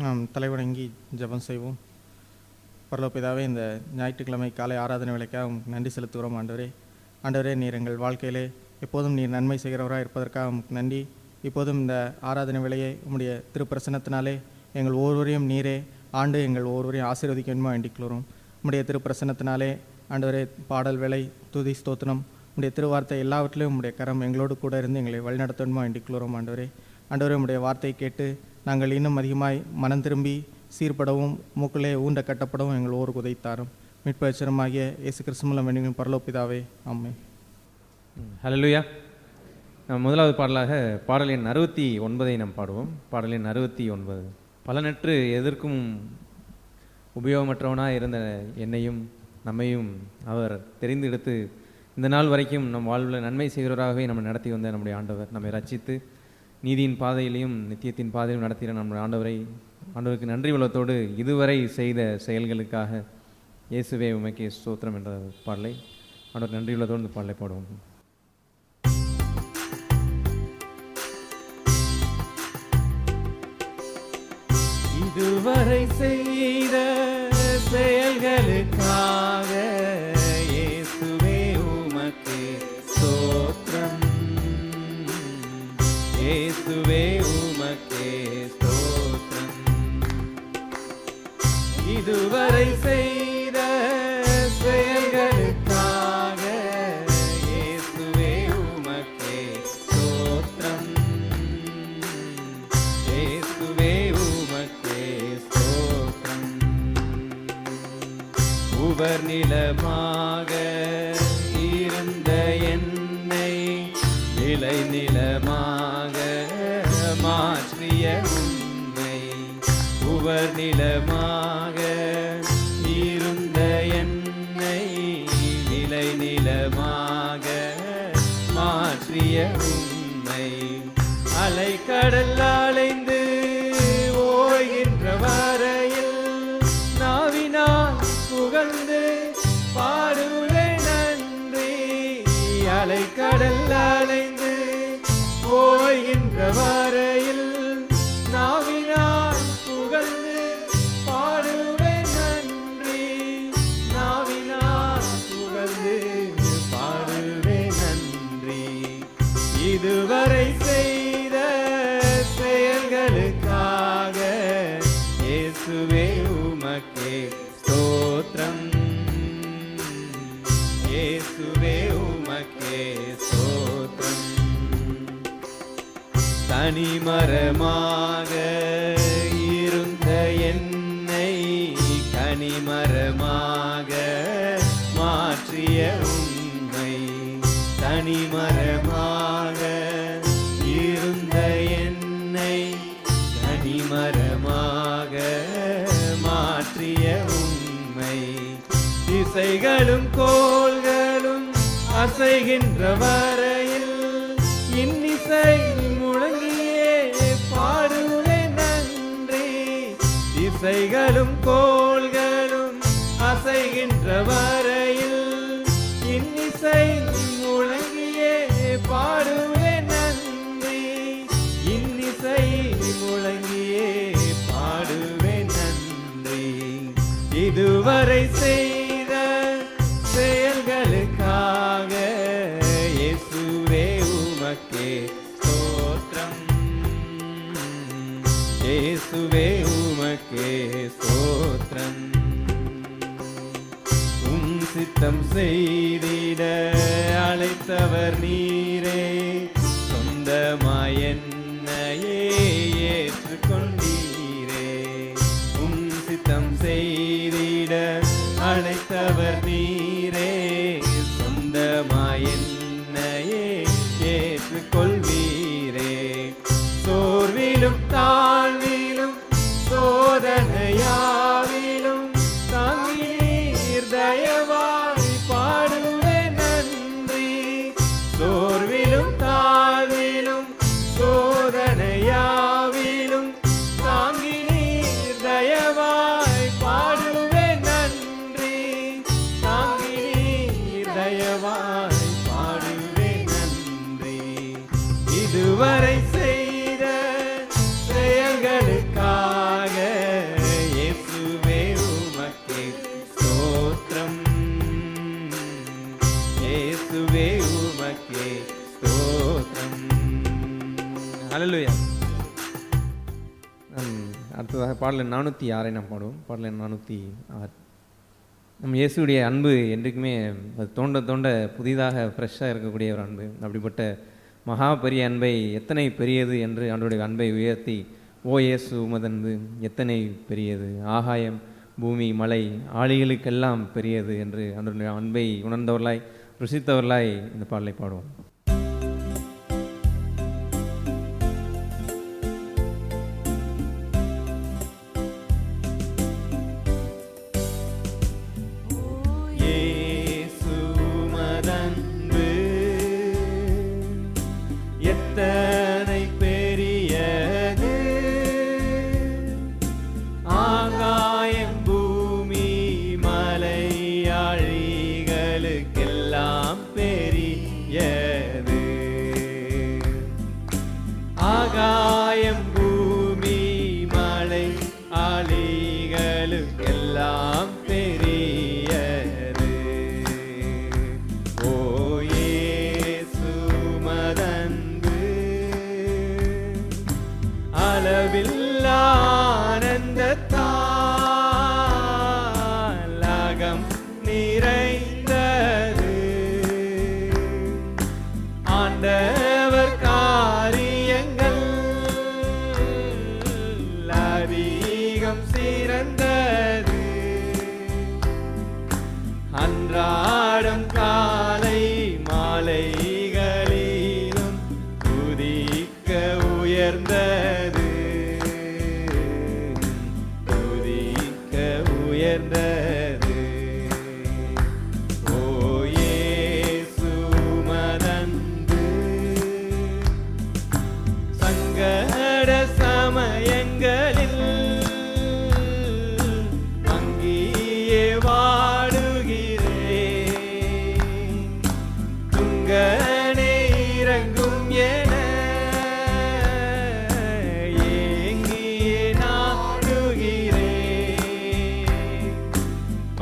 நாம் தலைவணங்கி ஜெபம் செய்வோம். பரலோபிதாவே, இந்த ஞாயிற்றுக்கிழமை காலை ஆராதனை வேலைக்காக உங்களுக்கு நன்றி செலுத்துகிறோம். ஆண்டவரே, நீர் எங்கள் வாழ்க்கையிலே எப்போதும் நீர் நன்மை செய்கிறவராக இருப்பதற்காக உங்களுக்கு நன்றி. இப்போதும் இந்த ஆராதனை வேலையை உம்முடைய திருப்பிரசன்னத்தினாலே எங்கள் ஒவ்வொருவரையும் நீரே ஆண்டு எங்கள் ஒவ்வொருவரையும் ஆசீர்வதிக்க வேண்டுமா வேண்டிக்கிறோம். உம்முடைய திருப்பிரசன்னத்தினாலே ஆண்டவரே, பாடல் வேலை, துதி, ஸ்தோத்திரம், உம்முடைய திருவார்த்தை எல்லாவற்றிலும் உம்முடைய கரம் எங்களோடு கூட இருந்து எங்களை வழிநடத்த வேண்டுமா வேண்டிக்கிறோம். ஆண்டவரே, உம்முடைய வார்த்தையை கேட்டு நாங்கள் இன்னும் அதிகமாய் மனம் திரும்பி சீர்படவும் மூக்கிலே ஊண்ட கட்டப்படவும் எங்கள் ஓர் உதைத்தாரும். மீட்பச்சரமாகிய இயேசு கிறிஸ்து மூலம் வேண்டிய பரலோபிதாவே, ஆமென். ஹல்லேலூயா. நாம் முதலாவது பாடலாக பாடல் எண் 69 நாம் பாடுவோம். பாடல் எண் 69. பலனற்று எதற்கும் உபயோகமற்றவனாக இருந்த என்னையும் நம்மையும் அவர் தெரிந்தெடுத்து இந்த நாள் வரைக்கும் நம் வாழ்வில் நன்மை செய்கிறவராகவே நம்ம நடத்தி வந்த நம்முடைய ஆண்டவர் நம்மை ரட்சித்து நீதியின் பாதையிலையும் நித்தியத்தின் பாதையிலும் நடத்தின நம்முடைய ஆண்டவருக்கு நன்றி உள்ளத்தோடு இதுவரை செய்த செயல்களுக்காக இயேசுவே உமக்கே ஸ்தோத்திரம் என்ற பாடலை ஆண்டவர் நன்றி உள்ளத்தோடு இந்த பாடலை பாடுவோம். இதுவரை செய்த செயல்களுக்காக இயேசுவே உமக்கே ஸ்தோத்திரம், இயேசுவே உமக்கே ஸ்தோத்திரம். இதுவரை செய்த செயல்களுக்காக இயேசுவே உமக்கே ஸ்தோத்திரம், இயேசுவே உமக்கே ஸ்தோத்திரம். உவர் நிலமாக இருந்த என்னை விளை நிலமாக மாற்றிய உண்மை, உவர் நிலமாக இருந்த என்னை விளை நிலமாக மாற்றிய உண்மை. அலைக்கடல் அலைந்து ஓய்கின்ற வரையில் நாவினால் புகழ்ந்து பாடுவேன் நன்றி. அலைக்கடல் அலைந்து ஓய்கின்ற வரையில் நாவினால் புகழ்ந்து பாடுவேன் நன்றி. நாவினால் புகழ்ந்து பாடுவேன் நன்றி. இதுவரை செய்த செயல்களுக்காக இயேசுவே உமக்கே ஸ்தோத்திரம், இயேசுவே உமக்கே ஸ்தோத்திரம். தனிமரமாக இருந்த என்னை கனிமரமாக மாற்றிய உண்மை, தனிமரமாக இருந்த என்னை கனிமரமாக மாற்றிய உண்மை. திசைகளும் கோள்களும் அசைகின்ற வரையில் இன்னிசை முழங்கியே பாடுவேன் நன்றி. திசைகளும் கோள்களும் அசைகின்ற வரையில் இன்னிசை முழங்கியே பாடுவேன் நன்றி. இன்னிசை முழங்கியே பாடுவேன் நன்றி. இதுவரை செய்த செயல்களுக்காக இயேசுவே உமக்கே ஸ்தோத்திரம், இயேசுவே உமக்கே ஸ்தோத்திரம். உம் சித்தம் செய்திட அழைத்தவர் நீரே, சொந்தமாய் என்னையே ஏற்றுக்கொண்டீரே. உம் சித்தம் செய்திட அழைத்தவர் நீரே, சொந்தமாய் என்னையே ஏற்றுக்கொள்வீரே. சோர்விலும் தாழ்விலும் சோதனையாவிலும் தாங்கீர் தயவாய் பாடுவேன் நன்றி. சோர்விலும் தாழ்விலும் சோதனையாவிலும் தாங்கீர் தயவாய் பாடுவேன் நன்றி. தாங்கீர் தயவாய் பாடுவேன் நன்றி. இதுவரை செய்த செயல்கள் அடுத்ததாக பாடல் 406 நாம் பாடுவோம். பாடல் 406. நம்ம இயேசுடைய அன்பு என்றைக்குமே அது தோண்ட தோண்ட புதிதாக ஃப்ரெஷ்ஷாக இருக்கக்கூடிய ஒரு அன்பு. அப்படிப்பட்ட மகா பெரிய அன்பை எத்தனை பெரியது என்று ஆண்டவருடைய அன்பை உயர்த்தி, ஓ இயேசு உமது அன்பு எத்தனை பெரியது, ஆகாயம் பூமி மலை ஆளிகளுக்கெல்லாம் பெரியது என்று ஆண்டவருடைய அன்பை உணர்ந்தவர்களாய் ருசித்தவர்களாய் இந்த பாடலை பாடுவோம். எத்தனை பெரியது, ஆகாயம் பூமி மலை ஆழிகளுக்கெல்லாம் பெரியது. ஆகாயம் பூமி மலை ஆழிகளுக்கெல்லாம் பெரியது. ஓ இயேசு மதன்பு அளவில்லா ஆனந்தத்தால் அகம் நிறைந்தது. ஆண்டவர் காரியங்கள் அதிகம் சிறந்தது. அன்றாடம் காலை மாலைகளிலும் துதிக்க உயர்ந்தது, துதிக்க உயர்ந்தது. ஓ இயேசு மதன்பு சங்கட சமயங்களில் அங்கேயே வாடுகிறேன். துங்கனே இறங்கும் என ஏங்கியே நாடுகிறேன்.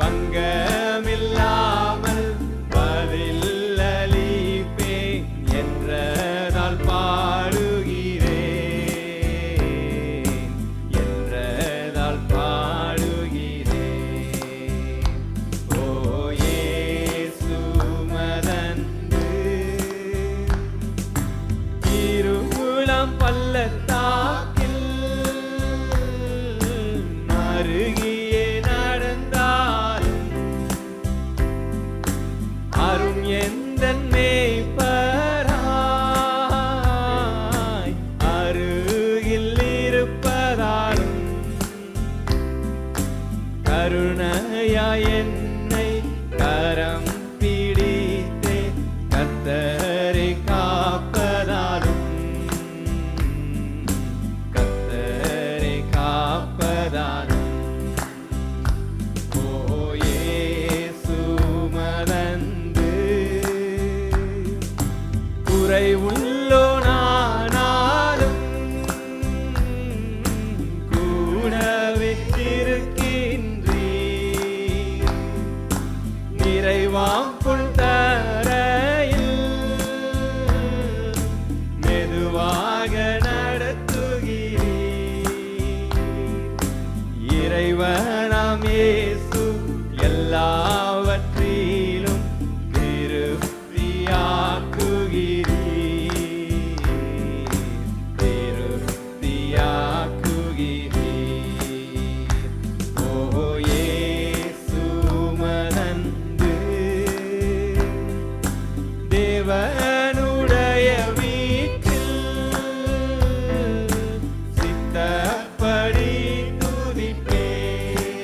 பங்கமில்லாமல் பதில் அளிப்பேன் என்றதால் பாடுகிறேன், என்றதால் பாடுகிறேன். ஓ இயேசு மதன்பு இருளம் பள்ளத்தாக்கில் அருகியே நடந்தாலும் அரும் எந்தன் மேய்ப்பராய் அருகில் இருப்பதாலும் கருணையாய் என்னை கரம் பிடித்தே கர்த்தரை காப்பதாலும், கர்த்தரை காப்பதாலும். ஓ இயேசு மதன்பு குறைவுள்ளோனானாலும் கூடவே இருக்கின்றீர். நிறைவாம் புல் தரையில் மெதுவாக நடத்துகிறீர். இறைவனாம் இயேசு எல்லாவற்றிலும் திருப்தியாக்குகிறீர், திருப்தியாக்குகிறீர். ஓ இயேசு மதன்பு தேவனுடைய வீட்டில் சித்தப்படி துதிப்பேன்.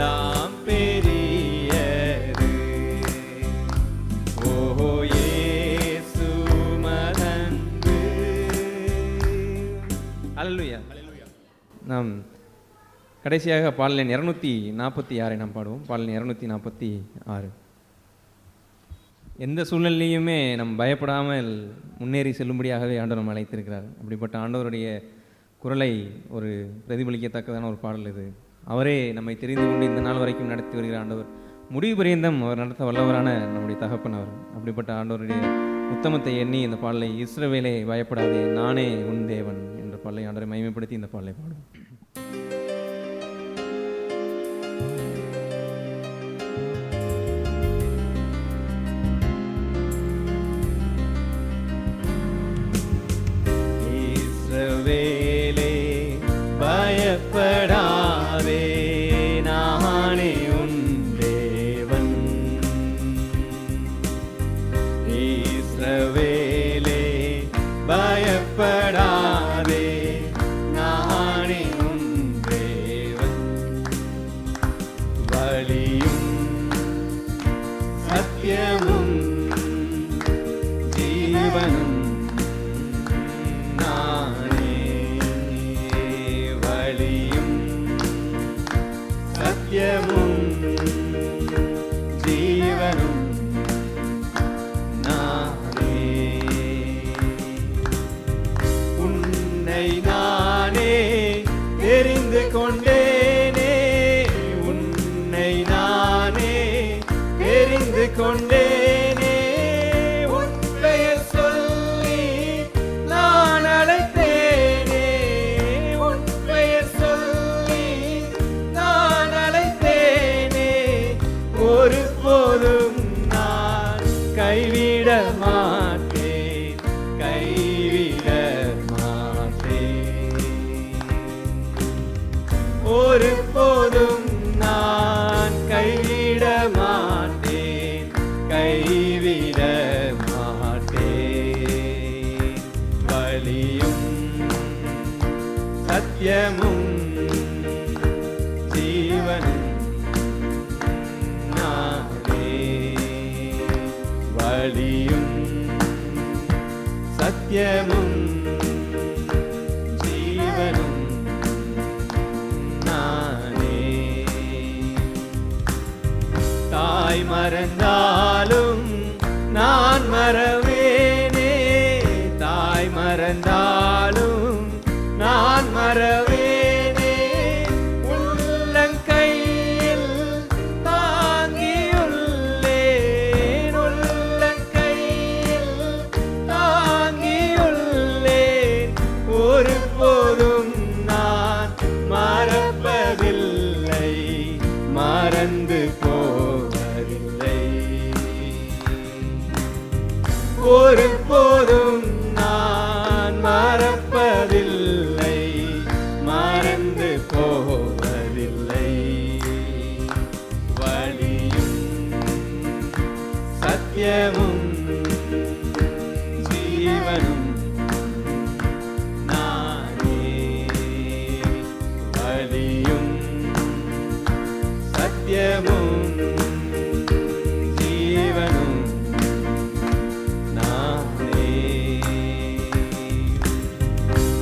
எல்லாம் பெரியது. ஓ இயேசு மதன்பு. அல்லேலூயா. நாம் கடைசியாக பாடல் எண் 246 நாம் பாடுவோம். பாடல் எண் 246. எந்த சூழ்நிலையுமே நம் பயப்படாமல் முன்னேறி செல்லும்படியாகவே ஆண்டவர் நம்ம அழைத்திருக்கிறார். அப்படிப்பட்ட ஆண்டவருடைய குரலை ஒரு பிரதிபலிக்கத்தக்கதான ஒரு பாடல் இது. அவரே நம்மை தெரிந்து கொண்டு இந்த நாள் வரைக்கும் நடத்தி வருகிற ஆண்டவர், முடிவு பரியந்தம் அவர் நடத்த வல்லவரான நம்முடைய தகப்பன் அவர். அப்படிப்பட்ட ஆண்டவருடைய உத்தமத்தை எண்ணி இந்த பாடலை, இஸ்ரவேலே பயப்படாதே நானே உன் தேவன் என்ற பாடலை ஆண்டவரை மகிமைப்படுத்தி இந்த பாடலை பாடுவோம். இஸ்ரவேலே பயப்படாதே நானே உன் தேவன். இஸ்ரவேலே பயப்படாதே நானே உன் தேவன். வழியும் சத்தியமும் ஜீவனும் நானே. வழியும் சத்தியமும் ஜீவனும் நானே. உன்னை நானே தெரிந்து கொண்டேனே, உன்னை நானே தெரிந்து கொண்டேனே. உன் பெயர் சொல்லி நான் அழைத்தேனே, உன் பெயர் சொல்லி நான் அழைத்தேனே. ஒருபோதும் நான் கைவிட மாட்டேன், கைவிட மாட்டேன். ஒருபோதும் நான் கைவிட மாட்டேன், கைவிட மாட்டேன். வழியும் சத்தியமும் ஜீவனும் நானே. வழியும் சத்தியமும் ஜீவனும் நானே. தாய் மறந்தாலும் நான் மறவேனே, தாய் மறந்தாலும் நான் மறவேனே. உள்ளங்கையில் தாங்கியுள்ளேன், உள்ளங்கையில் தாங்கியுள்ளேன். ஒருபோதும் நான் மறப்பதில்லை, மறந்து போவதில்லை. ஒருபோதும் நான் மறப்பதில்லை, மறந்து போவதில்லை. வழியும் சத்தியமும் ஜீவனும் நானே. வழியும் சத்தியமும் ஜீவனும் நானே.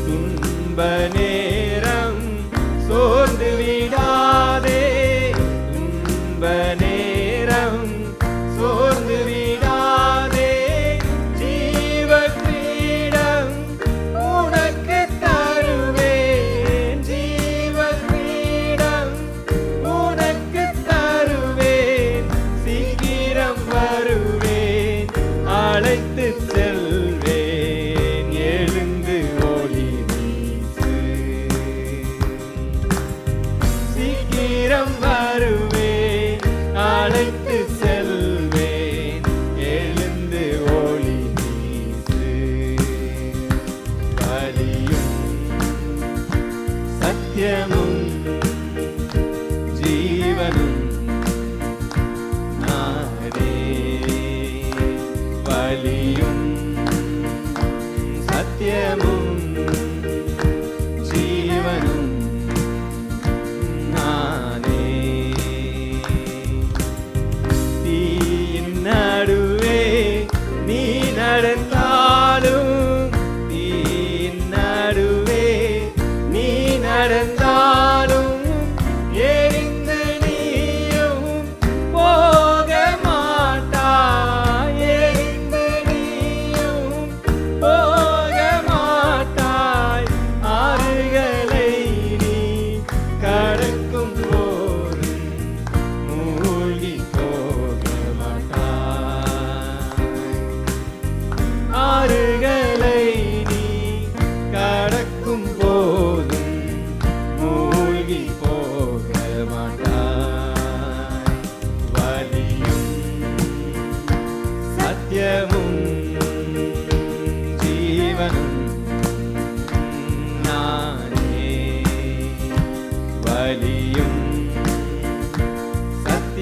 துன்ப நேரம் சோர்ந்து விடாதே, துன்ப நேரம் சோர்ந்து விடாதே. ஜீவ கிரீடம் உனக்கு தருவேன், ஜீவ கிரீடம் உனக்கு தருவேன். சீக்கிரம் வருவேன், அழைத்து செல்வேன், எழுந்து ஒளி வீசு. சீக்கிரம் வருவேன், அழைத்து செல்வேன், எழுந்து ஒளி வீசு. வழியும் சத்தியமும் ஜீவனும் நானே. வழியும் சத்தியமும் ஜீவனும் நானே.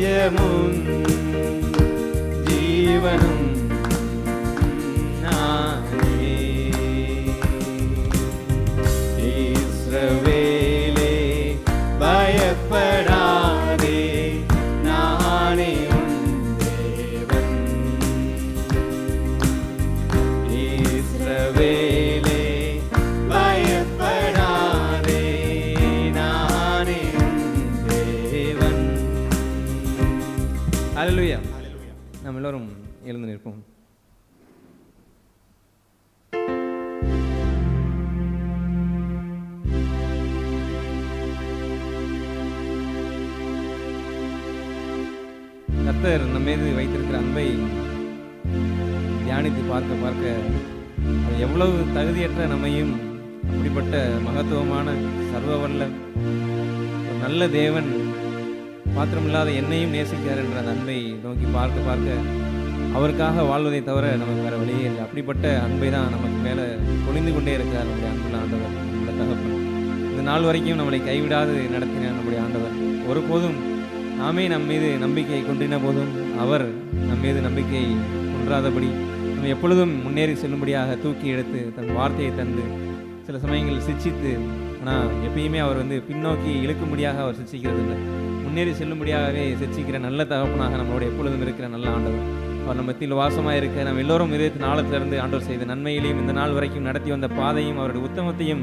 சத்தியமும் ஜீவனும் நானே. இஸ்ரவேலே பயப்படாதே, நானே உன் தேவன். இஸ்ரவேலே பயப்படாதே, நானே உன் தேவன். ஹல்லேலூயா. நாம் எல்லோரும் எழுந்து நிற்போம். கர்த்தர் நம்ம மீது வைத்திருக்கிற அன்பை தியானித்து பார்க்க பார்க்க அது எவ்வளவு தகுதியற்ற நம்மையும் அப்படிப்பட்ட மகத்துவமான சர்வ வல்ல ஒரு நல்ல தேவன் பாத்திரமில்லாத என்னையும் நேசிக்கிறார் என்ற அந்த அன்பை நோக்கி பார்க்க பார்க்க அவருக்காக வாழ்வதை தவிர நமக்கு வேற வழியே இல்லை. அப்படிப்பட்ட அன்பை தான் நமக்கு மேலே பொழிந்து கொண்டே இருக்கிறார் நம்முடைய அன்புள்ள ஆண்டவர், நம்முடைய தகப்பன். இந்த நாள் வரைக்கும் நம்மளை கைவிடாது நடத்தினார் நம்முடைய ஆண்டவர். ஒருபோதும் நாமே நம் மீது நம்பிக்கை கொண்டிருந்த போதும் அவர் நம் மீது நம்பிக்கை கொன்றாதபடி நம்ம எப்பொழுதும் முன்னேறி செல்லும்படியாக தூக்கி எடுத்து தன் வார்த்தையை தந்து சில சமயங்களில் சிச்சித்து, ஆனால் எப்பயுமே அவர் பின்னோக்கி இழுக்கும்படியாக அவர் சிச்சிக்கிறது இல்லை. முன்னேறி செல்லும்படியாகவே சிச்சிக்கிற நல்ல தகப்பனாக நம்மளோட எப்பொழுதும் இருக்கிற நல்ல ஆண்டவர். அவர் நம்ம மத்தியில் வாசமாக இருக்க நம்ம எல்லோரும் இதயத்தின் ஆழத்திலிருந்து ஆண்டவர் செய்த நன்மையிலையும் இந்த நாள் வரைக்கும் நடத்தி வந்த பாதையும் அவருடைய உத்தமத்தையும்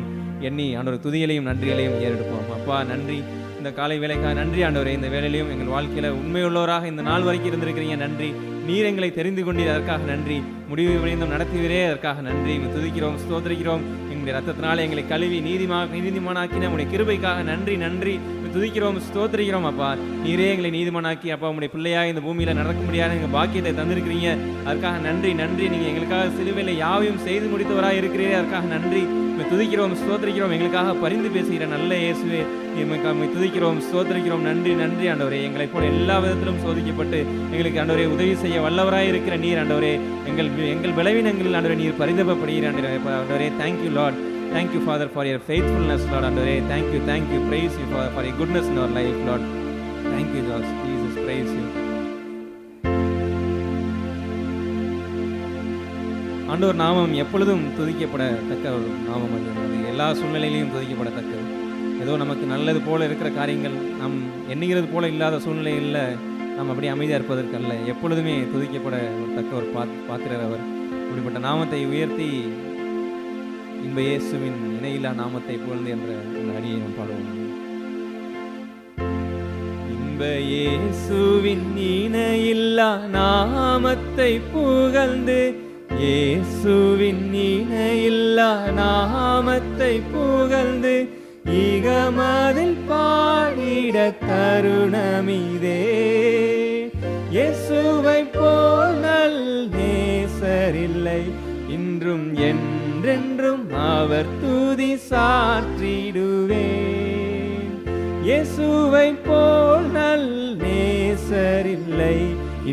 எண்ணி ஆண்டவர் துதிகளையும் நன்றிகளையும் ஏறெடுப்போம். அப்பா நன்றி, இந்த காலை வேலைக்காக நன்றி ஆண்டவரே. இந்த வேலையிலையும் எங்கள் வாழ்க்கையில் உண்மையுள்ளவராக இந்த நாள் வரைக்கும் இருந்திருக்கிறீங்க, நன்றி. நீர் எங்களை தெரிந்து கொண்டீர், அதற்காக நன்றி. முடிவு விளைந்தும் நடத்துவீரே, அதற்காக நன்றி. துதிக்கிறோம், ஸ்தோத்திரிக்கிறோம். எங்களுடைய ரத்தத்தினால எங்களை கழுவி நீதிமானாக்கி நம்முடைய கிருபைக்காக நன்றி நன்றி. துதிக்கிறோம், ஸ்தோத்திரிக்கிறோம். அப்பா நீரே எங்களை நீதிமானாக்கி அப்பா உங்களுடைய பிள்ளையாக இந்த பூமியில் நடக்க முடியாத எங்கள் பாக்கியத்தை தந்திருக்கிறீங்க, அதற்காக நன்றி நன்றி. நீங்கள் எங்களுக்காக சிலுவையில் யாவையும் செய்து முடித்தவராக இருக்கிறீரே, அதற்காக நன்றி. துதிக்கிறோம், ஸ்தோத்திரிக்கிறோம். எங்களுக்காக பரிந்து பேசுகிற நல்ல இயேசுவே, துதிக்கிறோம், ஸ்தோத்திரிக்கிறோம். நன்றி நன்றி ஆண்டவரே. எங்களைப் போல எல்லா விதத்திலும் சோதிக்கப்பட்டு எங்களுக்கு ஆண்டவரே உதவி செய்ய வல்லவராய் இருக்கிற நீர் ஆண்டவரே, எங்கள் பலவீனங்களில் ஆண்டவரே நீர் பரிதபப்படுகிற ஆண்டவரே. Thank you Lord, thank you Father for your faithfulness Lord ஆண்டவரே. thank you praise you for your goodness in our life Lord. thank you Lord Jesus, praise you ஆண்டவர் நாமம் எப்பொழுதும் துதிக்கப்படத்தக்க ஒரு நாமம். அது எல்லா சூழ்நிலையிலையும் துதிக்கப்படத்தக்கது. ஏதோ நமக்கு நல்லது போல இருக்கிற காரியங்கள் நாம் எண்ணுகிறது போல இல்லாத சூழ்நிலைகளில் நாம் அப்படியே அமைதியாக இருப்பதற்கல்ல, எப்பொழுதுமே துதிக்கப்படத்தக்க ஒரு பாத்திரர் அவர். அப்படிப்பட்ட நாமத்தை உயர்த்தி இன்ப இயேசுவின் இணையில்லா நாமத்தை புகழ்ந்து என்ற அந்த அடியை நாம் பாடுவோம். இன்ப இயேசுவின் இணையில்லா நாமத்தை புகழ்ந்து, இயேசுவின் இணையில்லா நாமத்தை புகழ்ந்து, இகமதில் பாடிட தருணமிதே. இயேசுவை போல் நல் நேசரில்லை, இன்றும் என்றென்றும் அவர் துதி சாற்றிடுவேன். இயேசுவை போல் நல் நேசரில்லை,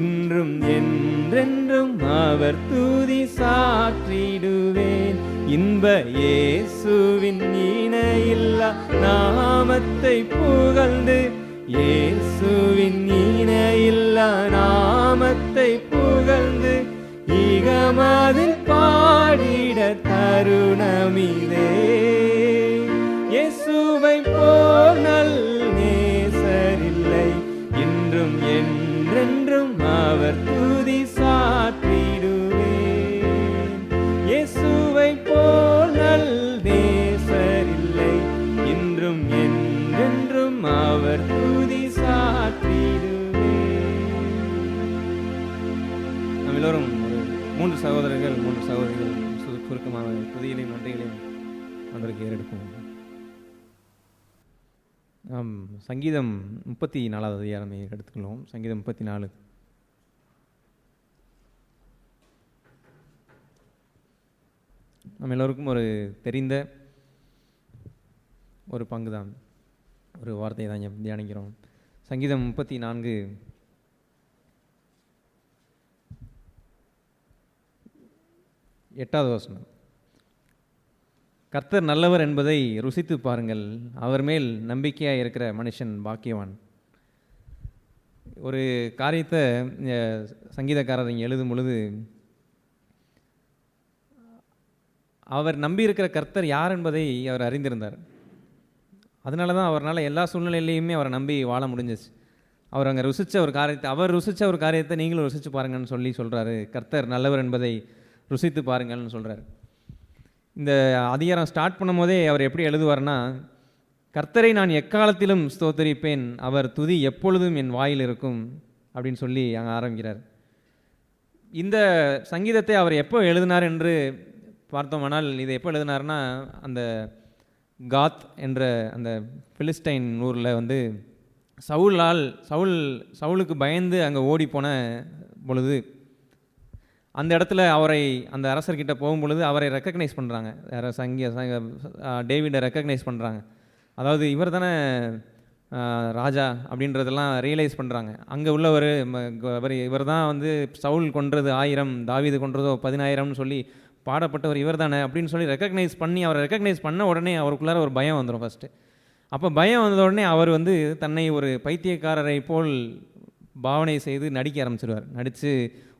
இன்றும் என்றென்றும் அவர் துதி சாற்றிடுவேன். இன்ப இயேசுவின் இணையில்லா நாமத்தை புகழ்ந்து, இயேசுவின் இணையில்லா நாமத்தை புகழ்ந்து, இகமதில் பாடிட தருணமிதே. இயேசுவை போல் நல் நேசரில்லை, இன்றும் என்றென்றும் அவர் துதி சாற்றிடுவேன். இயேசுவை போல் நல் நேசரில்லை, இன்றும் என்றென்றும் அவர் துதி சாற்றிடுவேன். நாம் எல்லோரும் மூன்று சகோதரர்கள் மூன்று சகோதரிகள் சுருக்கமாக துதிகளையும் நன்றிகளையும் அவருக்கு ஏறெடுப்போம். நாம் சங்கீதம் 34வது அதிகாரமே எடுத்துக்கொள்வோம். சங்கீதம் 34. நம்ம எல்லோருக்கும் ஒரு தெரிந்த ஒரு பங்கு தான், ஒரு வார்த்தையை தான் தியானிக்கிறோம். சங்கீதம் 34 8வது வசனம். கர்த்தர் நல்லவர் என்பதை ருசித்து பாருங்கள், அவர் மேல் நம்பிக்கையாக இருக்கிற மனுஷன் பாக்கியவான். ஒரு காரியத்தை சங்கீதக்காரர் இங்கே எழுதும் பொழுது, அவர் நம்பியிருக்கிற கர்த்தர் யார் என்பதை அவர் அறிந்திருந்தார். அதனால தான் அவரால் எல்லா சூழ்நிலையிலையுமே அவரை நம்பி வாழ முடிஞ்சிச்சு. அவர் அங்கே ருசித்த ஒரு காரியத்தை நீங்களும் ருசித்து பாருங்கன்னு சொல்கிறாரு. கர்த்தர் நல்லவர் என்பதை ருசித்து பாருங்கள்னு சொல்கிறார். இந்த அதிகாரம் ஸ்டார்ட் பண்ணும் போதே அவர் எப்படி எழுதுவார்னா, கர்த்தரை நான் எக்காலத்திலும் ஸ்தோத்தரிப்பேன், அவர் துதி எப்பொழுதும் என் வாயில் இருக்கும் அப்படின்னு சொல்லி அங்கே ஆரம்பிக்கிறார். இந்த சங்கீதத்தை அவர் எப்போ எழுதினார் என்று பார்த்தோமானால், இதை எப்போ எழுதினார்னா, அந்த காத் என்ற அந்த பிலிஸ்டைன் ஊரில் வந்து சவுலுக்கு பயந்து அங்கே ஓடி போன பொழுது, அந்த இடத்துல அந்த அரசர்கிட்ட போகும் பொழுது அவரை ரெக்கக்னைஸ் பண்ணுறாங்க. டேவிடை ரெக்கக்னைஸ் பண்ணுறாங்க. அதாவது இவர் தானே ராஜா அப்படின்றதெல்லாம் ரியலைஸ் பண்ணுறாங்க. அங்கே உள்ளவர் இவர் தான் வந்து சவுல் கொன்றது 1000, தாவீது கொன்றதோ 10000னு சொல்லி பாடப்பட்டவர் இவர் தானே அப்படின்னு சொல்லி அவரை ரெக்கக்னைஸ் பண்ண உடனே அவருக்குள்ளார ஒரு பயம் வந்துடும் ஃபஸ்ட்டு. அப்போ பயம் வந்த உடனே அவர் வந்து தன்னை ஒரு பைத்தியக்காரரை போல் பாவனை செய்து நடிக்க ஆரம்பிச்சிடுவார். நடித்து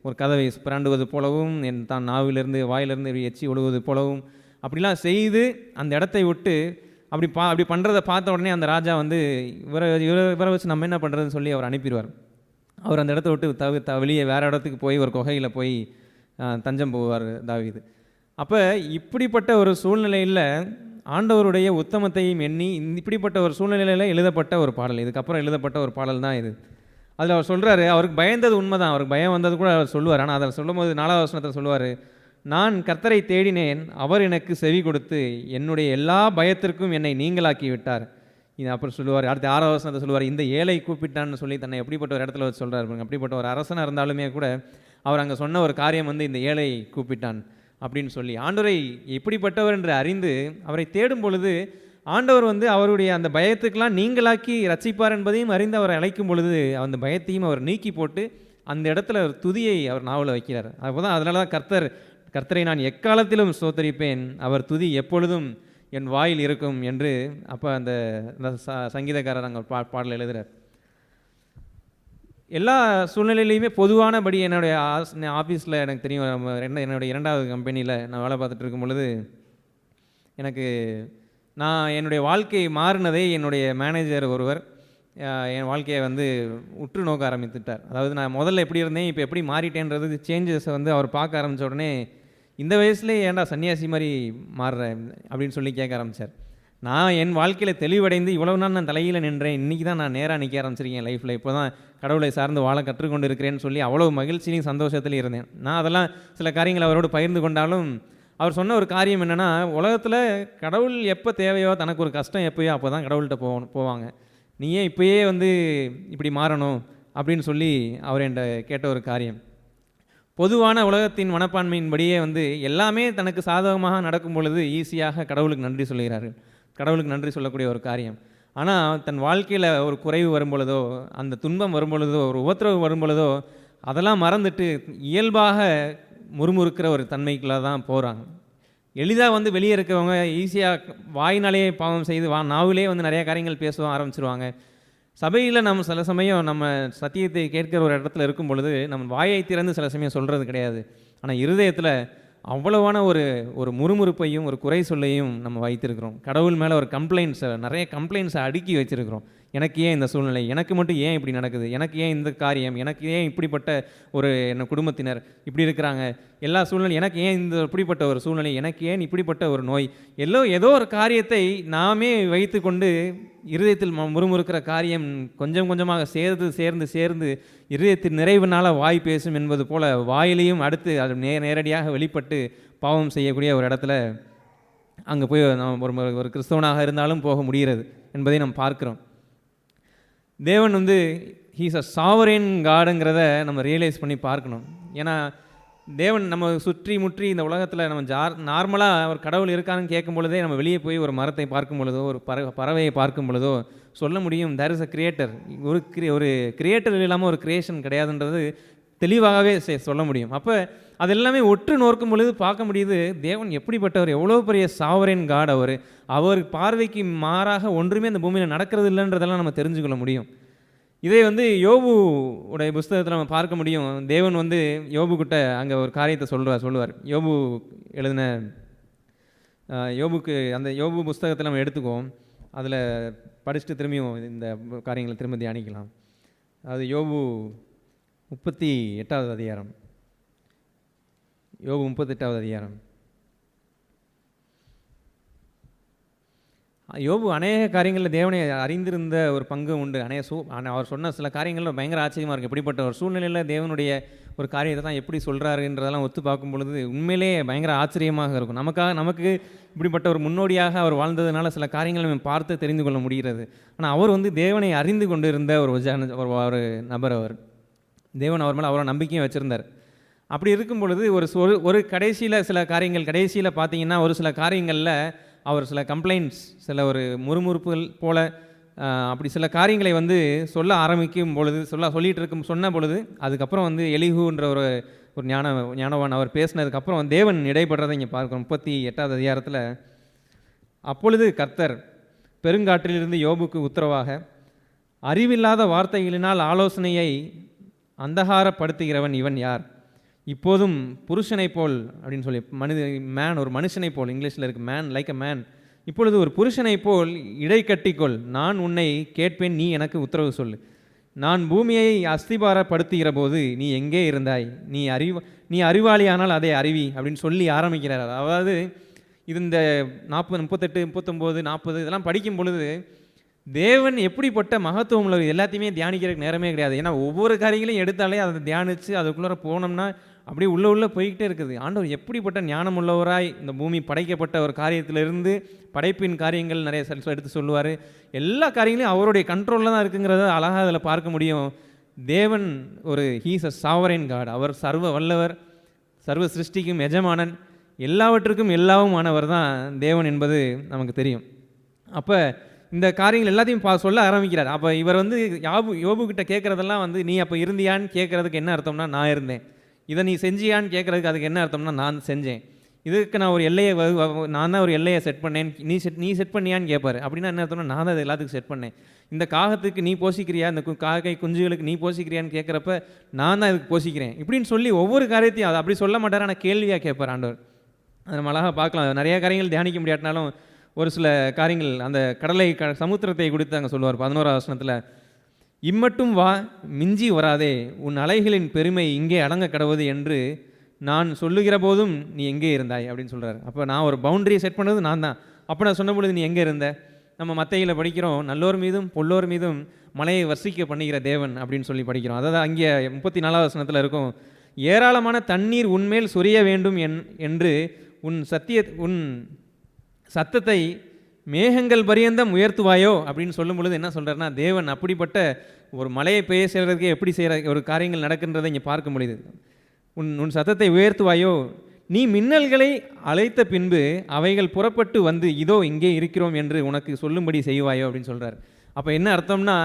ஒரு கதவை பிராண்டுவது போலவும், தான் நாவிலிருந்து வாயிலிருந்து எச்சி ஒழுகுவது போலவும் அப்படிலாம் செய்து அந்த இடத்தை விட்டு அப்படி பண்ணுறதை பார்த்த உடனே அந்த ராஜா வந்து இவரை வச்சு நம்ம என்ன பண்ணுறதுன்னு சொல்லி அவர் அனுப்பிடுவார். அவர் அந்த இடத்த விட்டு வெளியே வேறு இடத்துக்கு போய் ஒரு குகையில் போய் தஞ்சம் போவார் தாவீது. அப்போ இப்படிப்பட்ட ஒரு சூழ்நிலையில் ஆண்டவருடைய உத்தமத்தையும் எண்ணி இப்படிப்பட்ட ஒரு சூழ்நிலையில் எழுதப்பட்ட ஒரு பாடல், இதுக்கப்புறம் எழுதப்பட்ட ஒரு பாடல் தான் இது. அதில் அவர் சொல்கிறாரு, அவருக்கு பயந்தது உண்மைதான், அவருக்கு பயம் வந்தது கூட அவர் சொல்லுவார். ஆனால் அதை சொல்லும் போது 4வது வசனத்தில் சொல்லுவார், நான் கர்த்தரை தேடினேன், அவர் எனக்கு செவி கொடுத்து என்னுடைய எல்லா பயத்திற்கும் என்னை நீங்களாக்கி விட்டார். இது அப்புறம் சொல்லுவார். அடுத்த 6வது வசனத்தை சொல்லுவார், இந்த ஏழை கூப்பிட்டான்னு சொல்லி தன்னை எப்படிப்பட்ட ஒரு இடத்துல வச்சு சொல்கிறார். அப்படிப்பட்ட ஒரு அரசனாக இருந்தாலுமே கூட அவர் அங்கே சொன்ன ஒரு காரியம் வந்து இந்த ஏழை கூப்பிட்டான் அப்படின்னு சொல்லி ஆண்டவரை எப்படிப்பட்டவர் என்று அறிந்து அவரை தேடும் பொழுது ஆண்டவர் வந்து அவருடைய அந்த பயத்துக்கெல்லாம் நீங்களாக்கி ரட்சிப்பார் என்பதையும் அறிந்து அவரை அழைக்கும் பொழுது அந்த பயத்தையும் அவர் நீக்கி போட்டு அந்த இடத்துல ஒரு துதியை அவர் நாவல வைக்கிறார். அப்போதான் அதனால தான் கர்த்தரை நான் எக்காலத்திலும் ஸ்தோத்தரிப்பேன், அவர் துதி எப்பொழுதும் என் வாயில் இருக்கும் என்று அப்போ அந்த சங்கீதக்காரர் அங்கே பாடல் எழுதுகிறார். எல்லா சூழ்நிலையிலையுமே பொதுவானபடி என்னுடைய ஆஃபீஸில் எனக்கு தெரியும், என்னுடைய 2வது கம்பெனியில் நான் வேலை பார்த்துட்டு இருக்கும் பொழுது நான் என்னுடைய வாழ்க்கை மாறினதை என்னுடைய மேனேஜர் ஒருவர் என் வாழ்க்கையை வந்து உற்று நோக்க ஆரம்பித்துட்டார். அதாவது நான் முதல்ல எப்படி இருந்தேன், இப்போ எப்படி மாறிட்டேன்றது சேஞ்சஸை வந்து அவர் பார்க்க ஆரம்பித்த உடனே, இந்த வயசுலேயே ஏன்டா சன்னியாசி மாதிரி மாறுறேன் அப்படின்னு சொல்லி கேட்க ஆரம்பித்தார். நான் என் வாழ்க்கையில் தெளிவடைந்து இவ்வளவு நாள் நான் தலையில் நின்றேன், இன்றைக்கி தான் நான் நேராக நிற்க ஆரம்பிச்சிருக்கேன் லைஃப்பில், இப்போ தான் கடவுளை சார்ந்து வாழ கற்றுக்கொண்டு இருக்கிறேன்னு சொல்லி அவ்வளோ மகிழ்ச்சியும் சந்தோஷத்துலையும் இருந்தேன். நான் அதெல்லாம் சில காரியங்கள் அவரோடு பகிர்ந்து கொண்டாலும் அவர் சொன்ன ஒரு காரியம் என்னென்னா, உலகத்தில் கடவுள் எப்போ தேவையோ, தனக்கு ஒரு கஷ்டம் எப்போயோ அப்போ தான் கடவுள்கிட்ட போவாங்க, நீ ஏன் இப்போயே வந்து இப்படி மாறணும் அப்படின்னு சொல்லி அவர் என்கிட்ட கேட்ட ஒரு காரியம். பொதுவான உலகத்தின் மனப்பான்மையின்படியே வந்து எல்லாமே தனக்கு சாதகமாக நடக்கும் பொழுது ஈஸியாக கடவுளுக்கு நன்றி சொல்கிறார்கள், கடவுளுக்கு நன்றி சொல்லக்கூடிய ஒரு காரியம். ஆனால் தன் வாழ்க்கையில் ஒரு குறைவு வரும் பொழுதோ, அந்த துன்பம் வரும் பொழுதோ, ஒரு உபத்திரவு வரும் பொழுதோ அதெல்லாம் மறந்துட்டு இயல்பாக முறுமுறுக்கிற ஒரு தன்மைக்குள்ள தான் போகிறாங்க. எளிதாக வந்து வெளியே இருக்கவங்க ஈஸியாக வாயினாலே பாவம் செய்து நாவிலே வந்து நிறைய காரியங்கள் பேச ஆரம்பிச்சிருவாங்க. சபையில் நம்ம சில சமயம் நம்ம சத்தியத்தை கேட்கிற ஒரு இடத்துல இருக்கும் பொழுது நம்ம வாயை திறந்து சில சமயம் சொல்கிறது கிடையாது. ஆனால் இருதயத்தில் அவ்வளவான ஒரு முறுமுறுப்பையும் ஒரு குறை சொல்லையும் நம்ம வைத்திருக்கிறோம். கடவுள் மேலே ஒரு நிறைய கம்ப்ளைண்ட்ஸை அடுக்கி வச்சுருக்கிறோம். எனக்கு ஏன் இந்த சூழ்நிலை, எனக்கு மட்டும் ஏன் இப்படி நடக்குது, எனக்கு ஏன் இந்த காரியம், எனக்கு ஏன் இப்படிப்பட்ட ஒரு என்ன குடும்பத்தினர் இப்படி இருக்கிறாங்க, எல்லா சூழ்நிலை எனக்கு ஏன் இப்படிப்பட்ட ஒரு சூழ்நிலை, எனக்கு ஏன் இப்படிப்பட்ட ஒரு நோய், ஏதோ ஒரு காரியத்தை நாமே வைத்து கொண்டு இருதயத்தில் முறுமுறுக்கிற காரியம் கொஞ்சம் கொஞ்சமாக சேர்ந்து இருதயத்தின் நிறைவுனால வாய் பேசும் என்பது போல வாயிலையும் அடுத்து அது நேரடியாக வெளிப்பட்டு பாவம் செய்யக்கூடிய ஒரு இடத்துல அங்கே போய் நம்ம ஒரு கிறிஸ்தவனாக இருந்தாலும் போக முடிகிறது என்பதை நம்ம பார்க்குறோம். தேவன் வந்து ஹீஸ் அ சாவரேன் காடுங்கிறத நம்ம ரியலைஸ் பண்ணி பார்க்கணும். ஏன்னா தேவன் நம்ம சுற்றி முற்றி இந்த உலகத்தில் நம்ம நார்மலாக ஒரு கடவுள் இருக்கான்னு கேட்கும் பொழுதே நம்ம வெளியே போய் ஒரு மரத்தை பார்க்கும் பொழுதோ, ஒரு பறவையை பார்க்கும் பொழுதோ சொல்ல முடியும், தேர் இஸ் அ கிரியேட்டர். ஒரு கிரியேட்டர் இல்லாமல் ஒரு கிரியேஷன் கிடையாதுன்றது தெளிவாகவே சொல்ல முடியும். அப்போ அதெல்லாமே ஒற்று நோக்கும் பொழுது பார்க்க முடியுது, தேவன் எப்படிப்பட்டவர், எவ்வளோ பெரிய சாவரேன் காட் அவர் பார்வைக்கு மாறாக ஒன்றுமே அந்த பூமியில் நடக்கிறது இல்லைன்றதெல்லாம் நம்ம தெரிஞ்சுக்கொள்ள முடியும். இதே வந்து யோபு உடைய புஸ்தகத்தில் நம்ம பார்க்க முடியும். தேவன் வந்து யோபுக்கிட்ட அங்கே ஒரு காரியத்தை சொல்லுவார். யோபு எழுதின யோபுக்கு அந்த யோபு புஸ்தகத்தில் நம்ம எடுத்துக்குவோம். அதில் படிச்சுட்டு திரும்பியும் இந்த காரியங்களை திரும்ப தியானிக்கலாம். அது யோபு 38வது அதிகாரம். யோபு 38வது அதிகாரம். யோபு அநேக காரியங்களில் தேவனை அறிந்திருந்த ஒரு பங்கு உண்டு. அவர் சொன்ன சில காரியங்களில் பயங்கர ஆச்சரியமாக இருக்குது. எப்படிப்பட்ட ஒரு சூழ்நிலையில் தேவனுடைய ஒரு காரியத்தை தான் எப்படி சொல்கிறாருன்றதெல்லாம் ஒத்து பார்க்கும் பொழுது உண்மையிலே பயங்கர ஆச்சரியமாக இருக்கும். நமக்கு இப்படிப்பட்ட ஒரு முன்னோடியாக அவர் வாழ்ந்ததுனால சில காரியங்களை நம்ம பார்த்து தெரிந்து கொள்ள முடிகிறது. ஆனால் அவர் வந்து தேவனை அறிந்து கொண்டு இருந்த ஒரு நபர். தேவன் அவர் மேலே அவரை நம்பிக்கையும் வச்சுருந்தார். அப்படி இருக்கும் பொழுது ஒரு கடைசியில் பார்த்தீங்கன்னா ஒரு சில காரியங்களில் அவர் சில கம்ப்ளைண்ட்ஸ், சில ஒரு முறுமுறுப்புகள் போல் அப்படி சில காரியங்களை வந்து சொல்ல ஆரம்பிக்கும் பொழுது சொன்ன பொழுது அதுக்கப்புறம் வந்து எலிஹூன்ற ஒரு ஞானவான் அவர் பேசினதுக்கப்புறம் தேவன் இடைப்படுறதை இங்கே பார்க்கிறோம். 38வது அதிகாரத்தில், அப்பொழுது கர்த்தர் பெருங்காற்றிலிருந்து யோபுக்கு உத்தரவாக, அறிவில்லாத வார்த்தைகளினால் ஆலோசனையை அந்தகாரப்படுத்துகிறவன் இவன் யார்? இப்போதும் புருஷனை போல் அப்படின்னு சொல்லி ஒரு மனுஷனை போல், இங்கிலீஷில் இருக்குது மேன், லைக் அ மேன். இப்பொழுது ஒரு புருஷனை போல் இடை கட்டிக்கொள், நான் உன்னை கேட்பேன், நீ எனக்கு உத்தரவு சொல்லு. நான் பூமியை அஸ்திபாரப்படுத்துகிற போது நீ எங்கே இருந்தாய்? நீ அறிவாளியானால் அதை அறிவி அப்படின்னு சொல்லி ஆரம்பிக்கிறார். அதாவது இது இந்த 40, 38, 39, 40 இதெல்லாம் படிக்கும் பொழுது தேவன் எப்படிப்பட்ட மகத்துவம் உள்ளவர் எல்லாத்தையுமே தியானிக்கிறதுக்கு நேரமே கிடையாது. ஏன்னா ஒவ்வொரு காரியங்களையும் எடுத்தாலே அதை தியானித்து அதுக்குள்ளே போனோம்னா அப்படியே உள்ள போய்கிட்டே இருக்குது. ஆண்டவர் எப்படிப்பட்ட ஞானம் உள்ளவராய் இந்த பூமி படைக்கப்பட்ட ஒரு காரியத்திலிருந்து படைப்பின் காரியங்கள் நிறைய எடுத்து சொல்லுவார். எல்லா காரியங்களையும் அவருடைய கண்ட்ரோலில் தான் இருக்குங்கிறத அழகாக அதில் பார்க்க முடியும். தேவன் ஹீஸ் அ சாவரைன் காட். அவர் சர்வ வல்லவர், சர்வ சிருஷ்டிக்கும் எஜமானன், எல்லாவற்றுக்கும் எல்லாவுமானவர் தான் தேவன் என்பது நமக்கு தெரியும். அப்போ இந்த காரியங்கள் எல்லாத்தையும் சொல்ல ஆரம்பிக்கிறார். அப்போ இவர் வந்து யோபுக்கிட்ட கேட்குறதெல்லாம் வந்து நீ அப்போ இருந்தியான்னு கேட்குறதுக்கு என்ன அர்த்தம்னா நான் இருந்தேன். இதை நீ செஞ்சியான்னு கேட்குறதுக்கு அதுக்கு என்ன அர்த்தம்னா நான் செஞ்சேன். இதுக்கு நான் நான் தான் ஒரு எல்லையை செட் பண்ணேன், நீ செட் பண்ணியான்னு கேட்பார். அப்படின்னா என்ன அர்த்தம்னா நான் தான் அது எல்லாத்துக்கும் செட் பண்ணேன். இந்த காகத்துக்கு நீ போஷிக்கிறியா, இந்த காக்கை குஞ்சுகளுக்கு நீ போஷிக்கிறியான்னு கேட்குறப்ப நான் தான் இதுக்கு போஷிக்கிறேன் இப்படின்னு சொல்லி ஒவ்வொரு காரியத்தையும் அதை அப்படி சொல்ல மாட்டார், ஆனால் கேள்வியாக கேட்பார் ஆண்டவர். அதை நம்ம அழகாக பார்க்கலாம். நிறைய காரியங்கள் தியானிக்க முடியாட்டினாலும் ஒரு சில காரியங்கள் அந்த சமுத்திரத்தை குறித்து அங்கே சொல்லுவார் 11வது வசனத்தில், இம்மட்டும் வா, மிஞ்சி வராதே, உன் அலைகளின் பெருமை இங்கே அடங்க கடவுது என்று நான் சொல்லுகிற போதும் நீ எங்கே இருந்தாய் அப்படின்னு சொல்கிறார். அப்போ நான் ஒரு பவுண்டரியை செட் பண்ணது நான் தான். அப்போ நான் சொன்ன பொழுது நீ எங்கே இருந்த? நம்ம மத்தையில் படிக்கிறோம், நல்லோர் மீதும் பொல்லோர் மீதும் மலையை வர்ஷிக்க பண்ணுகிற தேவன் அப்படின்னு சொல்லி படிக்கிறோம். அதாவது அங்கே 34வது வசனத்தில் இருக்கும், ஏராளமான தண்ணீர் உன்மேல் சொரிய வேண்டும் என்று உன் சத்தத்தை மேகங்கள் பரியந்தம் உயர்த்துவாயோ அப்படின்னு சொல்லும் பொழுது என்ன சொல்கிறாருன்னா, தேவன் அப்படிப்பட்ட ஒரு மலையை பெய்ய செய்கிறதுக்கு எப்படி செய்கிற ஒரு காரியங்கள் நடக்கின்றதை இங்கே பார்க்க முடியுது. உன் சத்தத்தை உயர்த்துவாயோ, நீ மின்னல்களை அழைத்த பின்பு அவைகள் புறப்பட்டு வந்து இதோ இங்கே இருக்கிறோம் என்று உனக்கு சொல்லும்படி செய்வாயோ அப்படின்னு சொல்கிறார். அப்போ என்ன அர்த்தம்னா,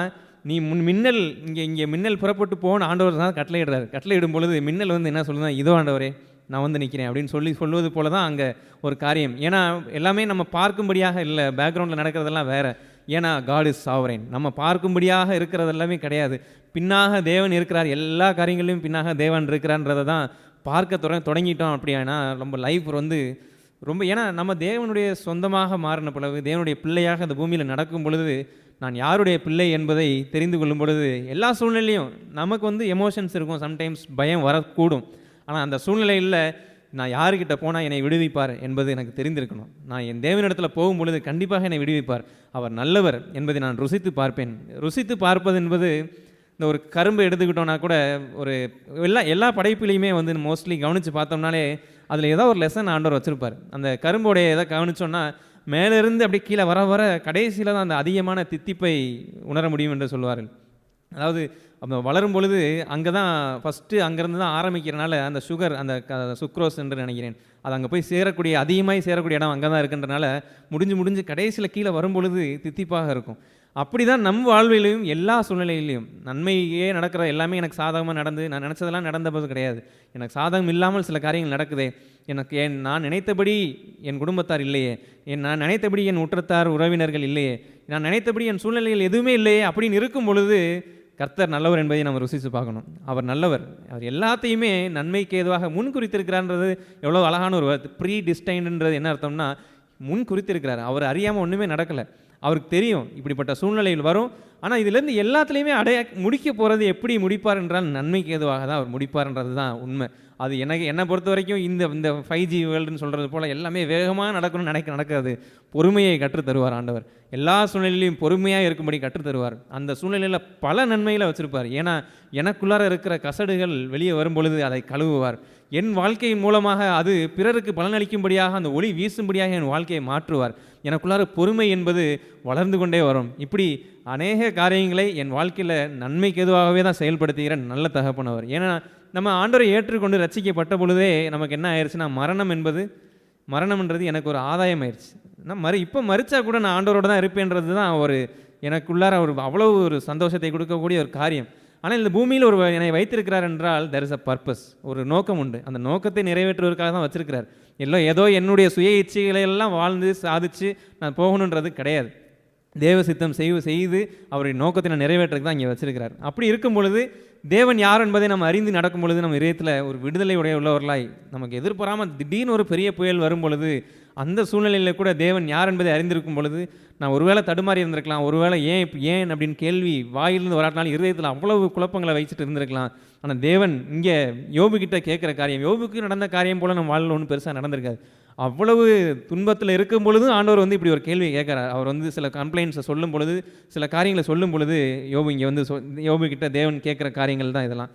நீ மின்னல் இங்கே மின்னல் புறப்பட்டு போன ஆண்டவர் தான் கட்டளையிடுறாரு. கட்டளையிடும் பொழுது மின்னல் வந்து என்ன சொல்லுதுன்னா, இதோ ஆண்டவரே நான் வந்து நிற்கிறேன் அப்படின்னு சொல்லுவது போல தான் அங்கே ஒரு காரியம். ஏன்னா எல்லாமே நம்ம பார்க்கும்படியாக இல்லை, பேக்ரவுண்டில் நடக்கிறதெல்லாம் வேறு. ஏன்னா காட் இஸ் சாவரைன். நம்ம பார்க்கும்படியாக இருக்கிறது எல்லாமே கிடையாது, பின்னாக தேவன் இருக்கிறார். எல்லா காரியங்களையும் பின்னாக தேவன் இருக்கிறான்றதை தான் பார்க்க தொடங்கிட்டோம். அப்படின்னா ரொம்ப லைஃப் வந்து ரொம்ப, ஏன்னா நம்ம தேவனுடைய சொந்தமாக மாறின பிறகு தேவனுடைய பிள்ளையாக அந்த பூமியில் நடக்கும் பொழுது நான் யாருடைய பிள்ளை என்பதை தெரிந்து கொள்ளும் பொழுது எல்லா சூழ்நிலையும் நமக்கு வந்து எமோஷன்ஸ் இருக்கும், சம்டைம்ஸ் பயம் வரக்கூடும். ஆனால் அந்த சூழ்நிலையில் நான் யாருக்கிட்ட போனால் என்னை விடுவிப்பார் என்பது எனக்கு தெரிந்திருக்கணும். நான் என் தேவனிடத்தில் போகும் பொழுது கண்டிப்பாக என்னை விடுவிப்பார், அவர் நல்லவர் என்பதை நான் ருசித்து பார்ப்பேன். ருசித்து பார்ப்பது என்பது இந்த ஒரு கரும்பு எடுத்துக்கிட்டோன்னா கூட ஒரு எல்லா படைப்புலையுமே வந்து மோஸ்ட்லி கவனித்து பார்த்தோம்னாலே அதில் ஏதோ ஒரு லெசன் ஆண்டவர் வச்சுருப்பார். அந்த கரும்போடைய எதை கவனித்தோன்னா மேலேருந்து அப்படி கீழே வர வர கடைசியில் தான் அந்த அதிகமான தித்திப்பை உணர முடியும் என்று சொல்வார்கள். அதாவது அந்த வளரும் பொழுது அங்கே தான் ஃபஸ்ட்டு அங்கேருந்து தான் ஆரம்பிக்கிறனால அந்த சுகர், அந்த சுக்ரோஸ் என்று நினைக்கிறேன், அது அங்கே போய் அதிகமாக சேரக்கூடிய இடம் அங்கே தான் இருக்குன்றனால முடிஞ்சு கடைசியில் கீழே வரும் பொழுது தித்திப்பாக இருக்கும். அப்படி தான் நம் வாழ்விலையும் எல்லா சூழ்நிலையிலையும் நன்மையே நடக்கிற எல்லாமே எனக்கு சாதகமாக நடந்து நான் நினச்சதெல்லாம் நடந்தபோது கிடையாது. எனக்கு சாதகம் இல்லாமல் சில காரியங்கள் நடக்குதே, எனக்கு நான் நினைத்தபடி என் குடும்பத்தார் இல்லையே, நான் நினைத்தபடி என் உற்றத்தார் உறவினர்கள் இல்லையே, நான் நினைத்தபடி என் சூழ்நிலைகள் எதுவுமே இல்லையே அப்படின்னு இருக்கும் பொழுது கர்த்தர் நல்லவர் என்பதை நம்ம ருசித்து பார்க்கணும். அவர் நல்லவர், அவர் எல்லாத்தையுமே நன்மைக்கு ஏதுவாக முன் குறித்திருக்கிறான்றது எவ்வளோ அழகான ஒரு வார்த்தை. ப்ரீ டிஸ்டைன்டுன்றது என்ன அர்த்தம்னா, முன் குறித்திருக்கிறார். அவர் அறியாமல் ஒன்றுமே நடக்கலை. அவருக்கு தெரியும் இப்படிப்பட்ட சூழ்நிலையில் வரும். ஆனால் இதிலேருந்து எல்லாத்துலேயுமே முடிக்க போகிறது எப்படி முடிப்பார் என்றால் நன்மைக்கு ஏதுவாக தான் அவர் முடிப்பார்ன்றது தான் உண்மை. அது என்னை பொறுத்த வரைக்கும் இந்த 5G வேர்ல்டுன்னு சொல்கிறது போல் எல்லாமே வேகமாக நடக்கணும்னு நடக்காது. பொறுமையை கற்றுத்தருவார் ஆண்டவர். எல்லா சூழ்நிலையிலையும் பொறுமையாக இருக்கும்படி கற்றுத்தருவார். அந்த சூழ்நிலையில் பல நன்மைகளை வச்சுருப்பார். ஏன்னா எனக்குள்ளார இருக்கிற கசடுகள் வெளியே வரும் பொழுது அதை கழுவுவார். என் வாழ்க்கையின் மூலமாக அது பிறருக்கு பலனளிக்கும்படியாக அந்த ஒளி வீசும்படியாக என் வாழ்க்கையை மாற்றுவார். எனக்குள்ளார பொறுமை என்பது வளர்ந்து கொண்டே வரும். இப்படி அநேக காரியங்களை என் வாழ்க்கையில் நன்மைக்கு எதுவாகவே தான் செயல்படுத்துகிற நல்ல தகப்பனவர். ஏன்னா நம்ம ஆண்டவரை ஏற்றுக்கொண்டு ரட்சிக்கப்பட்ட பொழுதே நமக்கு என்ன ஆயிடுச்சுன்னா, மரணம்ன்றது எனக்கு ஒரு ஆதாயம் ஆயிடுச்சு. நான் இப்போ மறிச்சா கூட நான் ஆண்டவரோட தான் இருப்பேன்றது தான் எனக்குள்ளார அவ்வளோ ஒரு சந்தோஷத்தை கொடுக்கக்கூடிய ஒரு காரியம். ஆனால் இந்த பூமியில் என்னை வைத்திருக்கிறார் என்றால் there is a purpose, ஒரு நோக்கம் உண்டு. அந்த நோக்கத்தை நிறைவேற்றுவதற்காக தான் வச்சிருக்கிறார். ஏதோ என்னுடைய சுய இச்சைகளை எல்லாம் வாழ்ந்து சாதிச்சு நான் போகணுன்றது கிடையாது. தேவ சித்தம் செய்து அவருடைய நோக்கத்தை நான் நிறைவேற்றுறதுக்கு தான் இங்கே வச்சிருக்கிறார். அப்படி இருக்கும் பொழுது தேவன் யார் என்பதை நம்ம அறிந்து நடக்கும் பொழுது நம்ம இதயத்தில் ஒரு விடுதலை உள்ளவர்களாய், நமக்கு எதிர்பாராமல் திடீர்னு ஒரு பெரிய புயல் வரும் பொழுது அந்த சூழ்நிலையில் கூட தேவன் யார் என்பதை அறிந்திருக்கும் பொழுது நான் ஒருவேளை தடுமாறி இருந்திருக்கலாம். ஒருவேளை ஏன் அப்படின்னு கேள்வி வாயிலிருந்து வராட்டினாலும் இருதயத்தில் அவ்வளவு குழப்பங்களை வச்சுட்டு இருந்திருக்கலாம். ஆனால் தேவன் இங்கே யோபுக்கிட்ட கேட்குற காரியம், யோபுக்கு நடந்த காரியம் போல் நம்ம வாழ்வில் ஒன்றும் பெருசாக நடந்திருக்காது. அவ்வளவு துன்பத்தில் இருக்கும் பொழுதும் ஆண்டவர் இப்படி ஒரு கேள்வியை கேட்குறார். அவர் சில கம்ப்ளைண்ட்ஸை சொல்லும் பொழுது, சில காரியங்களை சொல்லும் பொழுது யோபு இங்கே யோபுக்கிட்ட தேவன் கேட்குற காரியங்கள் தான் இதெல்லாம்.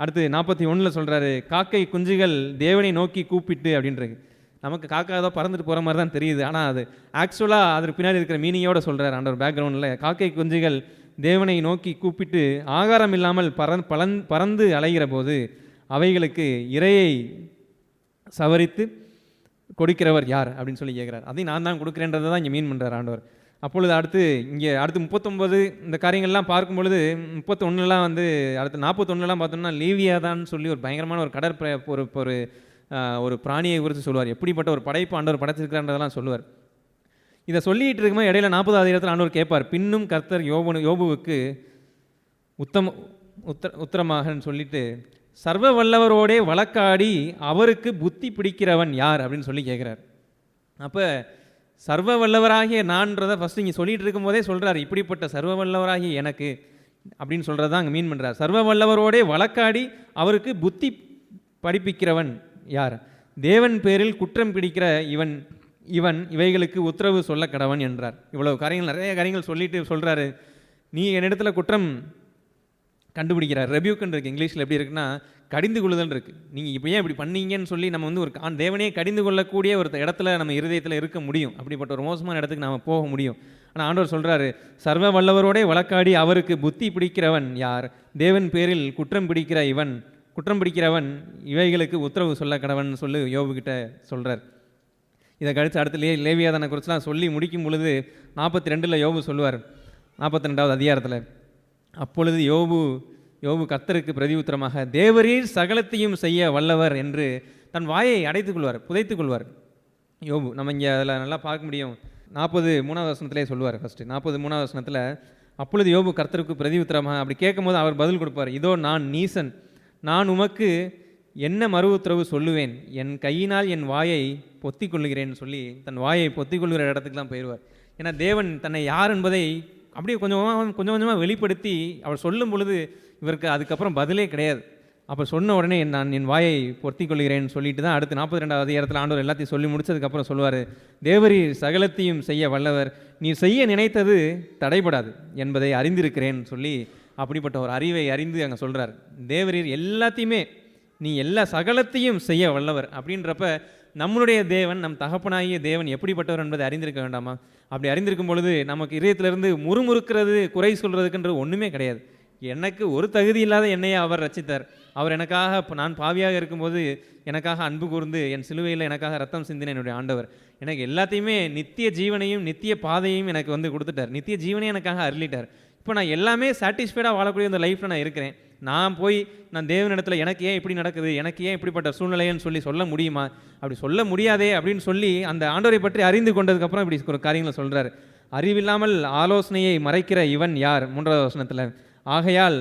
அடுத்து 41 சொல்கிறாரு, காக்கை குஞ்சுகள் தேவனை நோக்கி கூப்பிட்டு அப்படின்றது. நமக்கு காக்கா ஏதோ பறந்துட்டு போகிற மாதிரி தான் தெரியுது. ஆனால் அது ஆக்சுவலாக அதற்கு பின்னாடி இருக்கிற மீனிங்கோட சொல்கிறார் ஆண்டவர் பேக்ரவுண்டில். காக்கை குஞ்சுகள் தேவனை நோக்கி கூப்பிட்டு ஆகாரம் இல்லாமல் பறந்து அலைகிற போது அவைகளுக்கு இரையை சவரித்து கொடுக்கிறவர் யார் அப்படின்னு சொல்லி கேட்குறார். அதையும் நான் தான் கொடுக்குறேன்றதை தான் இங்கே மீன் பண்ணுறார் ஆண்டவர். அப்பொழுது அடுத்து 39 இந்த காரியங்கள்லாம் பார்க்கும் பொழுது 31 அடுத்து 41 பார்த்தோம்னா லேவியாதான்னு சொல்லி ஒரு பயங்கரமான ஒரு ஒரு பிராணியை குறித்து சொல்லுவார். எப்படிப்பட்ட ஒரு படைப்பு ஆண்டவர் படைச்சிருக்கிறான்றதெல்லாம் சொல்லுவார். இதை சொல்லிகிட்டு இருக்கும்போது இடையில 40வது இடத்துல ஆண்டவர் கேட்பார், பின்னும் கர்த்தர் யோபுவுக்கு உத்தரமாகன்னு சொல்லிட்டு சர்வ வல்லவரோடே வழக்காடி அவருக்கு புத்தி பிடிக்கிறவன் யார் அப்படின்னு சொல்லி கேட்குறார். அப்போ சர்வ வல்லவராகிய நான்றதை ஃபஸ்ட்டு இங்கே சொல்லிகிட்டு இருக்கும்போதே சொல்கிறார், இப்படிப்பட்ட சர்வ வல்லவராகிய எனக்கு அப்படின்னு சொல்கிறது தான் அங்கே மீன் பண்ணுறார். சர்வ வல்லவரோடே வழக்காடி அவருக்கு புத்தி படிப்பிக்கிறவன் யார்? தேவன் பேரில் குற்றம் பிடிக்கிற இவன் இவைகளுக்கு உத்தரவு சொல்ல கடவன் என்றார். இவ்வளவு காரியங்கள், நிறைய காரியங்கள் சொல்லிட்டு சொல்கிறாரு, நீ என்னிடத்துல குற்றம் கண்டுபிடிக்கிறார். ரெபியூக்குன்னு இருக்குது, இங்கிலீஷில் எப்படி இருக்குன்னா கடிந்து கொள்ளுதல் இருக்குது. நீங்கள் இப்போ ஏன் இப்படி பண்ணீங்கன்னு சொல்லி நம்ம ஒரு தேவனே கடிந்து கொள்ளக்கூடிய ஒரு இடத்துல நம்ம இருதயத்தில் இருக்க முடியும். அப்படிப்பட்ட ஒரு மோசமான இடத்துக்கு நம்ம போக முடியும். ஆனால் ஆண்டவர் சொல்கிறாரு, சர்வ வல்லவரோடே வழக்காடி அவருக்கு புத்தி பிடிக்கிறவன் யார்? தேவன் பேரில் குற்றம் பிடிக்கிறவன் இவைகளுக்கு உத்தரவு சொல்ல கடவன் சொல்லி யோபுக்கிட்ட சொல்கிறார். இதை கழித்து அடுத்து லேவியாதானை குறித்துலாம் சொல்லி முடிக்கும் பொழுது 42 யோபு சொல்லுவார், 42வது அதிகாரத்தில். அப்பொழுது யோபு கர்த்தருக்கு பிரதி உத்தரமாக, தேவரீர் சகலத்தையும் செய்ய வல்லவர் என்று தன் வாயை அடைத்துக் கொள்வார், புதைத்துக் கொள்வார் யோபு. நம்ம இங்கே அதில் நல்லா பார்க்க முடியும். 43வது வசனத்திலே சொல்லுவார். ஃபஸ்ட்டு 43வது வசனத்தில், அப்பொழுது யோபு கர்த்தருக்கு பிரதி உத்தரமாக அப்படி கேட்கும்போது அவர் பதில் கொடுப்பார், இதோ நான் நீசன், நான் உமக்கு என்ன மறு உத்தரவு சொல்லுவேன்? என் கையினால் என் வாயை பொத்திக் கொள்ளுகிறேன்னு சொல்லி தன் வாயை பொத்திக் கொள்கிற இடத்துக்கு தான் போயிடுவார். ஏன்னா தேவன் தன்னை யார் என்பதை அப்படியே கொஞ்சம் கொஞ்சமாக வெளிப்படுத்தி அவர் சொல்லும் பொழுது இவருக்கு அதுக்கப்புறம் பதிலே கிடையாது. அப்போ சொன்ன உடனே நான் என் வாயை பொத்திக் கொள்கிறேன்னு சொல்லிட்டு தான் அடுத்து 42வது இடத்துல ஆண்டவர் எல்லாத்தையும் சொல்லி முடிச்சதுக்கப்புறம் சொல்லுவார், தேவரீர் சகலத்தையும் செய்ய வல்லவர், நீ செய்ய நினைத்தது தடைபடாது என்பதை அறிந்திருக்கிறேன்னு சொல்லி அப்படிப்பட்ட ஒரு அறிவை அறிந்து அங்கே சொல்கிறார். தேவரீர் எல்லாத்தையுமே, நீ எல்லா சகலத்தையும் செய்ய வல்லவர் அப்படின்றப்ப நம்மளுடைய தேவன், நம் தகப்பனாகிய தேவன் எப்படிப்பட்டவர் என்பதை அறிந்திருக்க வேண்டாமா? அப்படி அறிந்திருக்கும் பொழுது நமக்கு இதயத்திலிருந்து முறுமுறுக்கிறது, குறை சொல்கிறதுக்குன்றது ஒன்றுமே கிடையாது. எனக்கு ஒரு தகுதி இல்லாத என்னையே அவர் ரட்சித்தார். அவர் எனக்காக, நான் பாவியாக இருக்கும்போது எனக்காக அன்பு கூர்ந்து என் சிலுவையில் எனக்காக ரத்தம் சிந்தின என்னுடைய ஆண்டவர் எனக்கு எல்லாத்தையுமே நித்திய ஜீவனையும் நித்திய பாதையும் எனக்கு கொடுத்துட்டார். நித்திய ஜீவனையும் எனக்காக அருளிட்டார். இப்போ நான் எல்லாமே சாட்டிஸ்ஃபைடாக வாழக்கூடிய அந்த லைஃப்பில் நான் இருக்கிறேன். நான் தேவனிடத்தில் எனக்கு ஏன் இப்படி நடக்குது, எனக்கு ஏன் இப்படிப்பட்ட சூழ்நிலைன்னு சொல்ல முடியுமா? அப்படி சொல்ல முடியாதே அப்படின்னு சொல்லி அந்த ஆண்டவரை பற்றி அறிந்து கொண்டதுக்கப்புறம் இப்படி ஒரு காரியங்களை சொல்கிறார். அறிவில்லாமல் ஆலோசனையை மறைக்கிற இவன் யார்? 3வது வசனத்தில், ஆகையால்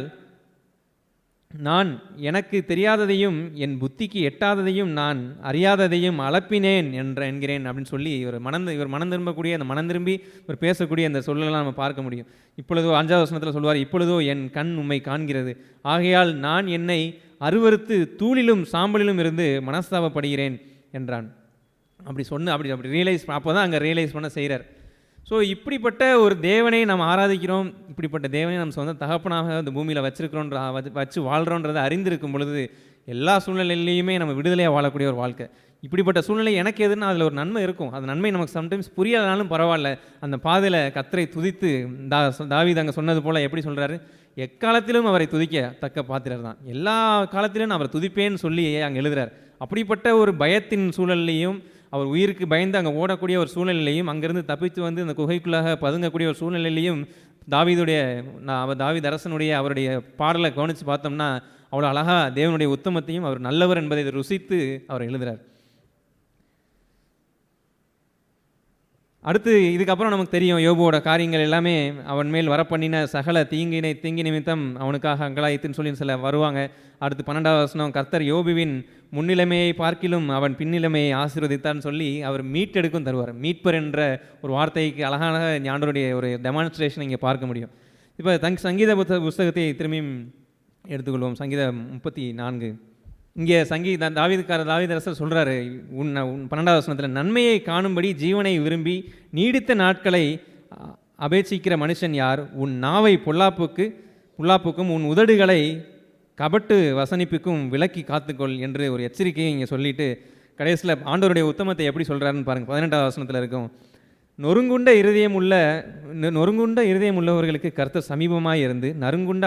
நான் எனக்கு தெரியாததையும் என் புத்திக்கு எட்டாததையும் நான் அறியாததையும் அளப்பினேன் என்கிறேன் அப்படின்னு சொல்லி இவர் மனம் திரும்பக்கூடிய அந்த மனம் திரும்பி இவர் பேசக்கூடிய அந்த சொல்லலாம் நம்ம பார்க்க முடியும். இப்பொழுதோ 5வது வசனத்தில் சொல்வார், இப்பொழுதோ என் கண் உம்மை காண்கிறது, ஆகையால் நான் என்னை அருவருத்து தூளிலும் சாம்பலிலும் இருந்து மனஸ்தாபப்படுகிறேன் என்றான். அப்படி ரியலைஸ், அப்போ தான் அங்கே ரியலைஸ் பண்ண செய்கிறார். ஸோ இப்படிப்பட்ட ஒரு தேவனை நாம் ஆராதிக்கிறோம், இப்படிப்பட்ட தேவனை நம்ம சொந்த தகப்பனாக இந்த பூமியில் வச்சு வாழ்கிறோன்றதை அறிந்திருக்கும் பொழுது எல்லா சூழ்நிலையிலையுமே நம்ம விடுதலையாக வாழக்கூடிய ஒரு வாழ்க்கை. இப்படிப்பட்ட சூழ்நிலை எனக்கு எதுன்னா அதில் ஒரு நன்மை இருக்கும். அந்த நன்மை நமக்கு சம்டைம்ஸ் புரியாதனாலும் பரவாயில்ல, அந்த பாதையில் கர்த்தரை துதித்து தாவீது அங்கே சொன்னது போல் எப்படி சொல்கிறாரு, எக்காலத்திலும் அவரை துதிக்க தக்க பாத்திரர் தான், எல்லா காலத்திலும் நான் அவரை துதிப்பேன்னு சொல்லி அங்கே எழுதுறார். அப்படிப்பட்ட ஒரு பயத்தின் சூழல்லையும் அவர் உயிருக்கு பயந்து அங்கே ஓடக்கூடிய ஒரு சூழ்நிலையிலையும் அங்கேருந்து தப்பித்து வந்து அந்த குகைக்குள்ளாக பதுங்கக்கூடிய ஒரு சூழ்நிலையிலையும் தாவீது அரசனுடைய அவருடைய பாடலை கவனித்து பார்த்தோம்னா அவ்வளோ அழகாக தேவனுடைய உத்தமத்தையும் அவர் நல்லவர் என்பதை ருசித்து அவர் எழுதுகிறார். அடுத்து இதுக்கப்புறம் நமக்கு தெரியும் யோபுவோட காரியங்கள் எல்லாமே அவன் மேல் வரப்பண்ணின சகல தீங்கி நிமித்தம் அவனுக்காக அங்கலாய்த்துன்னு சொல்லி சில வருவாங்க. அடுத்து 12வது வசனம், கர்த்தர் யோபுவின் முன்னிலைமையை பார்க்கிலும் அவன் பின்னிலைமையை ஆசீர்வதித்தான்னு சொல்லி அவர் மீட்டெடுக்கும் தருவார். மீட்பர் என்ற ஒரு வார்த்தைக்கு அழகான ஆண்டவருடைய ஒரு டெமான்ஸ்ட்ரேஷன் இங்கே பார்க்க முடியும். இப்போ சங்கீத புஸ்தகத்தை திரும்பியும் எடுத்துக்கொள்வோம். சங்கீதம் 34 இங்கே தாவீதரசர் சொல்கிறாரு 12வது வசனத்தில், நன்மையை காணும்படி ஜீவனை விரும்பி நீடித்த நாட்களை அபேட்சிக்கிற மனுஷன் யார்? உன் நாவை பொல்லாப்புக்கும் உன் உதடுகளை கபட்டு வசனிப்புக்கும் விலக்கி காத்துக்கொள் என்று ஒரு எச்சரிக்கையை இங்கே சொல்லிட்டு கடைசியில் ஆண்டவருடைய உத்தமத்தை எப்படி சொல்கிறாருன்னு பாருங்கள். 18வது வசனத்தில் இருக்கும், நொறுங்குண்ட இருதயம் உள்ளவர்களுக்கு கர்த்தர் சமீபமாக இருந்து நறுங்குண்ட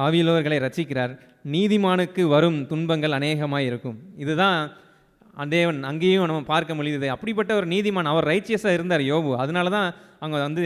ஆவியுள்ளவர்களை ரட்சிக்கிறார், நீதிமானுக்கு வரும் துன்பங்கள் அநேகமாக இருக்கும். இதுதான் தேவன் அங்கேயும் நம்ம பார்க்க முடியுது. அப்படிப்பட்ட ஒரு நீதிமான், அவர் ரைச்சியஸாக இருந்தார் யோபு, அதனால தான் அங்கே வந்து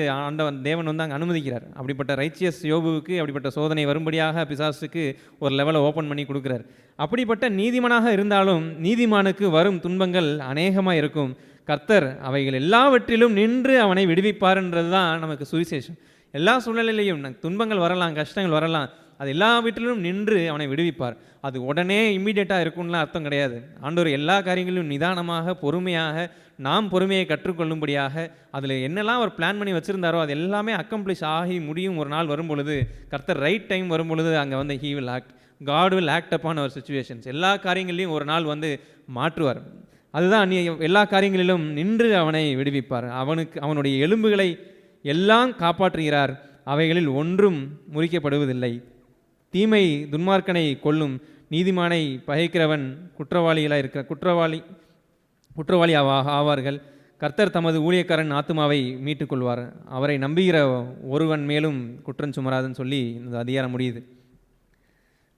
தேவன் வந்து அங்கே அனுமதிக்கிறார். அப்படிப்பட்ட ரைச்சியஸ் யோபுவுக்கு அப்படிப்பட்ட சோதனை வரும்படியாக பிசாசுக்கு ஒரு லெவலை ஓப்பன் பண்ணி கொடுக்குறார். அப்படிப்பட்ட நீதிமானாக இருந்தாலும் நீதிமானுக்கு வரும் துன்பங்கள் அநேகமாக இருக்கும், கர்த்தர் அவைகள் எல்லாவற்றிலும் நின்று அவனை விடுவிப்பார்ன்றது தான் நமக்கு சுவிசேஷம். எல்லா சூழ்நிலையிலையும் துன்பங்கள் வரலாம், கஷ்டங்கள் வரலாம், அது எல்லா வீட்டிலும் நின்று அவனை விடுவிப்பார். அது உடனே இம்மீடியட்டாக இருக்கும்லாம் அர்த்தம் கிடையாது. ஆண்டவர் எல்லா காரியங்களிலும் நிதானமாக பொறுமையாக நாம் பொறுமையை கற்றுக்கொள்ளும்படியாக அதில் என்னெல்லாம் அவர் பிளான் பண்ணி வச்சுருந்தாரோ அது எல்லாமே அக்கம்ப்ளிஷ் ஆகி முடியும். ஒரு நாள் வரும் பொழுது கர்த்தர் ரைட் டைம் வரும் பொழுது அங்கே வந்து he will act, God will act upon our situations. எல்லா காரியங்களையும் ஒரு நாள் வந்து மாற்றுவார். அதுதான் எல்லா காரியங்களிலும் நின்று அவனை விடுவிப்பார். அவனுடைய எலும்புகளை எல்லாம் காப்பாற்றுகிறார், அவைகளில் ஒன்றும் முறிக்கப்படுவதில்லை. தீமை துன்மார்க்கனை கொல்லும், நீதிமானை பகைக்கிறவன் குற்றவாளி ஆவார்கள். கர்த்தர் தமது ஊழியக்காரன் ஆத்துமாவை மீட்டுக் கொள்வார், அவரை நம்புகிற ஒருவன் மேலும் குற்றம் சுமராதுன்னு சொல்லி இந்த அதிகாரம் முடியுது.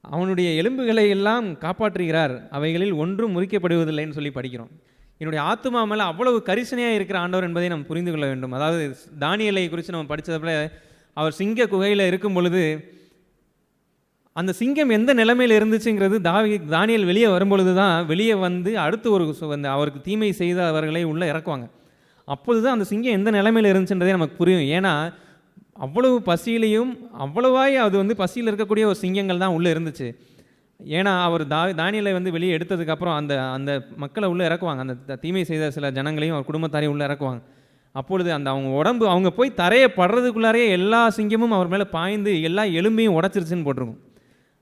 அவனுடைய எலும்புகளை எல்லாம் காப்பாற்றுகிறார், அவைகளில் ஒன்றும் முறிக்கப்படுவதில்லைன்னு சொல்லி படிக்கிறோம். என்னுடைய ஆத்துமா மேலே அவ்வளவு கரிசனையாக இருக்கிற ஆண்டவர் என்பதை நம்ம புரிந்து கொள்ள வேண்டும். அதாவது தானியேலை குறித்து நம்ம படித்ததுல அவர் சிங்க குகையில் இருக்கும் பொழுது அந்த சிங்கம் எந்த நிலைமையில் இருந்துச்சுங்கிறது தானியேல் வெளியே வரும்பொழுது தான் வெளியே வந்து அடுத்து அவருக்கு தீமை செய்த அவர்களை உள்ளே இறக்குவாங்க. அப்பொழுது தான் அந்த சிங்கம் எந்த நிலைமையில் இருந்துச்சுன்றதே நமக்கு புரியும். ஏன்னா அவ்வளவு பசியிலையும் அவ்வளவாய் அது வந்து பசியில் இருக்கக்கூடிய ஒரு சிங்கங்கள் தான் உள்ளே இருந்துச்சு. ஏன்னா அவர் தானியேலை வந்து வெளியே எடுத்ததுக்கப்புறம் அந்த மக்களை உள்ளே இறக்குவாங்க, அந்த தீமை செய்த சில ஜனங்களையும் அவர் குடும்பத்தாரையும் உள்ளே இறக்குவாங்க. அப்பொழுது அவங்க போய் தரையை படுறதுக்குள்ளாரையே எல்லா சிங்கமும் அவர் மேலே பாய்ந்து எல்லா எலும்பையும் உடச்சிருச்சுன்னு போட்டிருக்கும்.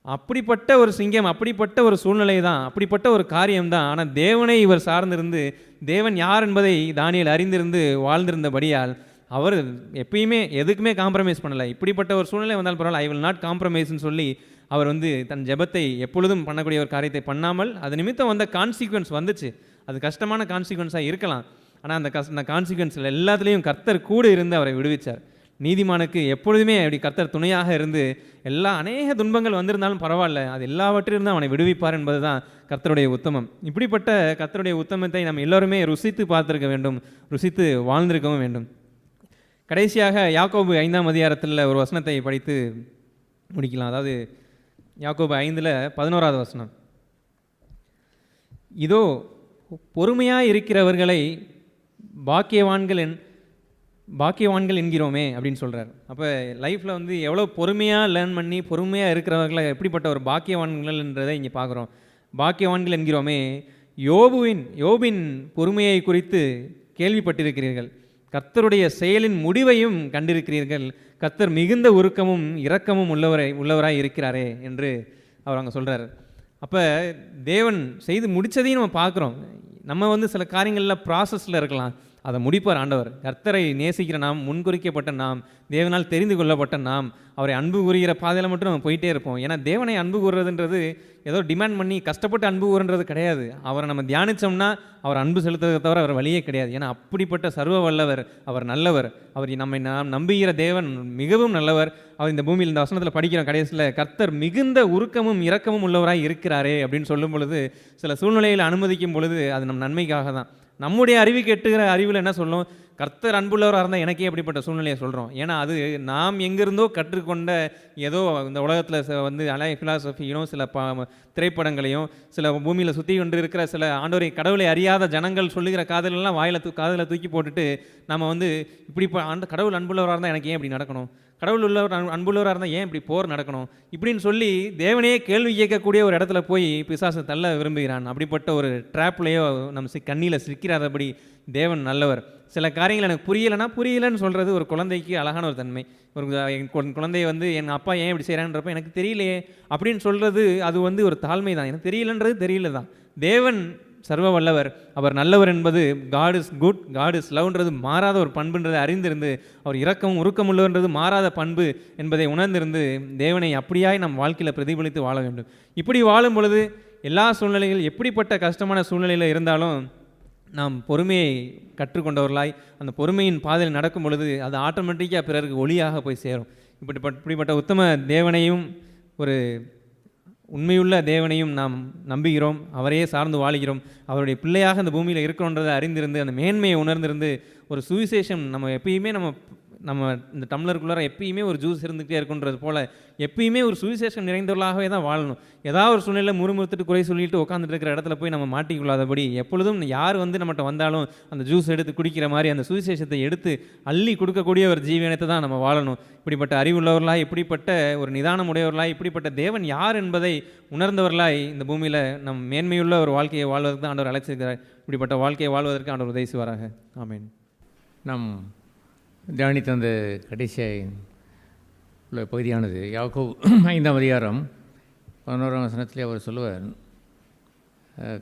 அப்படிப்பட்ட ஒரு சிங்கம், அப்படிப்பட்ட ஒரு சூழ்நிலை தான், அப்படிப்பட்ட ஒரு காரியம்தான். ஆனால் தேவனை இவர் சார்ந்திருந்து தேவன் யார் என்பதை தானியேல் அறிந்திருந்து வாழ்ந்திருந்தபடியால் அவர் எப்பயுமே எதுக்குமே காம்ப்ரமைஸ் பண்ணலை. இப்படிப்பட்ட ஒரு சூழ்நிலை வந்தால் பரவாயில்ல, ஐ வில் நாட் காம்ப்ரமைஸ்ன்னு சொல்லி அவர் வந்து தன் ஜெபத்தை எப்பொழுதும் பண்ணக்கூடிய ஒரு காரியத்தை பண்ணாமல் அது நிமித்தம் வந்த கான்சிக்வன்ஸ் வந்துச்சு. அது கஷ்டமான கான்சிக்வன்ஸாக இருக்கலாம், ஆனால் அந்த கான்சிக்வன்ஸில் எல்லாத்துலேயும் கர்த்தர் கூட இருந்து அவரை விடுவிச்சார். நீதிமானுக்கு எப்பொழுதுமே அப்படி கர்த்தர் துணையாக இருந்து அநேக துன்பங்கள் வந்திருந்தாலும் பரவாயில்ல, அது எல்லாவற்றிலிருந்து அவனை விடுவிப்பார் என்பது தான் கர்த்தருடைய உத்தமம். இப்படிப்பட்ட கர்த்தருடைய உத்தமத்தை நம்ம எல்லோருமே ருசித்து பார்த்துருக்க வேண்டும், ருசித்து வாழ்ந்திருக்கவும் வேண்டும். கடைசியாக யாக்கோபு 5ஆம் அதிகாரத்தில் ஒரு வசனத்தை படித்து முடிக்கலாம். அதாவது யாக்கோபு 5:11 வசனம், இதோ பொறுமையாக இருக்கிறவர்களை பாக்கியவான்கள் பாக்கியவான்கள் என்கிறோமே அப்படின்னு சொல்கிறார். அப்போ லைஃப்பில் வந்து எவ்வளோ பொறுமையாக லேர்ன் பண்ணி பொறுமையாக இருக்கிறவர்களை எப்படிப்பட்ட ஒரு பாக்கியவான்கள்ன்றதை இங்கே பார்க்குறோம். பாக்கியவான்கள் என்கிறோமே. யோபின் பொறுமையை குறித்து கேள்விப்பட்டிருக்கிறீர்கள், கர்த்தருடைய செயலின் முடிவையும் கண்டிருக்கிறீர்கள், கர்த்தர் மிகுந்த உருக்கமும் இரக்கமும் உள்ளவராய் இருக்கிறாரே என்று அவர் அங்கே சொல்கிறார். அப்போ தேவன் செய்து முடித்ததையும் நம்ம பார்க்குறோம். நம்ம வந்து சில காரியங்களில் ப்ராசஸில் இருக்கலாம், அதை முடிப்பார் ஆண்டவர். கர்த்தரை நேசிக்கிற நாம், முன்குறிக்கப்பட்ட நாம், தேவனால் தெரிந்து கொள்ளப்பட்ட நாம், அவரை அன்பு கூறுகிற பாதையில் மட்டும் நம்ம போயிட்டே இருப்போம். ஏன்னா தேவனை அன்பு கூறுறதுன்றது ஏதோ டிமாண்ட் பண்ணி கஷ்டப்பட்டு அன்பு கூறுன்றது கிடையாது. அவரை நம்ம தியானித்தோம்னா அவர் அன்பு செலுத்துறதை தவிர அவர் வழியே கிடையாது. ஏன்னா அப்படிப்பட்ட சர்வ வல்லவர், அவர் நல்லவர், அவர் நாம் நம்புகிற தேவன் மிகவும் நல்லவர். அவர் இந்த பூமியில் இந்த வசனத்தில் படிக்கிறோம் கடைசியில், கர்த்தர் மிகுந்த உருக்கமும் இரக்கமும் உள்ளவராய் இருக்கிறாரே அப்படின்னு சொல்லும் பொழுது, சில சூழ்நிலையில் அனுமதிக்கும் பொழுது அது நம் நன்மைக்காக தான். நம்முடைய அறிவுக்கு எட்டுகிற அறிவில் என்ன சொல்லும், கர்த்தர் அன்புள்ளவராக இருந்தால் எனக்கே அப்படிப்பட்ட சூழ்நிலையை சொல்கிறோம். ஏன்னா அது நாம் எங்கிருந்தோ கற்றுக்கொண்ட ஏதோ இந்த உலகத்தில் வந்து ஃபிலாசபியும் சில திரைப்படங்களையும் சில பூமியில் சுற்றி கொண்டு இருக்கிற சில ஆண்டவரை கடவுளை அறியாத ஜனங்கள் சொல்லுகிற காதலெல்லாம் காதில் தூக்கி போட்டுட்டு நம்ம வந்து இப்படி கடவுள் அன்புள்ளவராக இருந்தால் எனக்கு ஏன் இப்படி நடக்கணும், கடவுள் அன்புள்ளவராக இருந்தால் ஏன் இப்படி போர் நடக்கணும் இப்படின்னு சொல்லி தேவனையே கேள்வி கேட்கக்கூடிய ஒரு இடத்துல போய் பிசாசு தள்ள விரும்புகிறான். அப்படிப்பட்ட ஒரு ட்ராப்லேயோ நம்ம கண்ணியில் சிக்கிறாதபடி தேவன் நல்லவர். சில காரியங்கள் எனக்கு புரியலைன்னு சொல்கிறது ஒரு குழந்தைக்கு அழகான ஒரு தன்மை. ஒரு குழந்தைய வந்து எங்கள் அப்பா ஏன் இப்படி செய்கிறான்றப்ப எனக்கு தெரியலையே அப்படின்னு சொல்கிறது அது வந்து ஒரு தாழ்மை தான். எனக்கு தெரியலன்றது தெரியல தான். தேவன் சர்வ வல்லவர், அவர் நல்லவர் என்பது God is good, God is லவ்ன்றது மாறாத ஒரு பண்புன்றதை அறிந்திருந்து, அவர் இரக்கமும் உருக்கமுள்ளவன்றது மாறாத பண்பு என்பதை உணர்ந்திருந்து தேவனை அப்படியாய் நம் வாழ்க்கையில் பிரதிபலித்து வாழ வேண்டும். இப்படி வாழும் பொழுது எல்லா சூழ்நிலைகள் எப்படிப்பட்ட கஷ்டமான சூழ்நிலையில் இருந்தாலும் நாம் பொறுமையை கற்றுக்கொண்டவர்களாய் அந்த பொறுமையின் பாதையில் நடக்கும் பொழுது அது ஆட்டோமேட்டிக்காக பிறருக்கு ஒளியாக போய் சேரும். இப்படிப்பட்ட உத்தம தேவனையும் ஒரு உண்மையுள்ள தேவனையும் நாம் நம்புகிறோம், அவரையே சார்ந்து வாழுகிறோம். அவருடைய பிள்ளையாக இந்த பூமியில் இருக்கிறோன்றதை அறிந்திருந்து அந்த மேன்மையை உணர்ந்திருந்து ஒரு சுவிசேஷம் நம்ம எப்பயுமே நம்ம இந்த டம்ளருக்குள்ளார எப்பயுமே ஒரு ஜூஸ் இருந்துகிட்டே இருக்குன்றது போல் எப்பயுமே ஒரு சுவிசேஷம் நிறைந்தவர்களாகவே தான் வாழணும். ஏதாவது ஒரு சூழ்நிலையில் முறுமுறுத்துட்டு குறை சொல்லிட்டு உட்காந்துட்டு இருக்கிற இடத்துல போய் நம்ம மாட்டிக்கொள்ளாதபடி எப்பொழுதும் யார் வந்து நம்மகிட்ட வந்தாலும் அந்த ஜூஸ் எடுத்து குடிக்கிற மாதிரி அந்த சுவிசேஷத்தை எடுத்து அள்ளி கொடுக்கக்கூடிய ஒரு ஜீவனத்தை தான் நம்ம வாழணும். இப்படிப்பட்ட அறிவுள்ளவர்களாய், இப்படிப்பட்ட ஒரு நிதானம் உடையவர்களாய், இப்படிப்பட்ட தேவன் யார் என்பதை உணர்ந்தவர்களாய் இந்த பூமியில் நம் மேன்மையுள்ள ஒரு வாழ்க்கையை வாழ்வதற்கு தான் ஆண்டவர் அழைச்சிருக்கிறார். இப்படிப்பட்ட வாழ்க்கையை வாழ்வதற்கு ஆண்டவர் உதவி செய்வாராக. ஆமென். நாம் தியானித்த அந்த கடைசியாக உள்ள பகுதியானது யாக்கோபு 5ஆம் அதிகாரம் 11ஆம் வசனத்திலே அவர் சொல்லுவார்,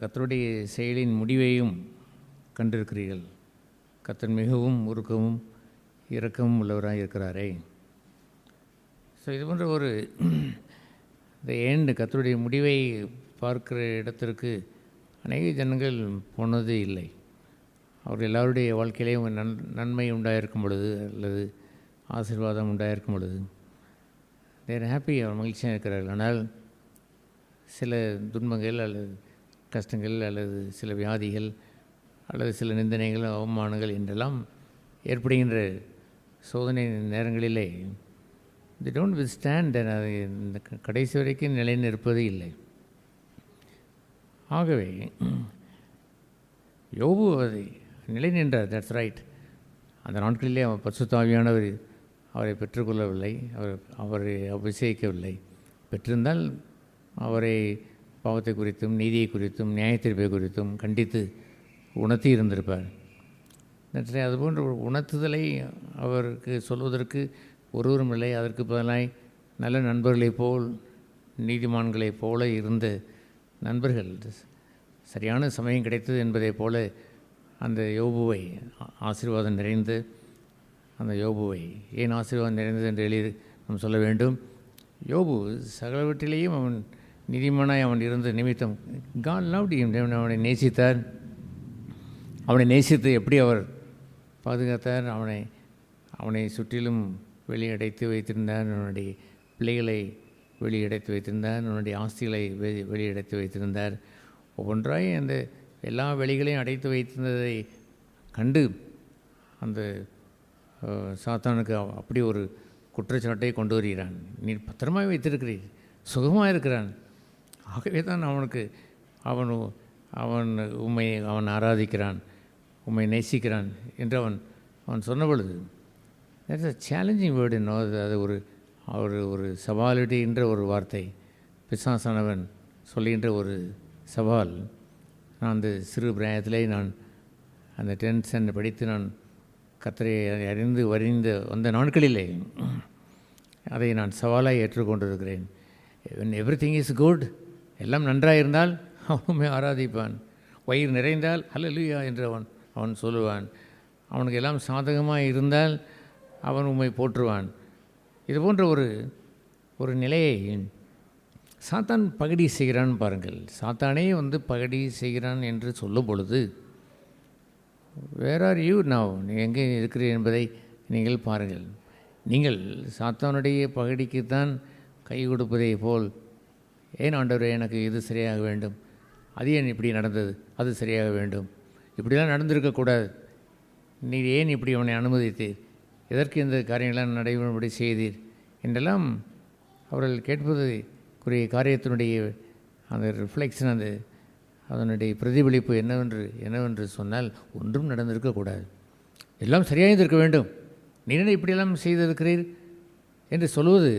கர்த்தருடைய செயலின் முடிவையும் கண்டிருக்கிறீர்கள், கர்த்தர் மிகவும் உருக்கமும் இரக்கமும் உள்ளவராக இருக்கிறாரே. ஸோ இது போன்ற ஒரு இந்த ஏண்டு கர்த்தருடைய முடிவை பார்க்கிற இடத்திற்கு அநேக ஜனங்கள் போனதே இல்லை. அவர்கள் எல்லாருடைய வாழ்க்கையிலேயும் நன்மை உண்டாயிருக்கும் பொழுது அல்லது ஆசீர்வாதம் உண்டாயிருக்கும் பொழுது தேர் ஹாப்பி, அவர் மகிழ்ச்சியாக இருக்கிறார்கள். ஆனால் சில துன்பங்கள் அல்லது கஷ்டங்கள் அல்லது சில வியாதிகள் அல்லது சில நிந்தனைகள் அவமானங்கள் என்றெல்லாம் ஏற்படுகின்ற சோதனை நேரங்களிலே தி டோன்ட் வித்ஸ்டாண்ட், அது இந்த கடைசி வரைக்கும் நிலை நிற்பது இல்லை. ஆகவே யோபு அதை நிலை நின்றார். That's right. அந்த நாட்களிலே அவர் பரிசுத்த ஆவியானவர் அவரை பெற்றுக்கொள்ளவில்லை, அவரை அபிஷேகிக்கவில்லை. பெற்றிருந்தால் அவரை பாவத்தை குறித்தும் நீதியை குறித்தும் நியாயத்தீர்ப்பை குறித்தும் கண்டித்து உணர்த்தி இருந்திருப்பார். That's right. அதுபோன்ற ஒரு உணர்த்துதலை அவருக்கு சொல்வதற்கு ஒருவரும் இல்லை. அதற்கு பதிலாய் நல்ல நண்பர்களைப் போல், நீதிமான்களைப் போல இருந்த நண்பர்கள் சரியான சமயம் கிடைத்தது என்பதைப் போல அந்த யோபுவை ஆசீர்வாதம் நிறைந்து, அந்த யோபுவை ஏன் ஆசீர்வாதம் நிறைந்தது என்று நாம் சொல்ல வேண்டும். யோபு சகலவற்றிலேயும் அவன் நீதிமானாய் அவன் இருந்த நிமித்தம் God loved him. தேவன் அவனை நேசித்தார். அவனை நேசித்து எப்படி அவர் பாதுகாத்தார், அவனை சுற்றிலும் வெளியடைத்து வைத்திருந்தார், அவனுடைய பிள்ளைகளை வெளியடைத்து வைத்திருந்தார், அவனுடைய ஆஸ்திகளை வெளியடைத்து வைத்திருந்தார். ஒவ்வொன்றாய் அந்த எல்லா வெளிகளையும் அடைத்து வைத்திருந்ததை கண்டு அந்த சாத்தானுக்கு அப்படி ஒரு குற்றச்சாட்டை கொண்டு வருகிறான். நீ பத்திரமாக வைத்திருக்கிறீர், சுகமாக இருக்கிறான், ஆகவே தான் அவன் உம்மை அவன் ஆராதிக்கிறான், உம்மை நேசிக்கிறான் என்று அவன் அவன் சொன்ன பொழுது தட்ஸ் அ சேலஞ்சிங் வேர்டு என்ன, அது ஒரு சவாலிட்டி என்ற ஒரு வார்த்தை, பிசாசானவன் சொல்லுகின்ற ஒரு சவால். நான் அந்த சிறு பிராயத்திலே நான் அந்த 10th ஸ்டாண்டர்ட் படித்து நான் கர்த்தரை அறிந்து வந்த நாட்களிலே அதை நான் சவாலாக ஏற்றுக்கொண்டிருக்கிறேன். எவ்ரிதிங் இஸ் குட், எல்லாம் நன்றாக இருந்தால் அவனுமே ஆராதிப்பான். வயிறு நிறைந்தால் ஹல்லேலூயா என்று அவன் சொல்லுவான். அவனுக்கு எல்லாம் சாதகமாக இருந்தால் அவன் உம்மை போற்றுவான். இது போன்ற ஒரு நிலையை சாத்தான் பகடி செய்கிறான் பாருங்கள். சாத்தானே பகடி செய்கிறான் என்று சொல்லும் பொழுது வேர் ஆர் யூ நவ், நீ எங்கே இருக்கிறீர் என்பதை நீங்கள் பாருங்கள். நீங்கள் சாத்தானுடைய பகடிக்குத்தான் கை கொடுப்பதை போல், ஏன் ஆண்டவரே எனக்கு இது சரியாக வேண்டும், அது ஏன் இப்படி நடந்தது, அது சரியாக வேண்டும், இப்படிலாம் நடந்திருக்கக்கூடாது, நீ ஏன் இப்படி அவனை அனுமதித்தீர், எதற்கு இந்த காரியங்களாம் நடைபெறும்படி செய்தீர் என்றெல்லாம் அவர்கள் கேட்பதற்குரிய காரியத்தினுடைய அந்த ரிஃப்ளெக்ஷன், அதனுடைய பிரதிபலிப்பு என்னவென்று சொன்னால் ஒன்றும் நடந்திருக்கக்கூடாது, எல்லாம் சரியாக இருந்திருக்க வேண்டும், நீ என்ன இப்படியெல்லாம் செய்திருக்கிறீர் என்று சொல்வது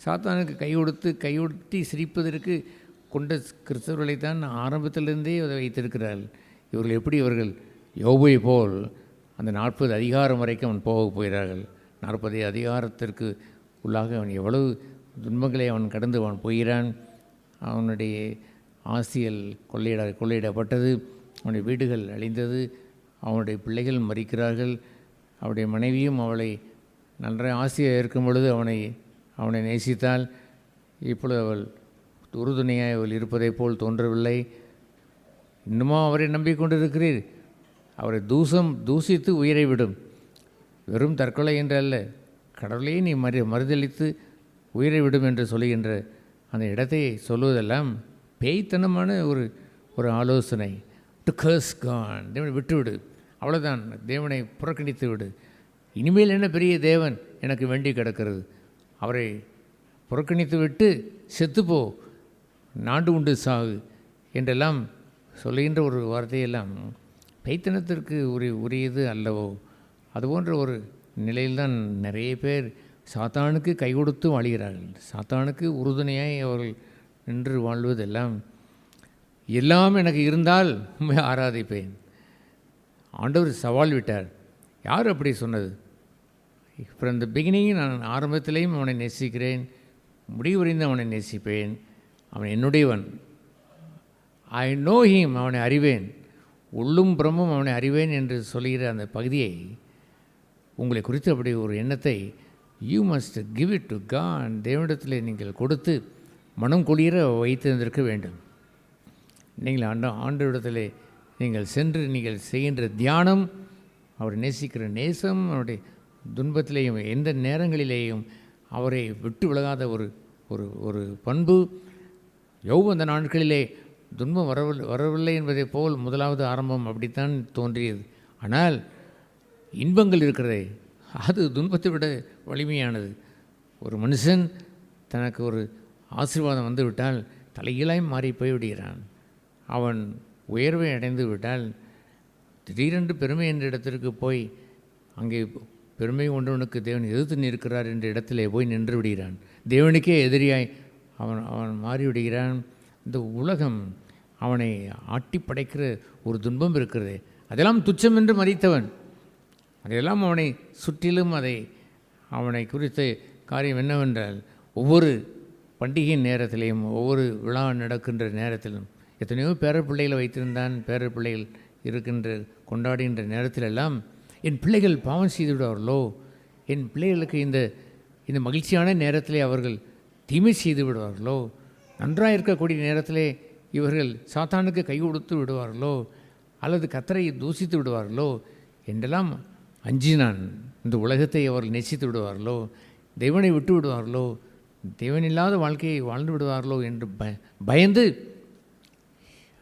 சாத்தானுக்கு கையொடுத்தி சிரிப்பதற்கு கொண்ட கிறிஸ்தவர்களைத்தான் ஆரம்பத்திலிருந்தே அதை வைத்திருக்கிறார்கள். இவர்கள் யோபை போல் அந்த 40 அதிகாரம் வரைக்கும் அவன் போகிறார்கள். 40 அதிகாரத்திற்கு உள்ளாக அவன் எவ்வளவு துன்பங்களை அவன் கடந்து அவன் போகிறான். அவனுடைய ஆசியல் கொள்ளையிடப்பட்டது, அவனுடைய வீடுகள் அழிந்தது, அவனுடைய பிள்ளைகள் மரிக்கிறார்கள், அவனுடைய மனைவியும் அவளை நன்றாக ஆசையாக இருக்கும் பொழுது அவனை நேசித்தால், இப்பொழுது அவள் உறுதுணையாக அவள் இருப்பதைப் போல் தோன்றவில்லை. இன்னுமா அவரை நம்பிக்கொண்டிருக்கிறீர், அவரை தூசித்து உயிரை விடும், வெறும் தற்கொலை என்று அல்ல, கடவுளையே நீ மறுதளித்து உயிரை விடும் என்று சொல்லுகின்ற அந்த இடத்தை சொல்வதெல்லாம் பேய்த்தனமான ஒரு ஆலோசனை. டு கர்ஸ் காட், தேவனை விட்டுவிடு, அவ்வளோதான், தேவனை புறக்கணித்து விடு, இனிமேல் என்ன பெரிய தேவன் எனக்கு வேண்டி கிடக்கிறது, அவரை புறக்கணித்து விட்டு செத்துப்போ, நாண்டு உண்டு சாகு என்றெல்லாம் சொல்லுகின்ற ஒரு வார்த்தையெல்லாம் பேய்த்தனத்திற்கு உரியது அல்லவோ. அதுபோன்ற ஒரு நிலையில்தான் நிறைய பேர் சாத்தானுக்கு கை கொடுத்து வாழுகிறார்கள். சாத்தானுக்கு உறுதுணையாய் அவர்கள் நின்று வாழ்வதெல்லாம், எல்லாம் எனக்கு இருந்தால் உண்மை ஆராதிப்பேன். ஆண்டவர் சவால் விட்டார். யார் அப்படி சொன்னது? ஃப்ரம் த பிகினிங் நான் ஆரம்பத்திலேயும் அவனை நேசிக்கிறேன், முடிவறிந்து அவனை நேசிப்பேன், அவன் என்னுடையவன், ஐ நோ ஹிம், அவனை அறிவேன், உள்ளும் புறமும் அவனை அறிவேன் என்று சொல்கிற அந்த பகுதியை, உங்களை குறித்து அப்படி ஒரு எண்ணத்தை you must give it to God, தேவனிடத்தில் நீங்கள் கொடுத்து மனம் குளிர வைத்திருந்திருக்க வேண்டும். நீங்கள் ஆண்டவரிடத்தில் நீங்கள் சென்று நீங்கள் செய்கின்ற தியானம், அவர் நேசிக்கிற நேசம், அவருடைய துன்பத்திலேயும் எந்த நேரங்களிலேயும் அவரை விட்டு விலகாத ஒரு பண்பு. யோபு அந்த நாட்களிலே துன்பம் வரவில்லை என்பதை போல் முதலாவது ஆரம்பம் அப்படித்தான் தோன்றியது. ஆனால் இன்பங்கள் இருக்கிறதே, அது துன்பத்தை விட வலிமையானது. ஒரு மனுஷன் தனக்கு ஒரு ஆசீர்வாதம் வந்து விட்டால் தலைகீழாய் மாறி போய்விடுகிறான். அவன் உயர்வை அடைந்து விட்டால் திடீரென்று பெருமை என்ற இடத்திற்கு போய் அங்கே பெருமை கொண்டவனுக்கு தேவன் எதிர்த்து நிற்கிறார் என்ற இடத்திலே போய் நின்று விடுகிறான். தேவனுக்கே எதிரியாய் அவன் மாறிவிடுகிறான். இந்த உலகம் அவனை ஆட்டி படைக்கிற ஒரு துன்பம் இருக்கிறது. அதெல்லாம் துச்சம் என்று மதித்தவன், அதையெல்லாம் அவனை சுற்றிலும் அவனை குறித்த காரியம் என்னவென்றால், ஒவ்வொரு பண்டிகை நேரத்திலையும் ஒவ்வொரு விழா நடக்கின்ற நேரத்திலும் எத்தனையோ பேரப்பிள்ளைகளை வைத்திருந்தான். பேரப்பிள்ளைகள் இருக்கின்ற கொண்டாடுகின்ற நேரத்திலெல்லாம் என் பிள்ளைகள் பாவம் செய்து விடுவார்களோ, என் பிள்ளைகளுக்கு இந்த மகிழ்ச்சியான நேரத்திலே அவர்கள் தீமை செய்து விடுவார்களோ, நன்றாக இருக்கக்கூடிய நேரத்திலே இவர்கள் சாத்தானுக்கு கை கொடுத்து விடுவார்களோ, அல்லது கர்த்தரை தூசித்து விடுவார்களோ என்றெல்லாம் அஞ்சினான். இந்த உலகத்தை அவர்கள் நேசித்து விடுவார்களோ, தேவனை விட்டு விடுவார்களோ, தேவனில்லாத வாழ்க்கையை வாழ்ந்து விடுவார்களோ என்று பயந்து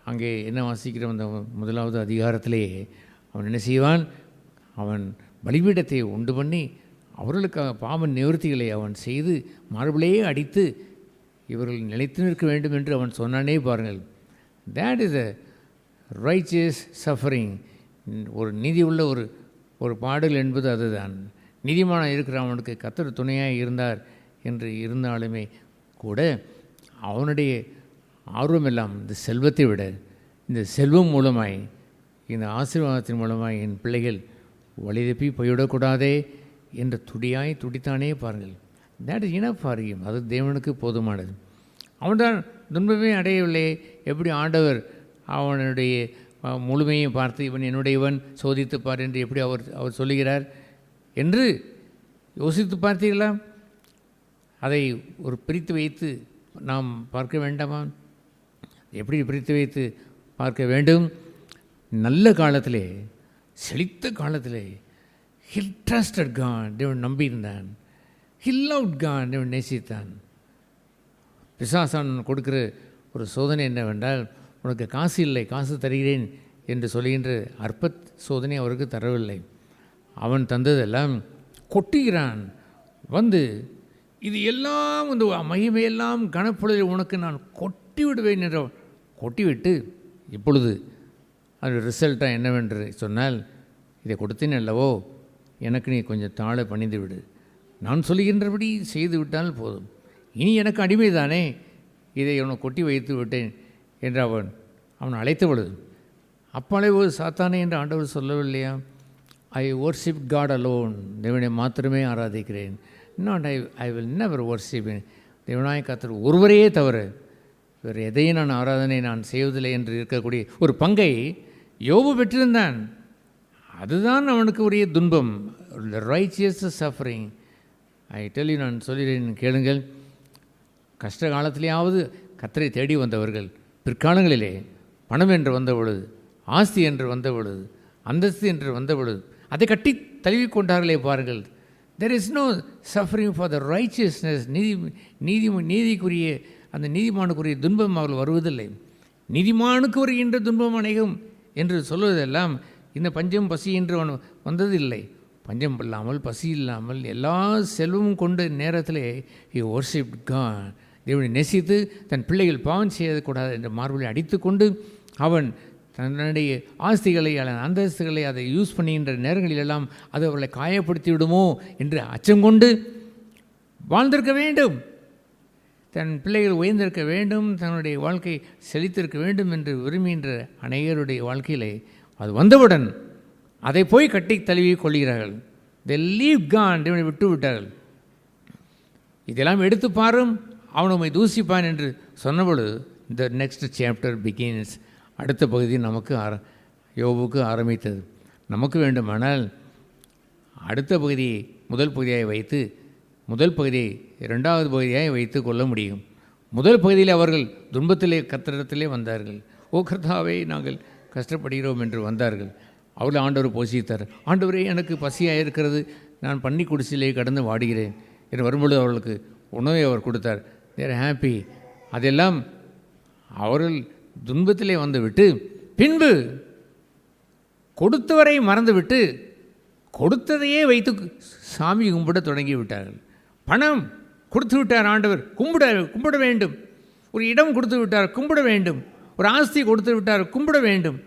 அங்கே என்ன வாசிக்கிற அந்த முதலாவது அதிகாரத்திலேயே அவன் என்ன செய்வான்? அவன் பலிபீடத்தை உண்டு பண்ணி அவர்களுக்காக பாவ நிவர்த்திகளை அவன் செய்து மார்பிளையே அடித்து இவர்கள் நிலைத்து நிற்க வேண்டும் என்று அவன் சொன்னானே பாருங்கள். That is a righteous suffering. ஒரு நீதி உள்ள ஒரு பாடல் என்பது அதுதான். நீதிமானாக இருக்கிறவனுக்கு கர்த்தர் துணையாக இருந்தார் என்று இருந்தாலுமே கூட அவனுடைய ஆர்வமெல்லாம் இந்த செல்வத்தை விட இந்த செல்வம் மூலமாய், இந்த ஆசீர்வாதத்தின் மூலமாய் என் பிள்ளைகள் வழிதப்பி போய்விடக்கூடாதே என்று துடித்தானே பாருங்கள். That is enough for him. அது தேவனுக்கு போதுமானது. அவன்தான் துன்பமே அடையவில்லை. எப்படி ஆண்டவர் அவனுடைய முழுமையை பார்த்து இவன் என்னுடையவன் சோதித்து பார் என்று எப்படி அவர் சொல்லுகிறார் என்று யோசித்து பார்த்தீர்களா? அதை ஒரு பிரித்து வைத்து நாம் பார்க்க வேண்டாமா? எப்படி பிரித்து வைத்து பார்க்க வேண்டும்? நல்ல காலத்திலே, செழித்த காலத்திலே he trusted God, தேவன் நம்பியிருந்தான். he loved God, தேவன் நேசித்தான். பிசாசான் கொடுக்கிற ஒரு சோதனை என்னவென்றால், உனக்கு காசு இல்லை, காசு தருகிறேன் என்று சொல்கின்ற அற்ப சோதனை அவருக்கு தரவில்லை. அவன் தந்ததெல்லாம் கொட்டுகிறான். வந்து இது எல்லாம் வந்து மகிமையெல்லாம் கனப்பொழுதில் உனக்கு நான் கொட்டி விடுவேன் என்ற கொட்டிவிட்டு, இப்பொழுது அது ரிசல்ட்டாக என்னவென்று சொன்னால், இதை கொடுத்தேன் அல்லவோ, எனக்கு நீ கொஞ்சம் தாழ பணிந்து விடு, நான் சொல்லுகின்றபடி செய்து விட்டால் போதும், இனி எனக்கு அடிமை தானே, இதை அவனை கொட்டி வைத்து விட்டேன் என்று அவன் அழைத்த பொழுது, அப்பாலே ஒரு சாத்தானே என்று ஆண்டவர் சொல்லவில்லையா? ஐ வர்ஷிப் காட் அலோன், தேவனை மாத்திரமே ஆராதிக்கிறேன். Not I will never worship, தேவனாய கர்த்தர் ஒருவரையே தவிர வேறு எதையும் நான் ஆராதனை நான் செய்வதில்லை என்று இருக்கக்கூடிய ஒரு பங்கை யோபு பெற்றிருந்தான். அதுதான் அவனுக்கு உரிய துன்பம், righteous suffering. I tell you, நான் சொல்கிறேன் கேளுங்கள். கஷ்ட காலத்திலேயாவது கர்த்தரை தேடி வந்தவர்கள் பிற்காலங்களிலே பணம் என்று வந்த பொழுது, ஆஸ்தி என்று வந்த பொழுது, அந்தஸ்து என்று வந்த பொழுது அதை கட்டி தழுவிக்கொண்டார்களே பாருங்கள். There is no suffering for the righteousness. நீதிக்குரிய அந்த நீதிமானுக்குரிய துன்பம் அவர்கள் வருவதில்லை. நீதிமானுக்கு வருகின்ற துன்பம் அநேகம் என்று சொல்வதெல்லாம் இந்த பஞ்சம் பசி என்று வந்ததில்லை. பஞ்சம் இல்லாமல், பசி இல்லாமல், எல்லா செல்வமும் கொண்ட நேரத்திலே ஹி வர்ஷிப்ட் காட், தேவனை நேசித்து தன் பிள்ளைகள் பாவம் செய்யக்கூடாது என்ற மார்பிலை அடித்து கொண்டு அவன் தன்னுடைய ஆஸ்திகளை அந்தஸ்துகளை அதை யூஸ் பண்ணுகின்ற நேரங்களிலெல்லாம் அது அவர்களை காயப்படுத்தி விடுமோ என்று அச்சம் கொண்டு வாழ்ந்திருக்க வேண்டும். தன் பிள்ளைகள் உயர்ந்திருக்க வேண்டும், தன்னுடைய வாழ்க்கை செழித்திருக்க வேண்டும் என்று விரும்புகின்ற அநேகருடைய வாழ்க்கையிலே அது வந்தவுடன் அதை போய் கட்டி தழுவி கொள்கிறார்கள். they leave God, தேவனை விட்டு விட்டார்கள். இதெல்லாம் எடுத்து பாரும், அவன் உம்மை தூசிப்பான் என்று சொன்னபொழுது the next chapter begins. அடுத்த பகுதி நமக்கு யோபுக்கு ஆரம்பித்தது. நமக்கு வேண்டுமானால் அடுத்த பகுதியை முதல் பகுதியாக வைத்து, முதல் பகுதியை இரண்டாவது பகுதியாக வைத்து கொள்ள முடியும். முதல் பகுதியில் அவர்கள் துன்பத்திலே கர்த்தரிடத்திலே வந்தார்கள். ஓ கர்த்தாவே, நாங்கள் கஷ்டப்படுகிறோம் என்று வந்தார்கள். அவர்கள் ஆண்டவர் போஷித்தார். ஆண்டவரே, எனக்கு பசியாக இருக்கிறது, நான் பன்னி குடிசையிலே கடந்து வாடுகிறேன் என்று வரும்பொழுது அவர்களுக்கு உணவை அவர் கொடுத்தார். தேர் ஹாப்பி. அதெல்லாம் அவர்கள் துன்பத்திலே வந்துவிட்டு பின்பு கொடுத்தவரை மறந்துவிட்டு கொடுத்ததையே வைத்து சாமி கும்பிட தொடங்கி விட்டார்கள். பணம் கொடுத்து விட்டார் ஆண்டவர், கும்பிட வேண்டும். ஒரு இடம் கொடுத்து விட்டார், கும்பிட வேண்டும். ஒரு ஆஸ்தி கொடுத்து விட்டார், கும்பிட வேண்டும்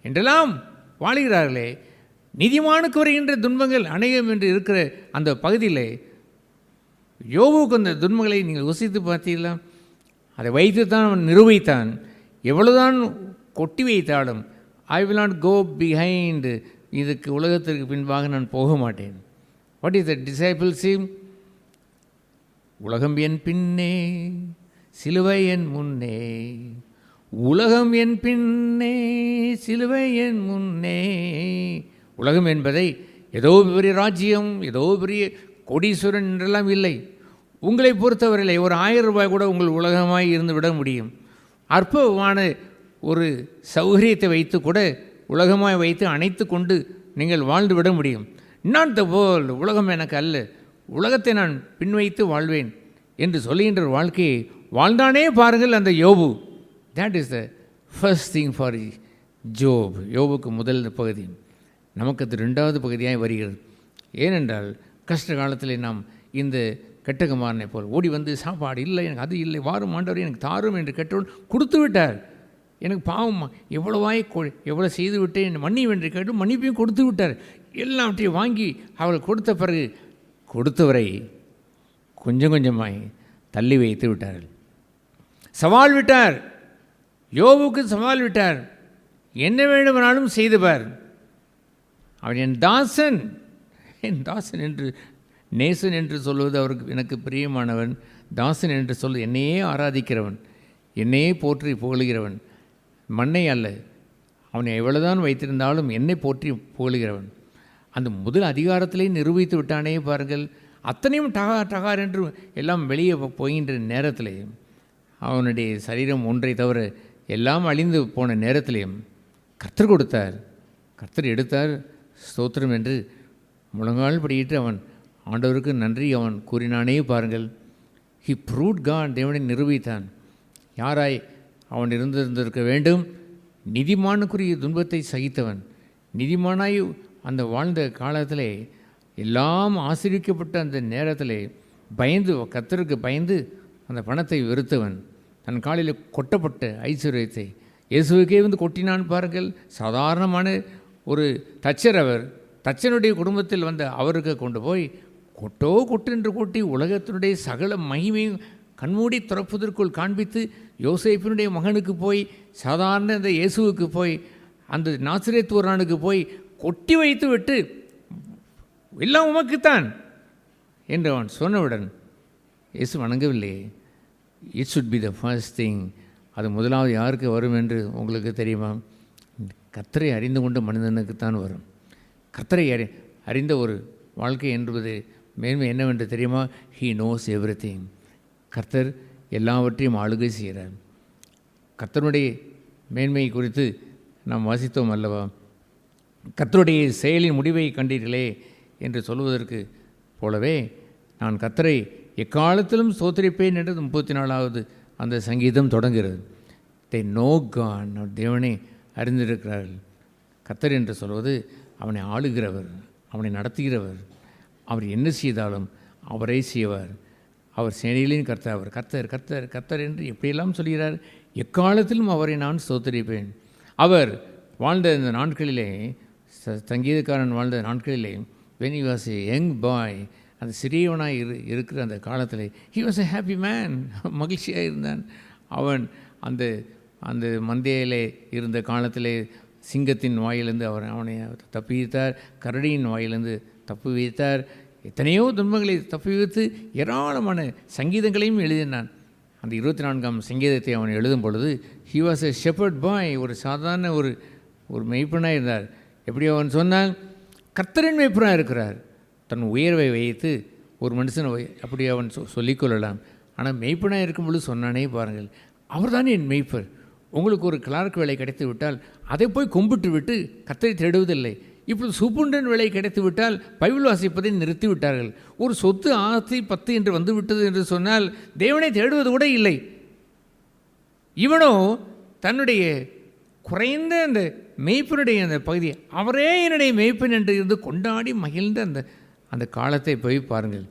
என்றெல்லாம் வாழுகிறார்களே. நீதிமானுக்கு வருகின்ற துன்பங்கள் அநேகம் என்று இருக்கிற அந்த பகுதியிலே யோபுக்கு அந்த துன்பங்களை நீங்கள் யோசித்து பார்த்தீர்களா? அதை வைத்துத்தான் அவன் நிரூபித்தான். எவ்வளவுதான் கொட்டி வைத்தாலும் I will not go behind, இதுக்கு உலகத்திற்கு பின்பாக நான் போக மாட்டேன். What is the disciples? உலகம் என் பின்னே, சிலுவை என் முன்னே, உலகம் என் பின்னே, சிலுவை என் முன்னே. உலகம் என்பதை ஏதோ பெரிய ராஜ்யம், ஏதோ பெரிய கோடீஸ்வரன் என்றெல்லாம் இல்லை. உங்களை பொறுத்தவரையில் ஒரு 1000 ரூபாய் கூட உங்கள் உலகமாய் இருந்து விட முடியும். அற்பமான ஒரு சௌகரியத்தை வைத்து கூட உலகமாய் வைத்து அணைத்து கொண்டு நீங்கள் வாழ்ந்து விட முடியும். நாட் த வேர்ல்டு, உலகம் எனக்கு அல்ல, உலகத்தை நான் பின்வைத்து வாழ்வேன் என்று சொல்லுகின்ற வாழ்க்கையை வாழ்ந்தானே பாருங்கள் அந்த யோபு. That is the first thing for Job. யோபுக்கு முதல் பகுதி. நமக்கு அது 2வது பகுதியாக வருகிறது. ஏனென்றால் கஷ்ட காலத்தில் நாம் இந்த கெட்டகுமாரனை போல் ஓடி வந்து சாப்பாடு இல்லை, எனக்கு அது இல்லை, வாரும் ஆண்டவரே எனக்கு தாரும் என்று கேட்டவுடன் கொடுத்து விட்டார். எனக்கு பாவம் எவ்வளோ செய்து விட்டேன் மன்னிப்பு என்று கேட்டு மன்னிப்பையும் கொடுத்து விட்டார். எல்லாவற்றையும் வாங்கி அவள் கொடுத்த பிறகு கொடுத்தவரை கொஞ்சம் கொஞ்சமாய் தள்ளி வைத்து விட்டார்கள். சவால் விட்டார், யோபுக்கு சவால் விட்டார், என்ன வேண்டுமானாலும் செய்துபார், அவன் என் தாசன் என்று நேசன் என்று சொல்வது அவருக்கு எனக்கு பிரியமானவன், தாசன் என்று சொல்வது என்னையே ஆராதிக்கிறவன், என்னையே போற்றி புகழுகிறவன், மண்ணை அல்ல, அவனை எவ்வளவுதான் வைத்திருந்தாலும் என்னை போற்றி புகழுகிறவன். அந்த முதல் அதிகாரத்திலே நிரூபித்து விட்டானே பாருங்கள். அத்தனையும் டகார் என்று எல்லாம் வெளியே போகின்ற நேரத்திலே, அவனுடைய சரீரம் ஒன்றை தவிர எல்லாம் அழிந்து போன நேரத்திலேயும் கர்த்தர் கொடுத்தார், கர்த்தர் எடுத்தார், ஸ்தோத்திரம் என்று முழங்கால் படியிட்டு அவன் ஆண்டவருக்கு நன்றி அவன் கூறினானே பாருங்கள். ஹி ப்ரூவ்ட் காட், தேவனை நிரூபித்தான். யாராய் அவன் இருந்திருந்திருக்க வேண்டும்? நீதிமானுக்குரிய துன்பத்தை சகித்தவன். நீதிமானாய் அந்த வாழ்ந்த காலத்திலே, எல்லாம் ஆசீர்விக்கப்பட்ட அந்த நேரத்திலே பயந்து, கர்த்தருக்கு பயந்து அந்த பணத்தை வெறுத்தவன். தன் காலில் கொட்டப்பட்ட ஐஸ்வர்யத்தை இயேசுவுக்கே வந்து கொட்டினான் பாருங்கள். சாதாரணமான ஒரு தச்சர், அவர் தச்சனுடைய குடும்பத்தில் வந்த அவருக்கு கொண்டு போய் கொட்டு என்று கொட்டி உலகத்தினுடைய சகல மகிமையும் கண்மூடி துறப்பதற்குள் காண்பித்து, யோசேப்பினுடைய மகனுக்கு போய், சாதாரண அந்த இயேசுவுக்கு போய், அந்த நாசரேத்தூரானுக்கு போய் கொட்டி வைத்து விட்டு எல்லாம் உமக்குத்தான் என்று அவன் சொன்னவுடன் இயேசு வணங்கவில்லை. It should be the first thing. அது முதலாவது யாருக்கு வரும் என்று உங்களுக்கு தெரியுமா? கர்த்தரை அறிந்து கொண்ட மனிதனுக்குத்தான் வரும். கர்த்தரை அறிந்த ஒரு வாழ்க்கை என்பது மேன்மை என்னவென்று தெரியுமா? He knows everything. கர்த்தர் எல்லாவற்றையும் ஆளுகை செய்கிறார். கர்த்தருடைய மேன்மை குறித்து நாம் வாசித்தோம் அல்லவா? கர்த்தருடைய செயலின் முடிவை கண்டீர்களே என்று சொல்வதற்கு போலவே, நான் கர்த்தரை எக்காலத்திலும் ஸ்தோத்திரிப்பேன் என்று 34வது அந்த சங்கீதம் தொடங்குகிறது. தே நோ காட், தேவனை அறிந்திருக்கிறார்கள். கர்த்தர் என்று சொல்வது அவனை ஆளுகிறவர், அவனை நடத்துகிறவர். அவர் என்ன செய்தாலும் அவரை செய்வார். அவர் சேனைகளின் கர்த்தர், அவர் கர்த்தர் கர்த்தர் கர்த்தர் என்று எப்படியெல்லாம் சொல்கிறார். எக்காலத்திலும் அவரை நான் ஸ்தோத்திரிப்பேன். அவர் வாழ்ந்த இந்த நாட்களிலே, சங்கீதக்காரன் வாழ்ந்த நாட்களிலே, when he was a young boy, அந்த சிறியவனாய் இருக்கிற அந்த காலத்தில் he was a happy man, மகிழ்ச்சியாக இருந்தான். அவன் அந்த அந்த மந்தையிலே இருந்த காலத்திலே சிங்கத்தின் வாயிலிருந்து அவனை தப்பி வைத்தார், கரடியின் வாயிலிருந்து தப்பி வைத்தார், எத்தனையோ துன்பங்களை தப்பி வைத்து ஏராளமான சங்கீதங்களையும் எழுதினான். அந்த 24ஆம் சங்கீதத்தை அவன் எழுதும் பொழுது he was a shepherd boy, ஒரு சாதாரண ஒரு மெய்ப்பனாக இருந்தார். எப்படி அவன் சொன்னான்? கர்த்தரின் மெய்ப்பனாக இருக்கிறார். தன் உயர்வை வைத்து ஒரு மனுஷன் அப்படி அவன் சொல்லிக்கொள்ளலாம். ஆனால் மெய்ப்பனாக இருக்கும் பொழுது சொன்னானே பாருங்கள், அவர் தானே என் மெய்ப்பர். உங்களுக்கு ஒரு கிளார்க் வேலை கிடைத்து விட்டால் அதை போய் கும்பிட்டு விட்டு கர்த்தரை தேடுவதில்லை. இப்பொழுது சூப்புண்டன் வேலை கிடைத்து விட்டால் பைபிள் வாசிப்பதை நிறுத்தி விட்டார்கள். ஒரு சொத்து ஆஸ்தி 10 என்று வந்து விட்டது என்று சொன்னால் தேவனை தேடுவது கூட இல்லை. இவனோ தன்னுடைய குறைந்த அந்த மெய்ப்பனுடைய அந்த பகுதி, அவரே என்னுடைய மெய்ப்பன் என்று இருந்து கொண்டாடி மகிழ்ந்த அந்த அந்த காலத்தை போய் பாருங்கள்.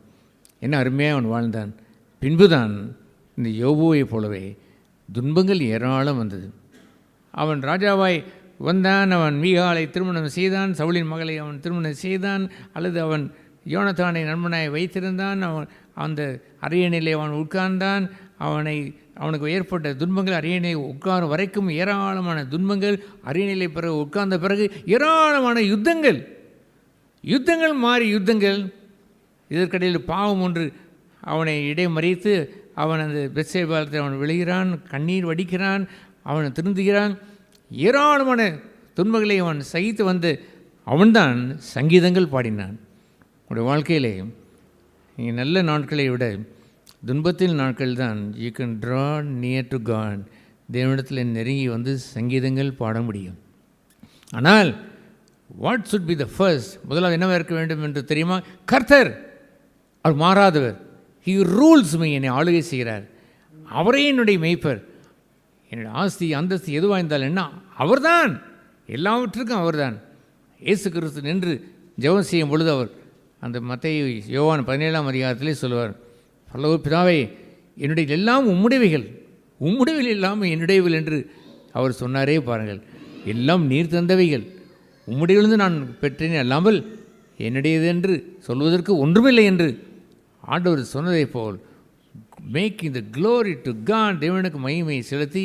என்ன அருமையாக அவன் வாழ்ந்தான். பின்புதான் இந்த யோபுவை போலவே துன்பங்கள் ஏராளம் வந்தது. அவன் ராஜாவாய் வந்தான், அவன் மீகாலை திருமணம் செய்தான், சவுலின் மகளை அவன் திருமணம் செய்தான், அல்லது அவன் யோனத்தானை நண்பனாய் வைத்திருந்தான். அவன் அந்த அரியணையிலே அவன் உட்கார்ந்தான். அவனுக்கு ஏற்பட்ட துன்பங்கள், அரியணை உட்காரும் வரைக்கும் ஏராளமான துன்பங்கள், அரியணையிலே பிறகு உட்கார்ந்த பிறகு ஏராளமான யுத்தங்கள் மாறி யுத்தங்கள். இதற்கிடையில் பாவம் ஒன்று அவனை இடைமறித்து அவன் அந்த பெத்சேபாலத்தில் அவன் விழுகிறான், கண்ணீர் வடிக்கிறான், அவன் திருந்துகிறான். ஏராளமான துன்பங்களை அவன் சகித்து வந்து அவன்தான் சங்கீதங்கள் பாடினான். உடைய வாழ்க்கையிலே நீங்கள் நல்ல நாட்களை விட துன்பத்தில் நாட்கள் தான் you can draw near to God, தேவனிடத்தில் நெருங்கி வந்து சங்கீதங்கள் பாட முடியும். ஆனால் what should be the first, முதலாவது என்னவாக இருக்க வேண்டும் என்று தெரியுமா? கர்த்தர், அவர் மாறாதவர். ஹி ரூல்ஸ் மீ, என்னை ஆளுகை செய்கிறார். அவரே என்னுடைய மெய்ப்பர். என்னுடைய ஆஸ்தி அந்தஸ்து எதுவாக இருந்தால் என்ன, அவர்தான், எல்லாவற்றுக்கும் அவர்தான். இயேசு கிறிஸ்து நின்று ஜெபம் செய்யும் பொழுது அவர் அந்த மத்தேயு யோவான் 17ஆம் அதிகாரத்திலே சொல்லுவார், பரலோக பிதாவே, என்னுடைய எல்லாம் உம்முடையவைகள், உம்முடையவைகள் எல்லாம் என்னுடையவைகள் என்று அவர் சொன்னாரே பாருங்கள். எல்லாம் நீர் தந்தவைகள், உம்முடையிலிருந்து நான் பெற்றேன் அல்லாமல் என்னுடையது என்று சொல்வதற்கு ஒன்றுமில்லை என்று ஆண்டவர் சொன்னதை போல் making the glory to God, தேவனுக்கு மகிமை செலுத்தி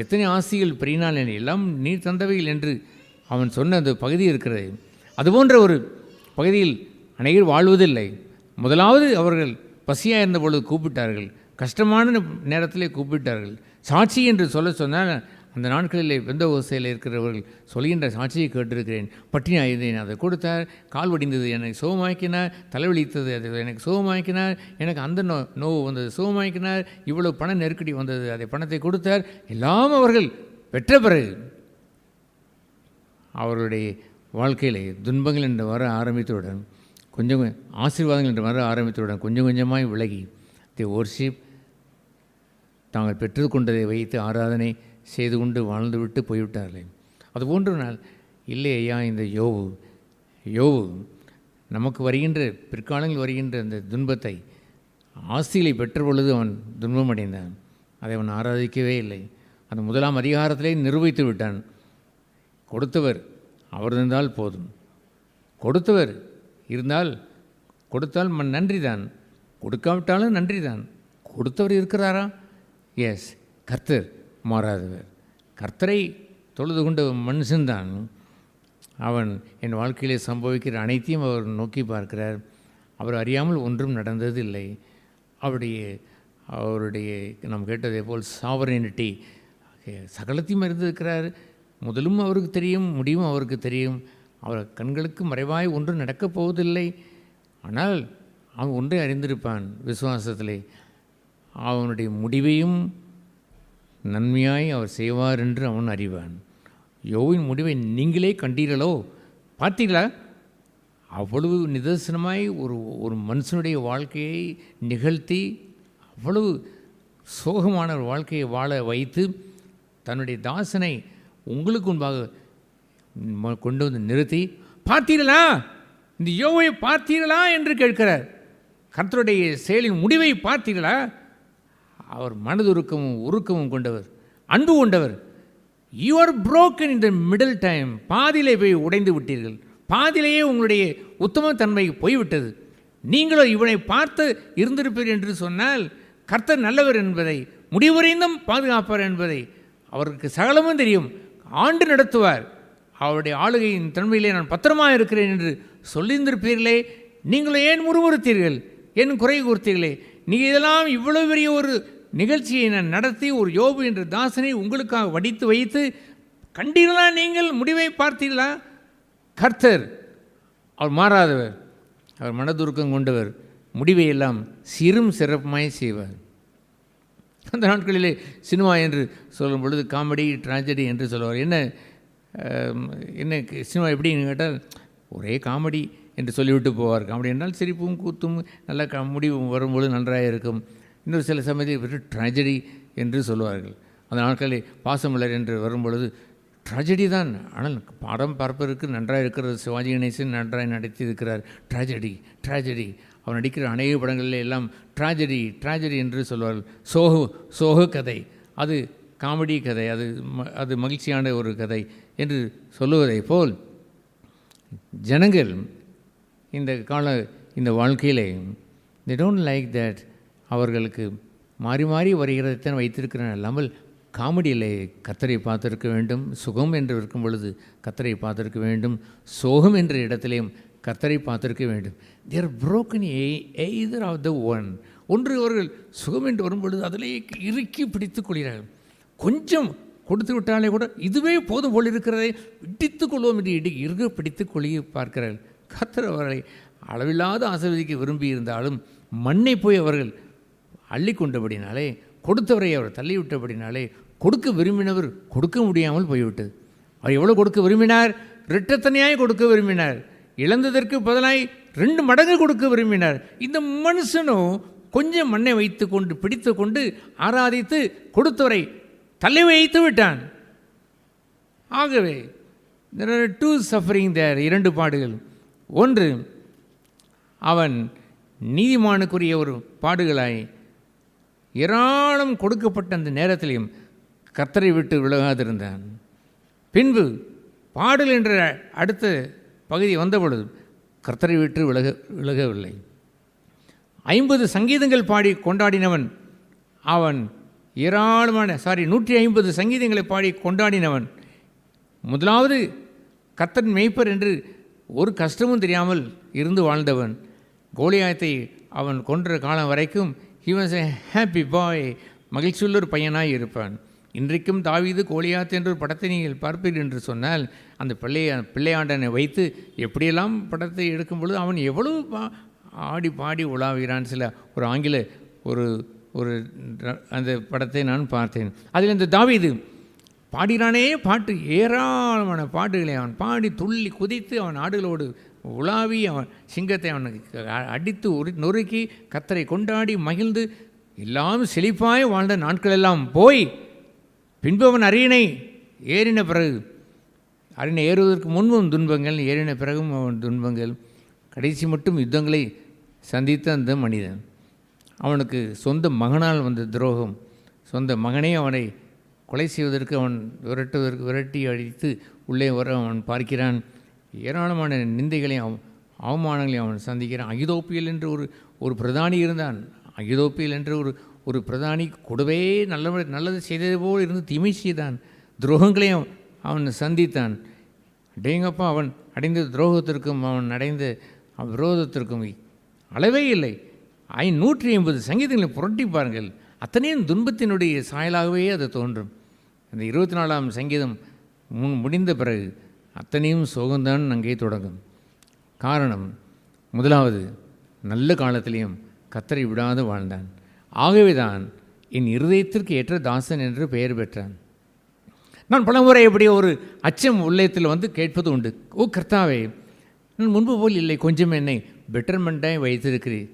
எத்தனை ஆசிகள் பெரினால் எல்லாம் நீர் தந்தவைகள் என்று அவன் சொன்ன அந்த பகுதி இருக்கிறது. அதுபோன்ற ஒரு பகுதியில் அநேகர் வாழ்வதில்லை. முதலாவது அவர்கள் பசியாக இருந்த பொழுது கூப்பிட்டார்கள், கஷ்டமான நேரத்திலே கூப்பிட்டார்கள். சாட்சி என்று சொன்னால் அந்த நாட்களிலே பெந்தகோஸ்தையில் இருக்கிறவர்கள் சொல்கின்ற சாட்சியை கேட்டிருக்கிறேன். பட்டினியாக இருந்தேன், அதை கொடுத்தார், கால் வடிந்தது எனக்கு சுகமாக்கினார், தலைவலித்தது அதை எனக்கு சுகமாக்கினார், எனக்கு அந்த நோவு வந்தது சுகமாக்கினார், இவ்வளவு பண நெருக்கடி வந்தது அதை பணத்தை கொடுத்தார். எல்லாம் அவர்கள் பெற்ற பிறகு அவர்களுடைய வாழ்க்கையிலே துன்பங்கள் என்று வர ஆரம்பித்தவுடன், கொஞ்சம் ஆசீர்வாதங்கள் என்று வர ஆரம்பித்தவுடன் கொஞ்சம் கொஞ்சமாய் விலகி தி வொர்ஷிப், தாங்கள் பெற்றுக்கொண்டதை வைத்து ஆராதனை செய்து கொண்டு வாழ்ந்துவிட்டு போய்விட்டார்களே. அதுபோன்ற நாள் இல்லை ஐயா. இந்த யோவு நமக்கு வருகின்ற பிற்காலங்கள் வருகின்ற அந்த துன்பத்தை ஆசிகளை பெற்ற பொழுது அவன் துன்பம் அடைந்தான். அதை அவன் ஆராதிக்கவே இல்லை. அந்த 1ஆம் அதிகாரத்திலே நிரூபித்து விட்டான். கொடுத்தவர் அவர் இருந்தால் போதும், கொடுத்தவர் இருந்தால் கொடுத்தால் நன்றி தான், கொடுக்காவிட்டாலும் நன்றி தான். கொடுத்தவர் இருக்கிறாரா? எஸ். கர்த்தர் மாறாதவர். கர்த்தரை தொழுது கொண்ட மனுஷன்தான் அவன் என் வாழ்க்கையிலே சம்பவிக்கிற அனைத்தையும் அவர் நோக்கி பார்க்கிறார். அவர் அறியாமல் ஒன்றும் நடந்ததில்லை. அவருடைய நாம் கேட்டதே போல் சாவரனிட்டி சகலத்தையும் அறிந்திருக்கிறார். முதலும் அவருக்கு தெரியும், முடிவும் அவருக்கு தெரியும். அவர் கண்களுக்கு மறைவாய் ஒன்றும் நடக்கப் போவதில்லை. ஆனால் அவன் ஒன்றை அறிந்திருப்பான் விசுவாசத்திலே, அவனுடைய முடிவையும் நன்மையாய் அவர் செய்வார் என்று அவன் அறிவான். யோவின் முடிவை நீங்களே கண்டீர்களோ, பார்த்தீங்களா? அவ்வளவு நிதர்சனமாய் ஒரு மனுஷனுடைய வாழ்க்கையை நிகழ்த்தி அவ்வளவு சோகமான ஒரு வாழ்க்கையை வாழ வைத்து தன்னுடைய தாசனை உங்களுக்கு முன்பாக கொண்டு வந்து நிறுத்தி, பார்த்தீர்களா இந்த யோவை பார்த்தீர்களா என்று கேட்கிறார். கர்த்தருடைய செயலின் முடிவை பார்த்தீர்களா? அவர் மனதுருக்கமும் உருக்கமும் கொண்டவர், அன்பு கொண்டவர். You are broken in the middle time. பாதியிலே போய் உடைந்து விட்டீர்கள். பாதியிலேயே உங்களுடைய உத்தம தன்மை போய்விட்டது. நீங்களோ இவனை பார்த்து இருந்திருப்பீர் என்று சொன்னால் கர்த்தர் நல்லவர் என்பதை, முடிவரைந்தும் பாதுகாப்பார் என்பதை அவருக்கு சகலமும் தெரியும். ஆண்டு நடத்துவார். அவருடைய ஆளுகையின் தன்மையிலே நான் பத்திரமாக இருக்கிறேன் என்று சொல்லியிருந்திருப்பீர்களே. நீங்களும் ஏன் முறுமுறுத்தீர்கள், ஏன் குறை கூர்த்தீர்களே? நீங்கள் இதெல்லாம் இவ்வளவு பெரிய ஒரு நிகழ்ச்சியை நான் நடத்தி ஒரு யோபு என்ற தாசனை உங்களுக்காக வடித்து வைத்து கண்டீர்களா? நீங்கள் முடிவை பார்த்தீர்களா? கர்த்தர் அவர் மாறாதவர், அவர் மனதுருக்கம் கொண்டவர், முடிவை எல்லாம் சிறும் சிறப்புமாய் செய்வார். அந்த நாட்களிலே சினிமா என்று சொல்லும் பொழுது காமெடி ட்ராஜடி என்று சொல்லுவார். என்ன சினிமா எப்படின்னு கேட்டால் ஒரே காமெடி என்று சொல்லிவிட்டு போவார். காமெடி என்றால் சிரிப்பும் கூத்தும் நல்ல முடிவு வரும்பொழுது நன்றாக இருக்கும். இன்னொரு சில சமயத்தில் வெறும் ட்ராஜடி என்று சொல்லுவார்கள். அந்த நாட்களில் பாசமலர் என்று வரும்பொழுது ட்ராஜடி தான், ஆனால் படம் பார்ப்பதற்கு நன்றாக இருக்கிறது. சிவாஜி கணேசன் நன்றாக நடித்து இருக்கிறார். ட்ராஜடி அவர் நடிக்கிற அநேக படங்களில் எல்லாம் ட்ராஜடி என்று சொல்வார்கள். சோக கதை, அது காமெடி கதை, அது மகிழ்ச்சியான ஒரு கதை என்று சொல்லுவதை போல் ஜனங்கள் இந்த வாழ்க்கையிலே they don't like that. அவர்களுக்கு மாறி மாறி வருகிறதைத்தான் வைத்திருக்கிறேன் அல்லாமல் காமெடியிலே கர்த்தரை பார்த்திருக்க வேண்டும். சுகம் என்று இருக்கும் பொழுது கர்த்தரை பார்த்திருக்க வேண்டும். சோகம் என்ற இடத்திலேயும் கர்த்தரை பார்த்திருக்க வேண்டும். they are broken either of the one. ஒன்று அவர்கள் சுகம் என்று வரும்பொழுது அதிலே இறுக்கி பிடித்து கொள்கிறார்கள். கொஞ்சம் கொடுத்து விட்டாலே கூட இதுவே போதும் போல் இருக்கிறதை பிடித்துக் கொள்வோம் என்று இறுக பிடித்து கொள்ளி பார்க்கிறார்கள். கர்த்தர் அவர்களை அளவில்லாத ஆசீர்வதிக்க விரும்பி இருந்தாலும் மண்ணை போய் அவர்கள் அள்ளி கொண்டபடினாலே, கொடுத்தவரை அவர் தள்ளிவிட்டபடினாலே, கொடுக்க விரும்பினவர் கொடுக்க முடியாமல் போய்விட்டது. அவர் எவ்வளோ கொடுக்க விரும்பினார்? இரட்டத்தனையாய் கொடுக்க விரும்பினார். இழந்ததற்கு பதிலாய் 2 மடங்கு கொடுக்க விரும்பினார். இந்த மனுஷனும் கொஞ்சம் மண்ணை வைத்து கொண்டு பிடித்து கொண்டு ஆராதித்து கொடுத்தவரை தள்ளி வைத்து விட்டான். ஆகவே there are 2 suffering there. 2 பாடுகள். ஒன்று, அவன் நீதிமானுக்குரிய ஒரு பாடுகளாய் ஏராளம் கொடுக்கப்பட்ட அந்த நேரத்திலையும் கர்த்தரை விட்டு விலகாதிருந்தான். பின்பு பாடல் என்ற அடுத்த பகுதி வந்தபொழுது கர்த்தரை விட்டு விலகவில்லை. 50 சங்கீதங்கள் பாடி கொண்டாடினவன் அவன். ஏராளமான 150 சங்கீதங்களை பாடி கொண்டாடினவன். முதலாவது கர்த்தர் மேய்ப்பர் என்று ஒரு கஷ்டமும் தெரியாமல் இருந்து வாழ்ந்தவன். கோலியாத்தை அவன் கொன்ற காலம் வரைக்கும் he was a happy boy, மகிழ்ச்சியுள்ள ஒரு பையனாய் இருப்பான். இன்றைக்கும் தாவீது கோலியாத் என்ற ஒரு படத்தை நீங்கள் பார்ப்பீர்கள் என்று சொன்னால் அந்த பிள்ளையாண்டனை வைத்து எப்படியெல்லாம் படத்தை எடுக்கும் பொழுது அவன் எவ்வளவு ஆடி பாடி உலாவுகிறான். சில ஒரு ஆங்கில ஒரு ஒரு அந்த படத்தை நான் பார்த்தேன். அதில் இந்த தாவீது பாடினானே பாட்டு, ஏராளமான பாட்டுகளை அவன் பாடி துள்ளி குதித்து அவன் ஆடுகளோடு உலாவி அவன் சிங்கத்தை அவனுக்கு அடித்து நொறுக்கி கர்த்தரை கொண்டாடி மகிழ்ந்து எல்லாம் செழிப்பாய் வாழ்ந்த நாட்கள் எல்லாம் போய் பின்பு அவன் அரியணை ஏறின பிறகு, அரியணை ஏறுவதற்கு முன்பும் துன்பங்கள், ஏறின பிறகும் அவன் துன்பங்கள், கடைசி மட்டும் யுத்தங்களை சந்தித்த அந்த மனிதன். அவனுக்கு சொந்த மகனால் வந்த துரோகம், சொந்த மகனே அவனை கொலை செய்வதற்கு அவன் விரட்டி அடித்து உள்ளே வர அவன் பார்க்கிறான். ஏராளமான நிந்தைகளையும் அவமானங்களையும் அவன் சந்திக்கிறான். அகிதோப்பியல் என்று ஒரு பிரதானி இருந்தான். அகிதோப்பியல் என்று ஒரு பிரதானி கூடவே நல்லது செய்தது போல் இருந்து தீமை செய்தான். துரோகங்களையும் அவன் சந்தித்தான். டேங்கப்பா, அவன் அடைந்த துரோகத்திற்கும் அவன் அடைந்த விரோதத்திற்கும் அளவே இல்லை. 150 சங்கீதங்களை புரட்டி பாருங்கள். அத்தனையும் துன்பத்தினுடைய சாயலாகவே அது தோன்றும். அந்த 24ஆம் சங்கீதம் முடிந்த பிறகு அத்தனையும் சோகம்தான் அங்கே தொடங்கும். காரணம், முதலாவது நல்ல காலத்திலையும் கர்த்தரை விடாது வாழ்ந்தான். ஆகவே தான் என் இருதயத்திற்கு ஏற்ற தாசன் என்று பெயர் பெற்றான். நான் பலமுறை எப்படியோ ஒரு அச்சம் உள்ளத்தில் வந்து கேட்பது உண்டு. ஓ கர்த்தாவே, நான் முன்பு போல் இல்லை, கொஞ்சம் என்னை பெட்டர்மெண்ட்டாக வைத்திருக்கிறீர்.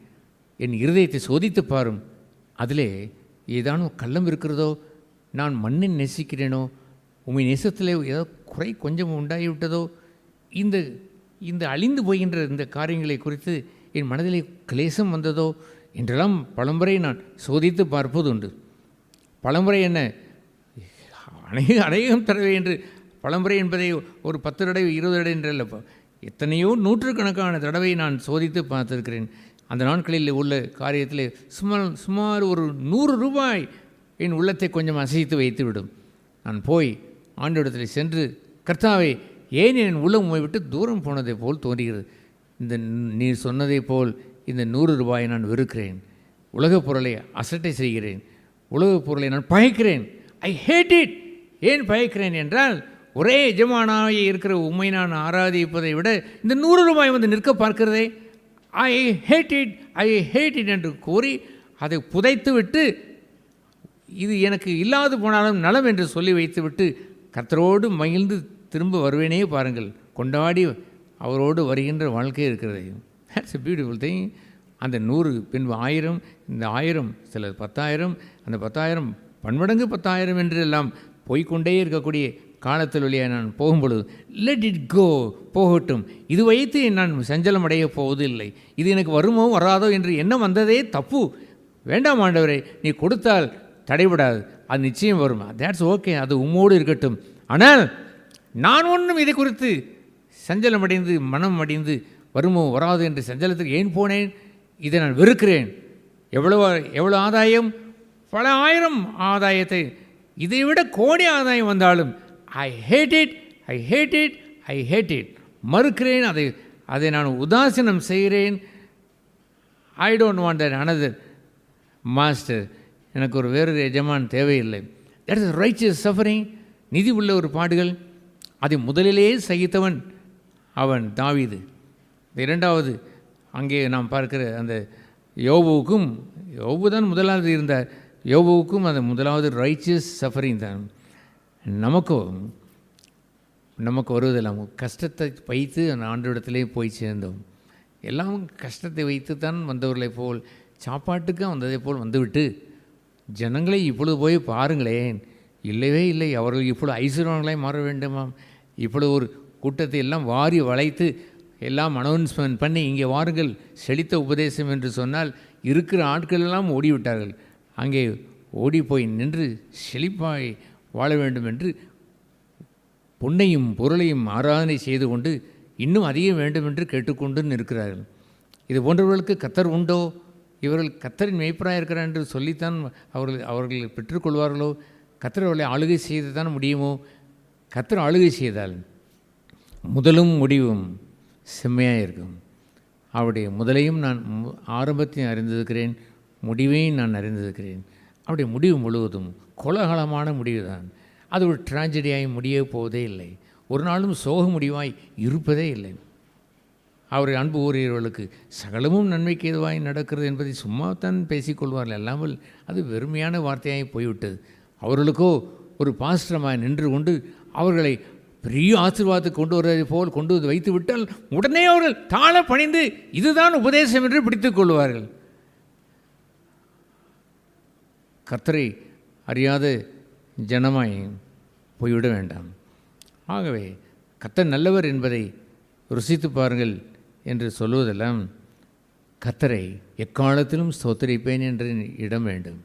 என் இருதயத்தை சோதித்து பாரும், அதிலே ஏதானும் கள்ளம் இருக்கிறதோ, நான் மண்ணை நேசிக்கிறேனோ, உண்மை நேசத்தில் ஏதோ குறை கொஞ்சம் உண்டாகிவிட்டதோ, இந்த அழிந்து போகின்ற இந்த காரியங்களை குறித்து என் மனதிலே கிளேசம் வந்ததோ என்றெல்லாம் பலமுறை நான் சோதித்து பார்ப்பது உண்டு. பலமுறை என்ன அநேகம் தடவை என்று பலமுறை என்பதை ஒரு 10 தடவை 20 தடவை என்றல்ல, எத்தனையோ நூற்றுக்கணக்கான தடவை நான் சோதித்து பார்த்திருக்கிறேன். அந்த நாட்களில் உள்ள காரியத்தில் சுமார் ஒரு 100 ரூபாய் என் உள்ளத்தை கொஞ்சம் அசைத்து வைத்துவிடும். நான் போய் ஆண்டவரிடத்தில் சென்று, கர்த்தாவே, ஏன் என் உள்ளம் உம்மை விட்டு தூரம் போனதை போல் தோன்றுகிறது. நீர் சொன்னதை போல் இந்த 100 ரூபாயை நான் வெறுக்கிறேன். உலகப் பொருளை அசட்டை செய்கிறேன். உலகப் பொருளை நான் பயக்கிறேன். ஐ ஹேட் இட். ஏன் பயக்கிறேன் என்றால், ஒரே எஜமானாக இருக்கிற உம்மை நான் ஆராதிப்பதை விட இந்த 100 ரூபாய் வந்து நிற்க பார்க்கிறதே, ஐ ஹேட் இட் என்று கூறி அதை புதைத்து விட்டு, இது எனக்கு இல்லாது போனாலும் நலம் என்று சொல்லி வைத்துவிட்டு கர்த்தரோடு மகிழ்ந்து திரும்ப வருவேனே பாருங்கள். கொண்டாடி அவரோடு வருகின்ற வாழ்க்கை இருக்கிறது. That's a beautiful thing. அந்த 100 பின்பு 1000, இந்த 1000 சில 10,000, அந்த 10,000 பன்மடங்கு 10,000 என்று எல்லாம் போய்கொண்டே இருக்கக்கூடிய காலத்தில் வழியாக நான் போகும்பொழுது, லெட் இட் கோ, போகட்டும், இது வைத்து நான் சஞ்சலம் அடைய போவதில்லை, இது எனக்கு வருமோ வராதோ என்று எண்ணம் வந்ததே தப்பு. வேண்டாம் ஆண்டவரே, நீ கொடுத்தால் தடைபடாது, அது நிச்சயம் வரும், தேட்ஸ் ஓகே, அது உம்மோடு இருக்கட்டும். ஆனால் நான் ஒன்றும் இதை குறித்து சஞ்சலம் அடைந்து மனம் அடைந்து வருமோ வராது என்று சஞ்சலத்துக்கு ஏன் போனேன்? இதை நான் வெறுக்கிறேன். எவ்வளோ ஆதாயம், பல ஆயிரம் ஆதாயத்தை, இதை விட கோடி ஆதாயம் வந்தாலும் ஐ ஹேட் இட், மறுக்கிறேன். அதை நான் உதாசீனம் செய்கிறேன். ஐ don't want that another master. எனக்கு ஒரு வேறு எஜமான் தேவையில்லை. That is righteous suffering. நிதி உள்ள ஒரு பாடுகள், அதை முதலிலே சகித்தவன் அவன் தாவீது. இரண்டாவது அங்கே நாம் பார்க்கிற அந்த யோபு தான் முதலாவது இருந்தார். யோபுவுக்கும் அந்த முதலாவது ரைச்சியஸ் சஃபரிங் தான். நமக்கு வருவதெல்லாம் கஷ்டத்தை வைத்து அந்த ஆண்டவரிடத்திலே போய் சேர்ந்தோம். எல்லாம் கஷ்டத்தை வைத்து தான் வந்தவர்களைப் போல், சாப்பாட்டுக்கு வந்ததை போல் வந்துவிட்டு ஜனங்களை இப்பொழுது போய் பாருங்களேன், இல்லவே இல்லை, அவர்கள் இப்பொழுது ஐஸ்வர்யவான்களாய் மாற வேண்டுமாம். இப்பொழுது ஒரு கூட்டத்தை எல்லாம் வாரி வளைத்து எல்லாம் அனௌன்ஸ்மெண்ட் பண்ணி, இங்கே வாருங்கள் செழித்த உபதேசம் என்று சொன்னால் இருக்கிற ஆட்கள் எல்லாம் ஓடிவிட்டார்கள். அங்கே ஓடி போய் நின்று செழிப்பாய் வாழ வேண்டும் என்று பொன்னையும் பொருளையும் ஆராதனை செய்து கொண்டு இன்னும் அதிகம் வேண்டும் என்று கேட்டுக்கொண்டு இருக்கிறார்கள். இது போன்றவர்களுக்கு கர்த்தர் உண்டோ? இவர்கள் கர்த்தரின் மேய்ப்பராக இருக்கிறார் என்று சொல்லித்தான் அவர்கள் பெற்றுக்கொள்வார்களோ? கர்த்தர் அவர்களை ஆளுகை செய்து தான் முடியுமோ? கர்த்தர் ஆளுகை செய்தால் முதலும் முடிவும் செம்மையாக இருக்கும். அவருடைய முதலையும் நான் ஆரம்பத்தையும் அறிந்திருக்கிறேன், முடிவையும் நான் அறிந்திருக்கிறேன். அவருடைய முடிவு முழுவதும் கோலாகலமான முடிவு தான். அது ஒரு ட்ராஜடியாய் முடிய போவதே இல்லை, ஒரு நாளும் சோக முடிவாய் இருப்பதே இல்லை. அவரை அன்பு கூறுகிறவர்களுக்கு சகலமும் நன்மைக்கு எதுவாய் நடக்கிறது என்பதை சும்மா தான் பேசிக்கொள்வார்கள், அல்லாமல் அது வெறுமையான வார்த்தையாய் போய்விட்டது. அவர்களுக்கோ ஒரு பாஸ்டரமாய் நின்று கொண்டு அவர்களை பெரிய ஆசீர்வாதத்தை கொண்டு வருவதை போல் கொண்டு வந்து வைத்து விட்டால் உடனே அவர்கள் தாழ பணிந்து இதுதான் உபதேசம் என்று பிடித்துக் கொள்வார்கள். கர்த்தரை அறியாத ஜனமாய் போய்விட வேண்டாம். ஆகவே கர்த்தர் நல்லவர் என்பதை ருசித்து பாருங்கள் என்று சொல்வதெல்லாம் கர்த்தரை எக்காலத்திலும் ஸ்தோத்திரிப்பேன் என்ற இடம் வேண்டும்.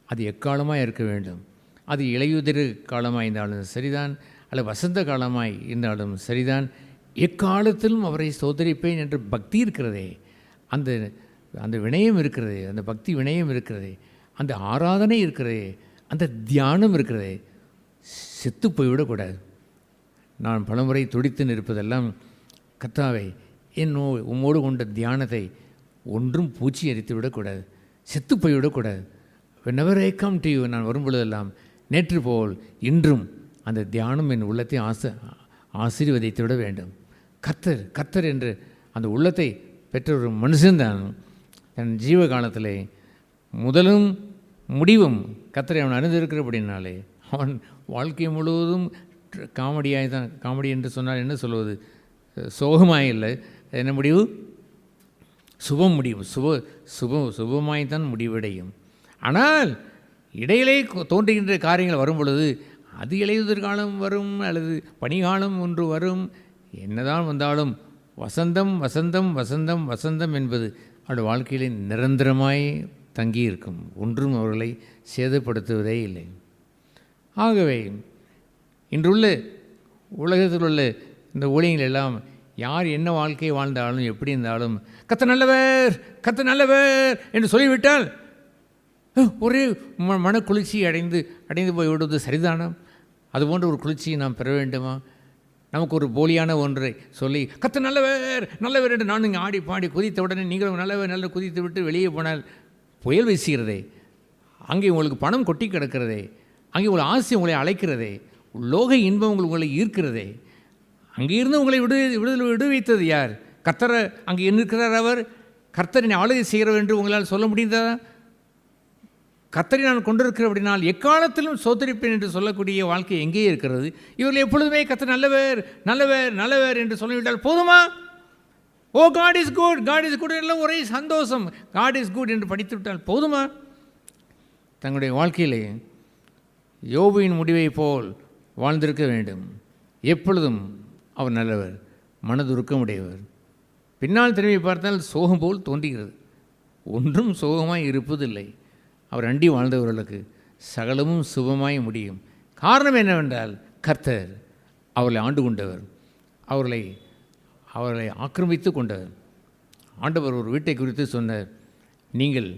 அது எக்காலமாக இருக்க வேண்டும். அது இலையுதிர் காலமாக இருந்தாலும் சரிதான், அல்ல வசந்த காலமாய் இருந்தாலும் சரிதான், எக்காலத்திலும் அவரை ஸ்தோத்திரிப்பேன் என்ற பக்தி இருக்கிறதே, அந்த வினயம் இருக்கிறதே, அந்த பக்தி வினயம் இருக்கிறதே, அந்த ஆராதனை இருக்கிறதே, அந்த தியானம் இருக்கிறதே, செத்து போய்விடக்கூடாது. நான் பலமுறை துடித்து நிற்பதெல்லாம், கர்த்தாவே உம்மோடு கொண்ட தியானத்தை ஒன்றும் பூச்சி எரித்து விடக்கூடாது, செத்து போய்விடக்கூடாது. whenever I come to you, நான் வரும்பொழுதெல்லாம் நேற்று போல் இன்றும் அந்த தியானம் என் உள்ளத்தை ஆசீர்வதித்து விட வேண்டும். கர்த்தர் என்று அந்த உள்ளத்தை பெற்ற ஒரு மனுஷன்தான் தன் ஜீவ காலத்திலே முதலும் முடிவும் கர்த்தரை அவன் அறிந்திருக்கிறபடினாலே அவன் வாழ்க்கை முழுவதும் காமெடி என்று சொன்னால் என்ன சொல்வது, சோகமாய் இல்லை, என்ன முடிவு, சுபம் முடிவு, சுபமாய்த்தான் முடிவடையும். ஆனால் இடையிலே தோன்றுகின்ற காரியங்கள் வரும் பொழுது அது இலையுதிர் காலம் வரும் அல்லது பனிகாலம் ஒன்று வரும், என்னதான் வந்தாலும் வசந்தம் வசந்தம் வசந்தம் வசந்தம் என்பது அவருடைய வாழ்க்கையிலே நிரந்தரமாய் தங்கியிருக்கும், ஒன்றும் அவர்களை சேதப்படுத்துவதே இல்லை. ஆகவே இன்றுள்ள உலகத்தில் உள்ள இந்த ஊழியங்கள் எல்லாம் யார் என்ன வாழ்க்கையை வாழ்ந்தாலும் எப்படி இருந்தாலும் கர்த்தர் நல்லவர் என்று சொல்லிவிட்டால் ஒரே மன குளிர்ச்சி அடைந்து போய் விடுவது சரிதானா? அதுபோன்ற ஒரு குளிர்ச்சியை நாம் பெற வேண்டுமா? நமக்கு ஒரு போலியான ஒன்றை சொல்லி கர்த்தர் நல்லவர் என்று நான் இங்கே ஆடி பாடி குதித்த உடனே நீங்களும் நல்ல குதித்து விட்டு வெளியே போனால் புயல் வீசுகிறதே, அங்கே உங்களுக்கு பணம் கொட்டி கிடக்கிறதே, அங்கே உங்களை ஆசை உங்களை அழைக்கிறதே, லோக இன்பம் உங்களை ஈர்க்கிறதே, அங்கே இருந்து உங்களை விடுவித்தது யார்? கர்த்தர் அங்கே இருக்கிறார். அவர் கர்த்தரின் ஆளுகை செய்கிறவர் என்று உங்களால் சொல்ல முடிந்ததா? கர்த்தரை நான் கொண்டிருக்கிற அப்படினால் எக்காலத்திலும் சோதரிப்பேன் என்று சொல்லக்கூடிய வாழ்க்கை எங்கே இருக்கிறது? இவர்கள் எப்பொழுதுமே கர்த்தர் நல்லவர் என்று சொல்லிவிட்டால் போதுமா? ஓ காட் இஸ் குட் எல்லாம் ஒரே சந்தோஷம், காட் இஸ் குட் என்று படித்து விட்டால் போதுமா? தங்களுடைய வாழ்க்கையிலே யோபுவின் முடிவை போல் வாழ்ந்திருக்க வேண்டும். எப்பொழுதும் அவர் நல்லவர், மனதுருக்கமுடையவர். பின்னால் திரும்பி பார்த்தால் சோகம் போல் தோன்றுகிறது, ஒன்றும் சோகமாய் இருப்பதில்லை. அவர் அண்டி வாழ்ந்தவர்களுக்கு சகலமும் சுபமாய் முடியும். காரணம் என்னவென்றால் கர்த்தர் அவர்களை ஆண்டு கொண்டவர், அவர்களை ஆக்கிரமித்து கொண்டவர். ஆண்டவர் ஒரு வீட்டை குறித்து சொன்னார், நீங்கள்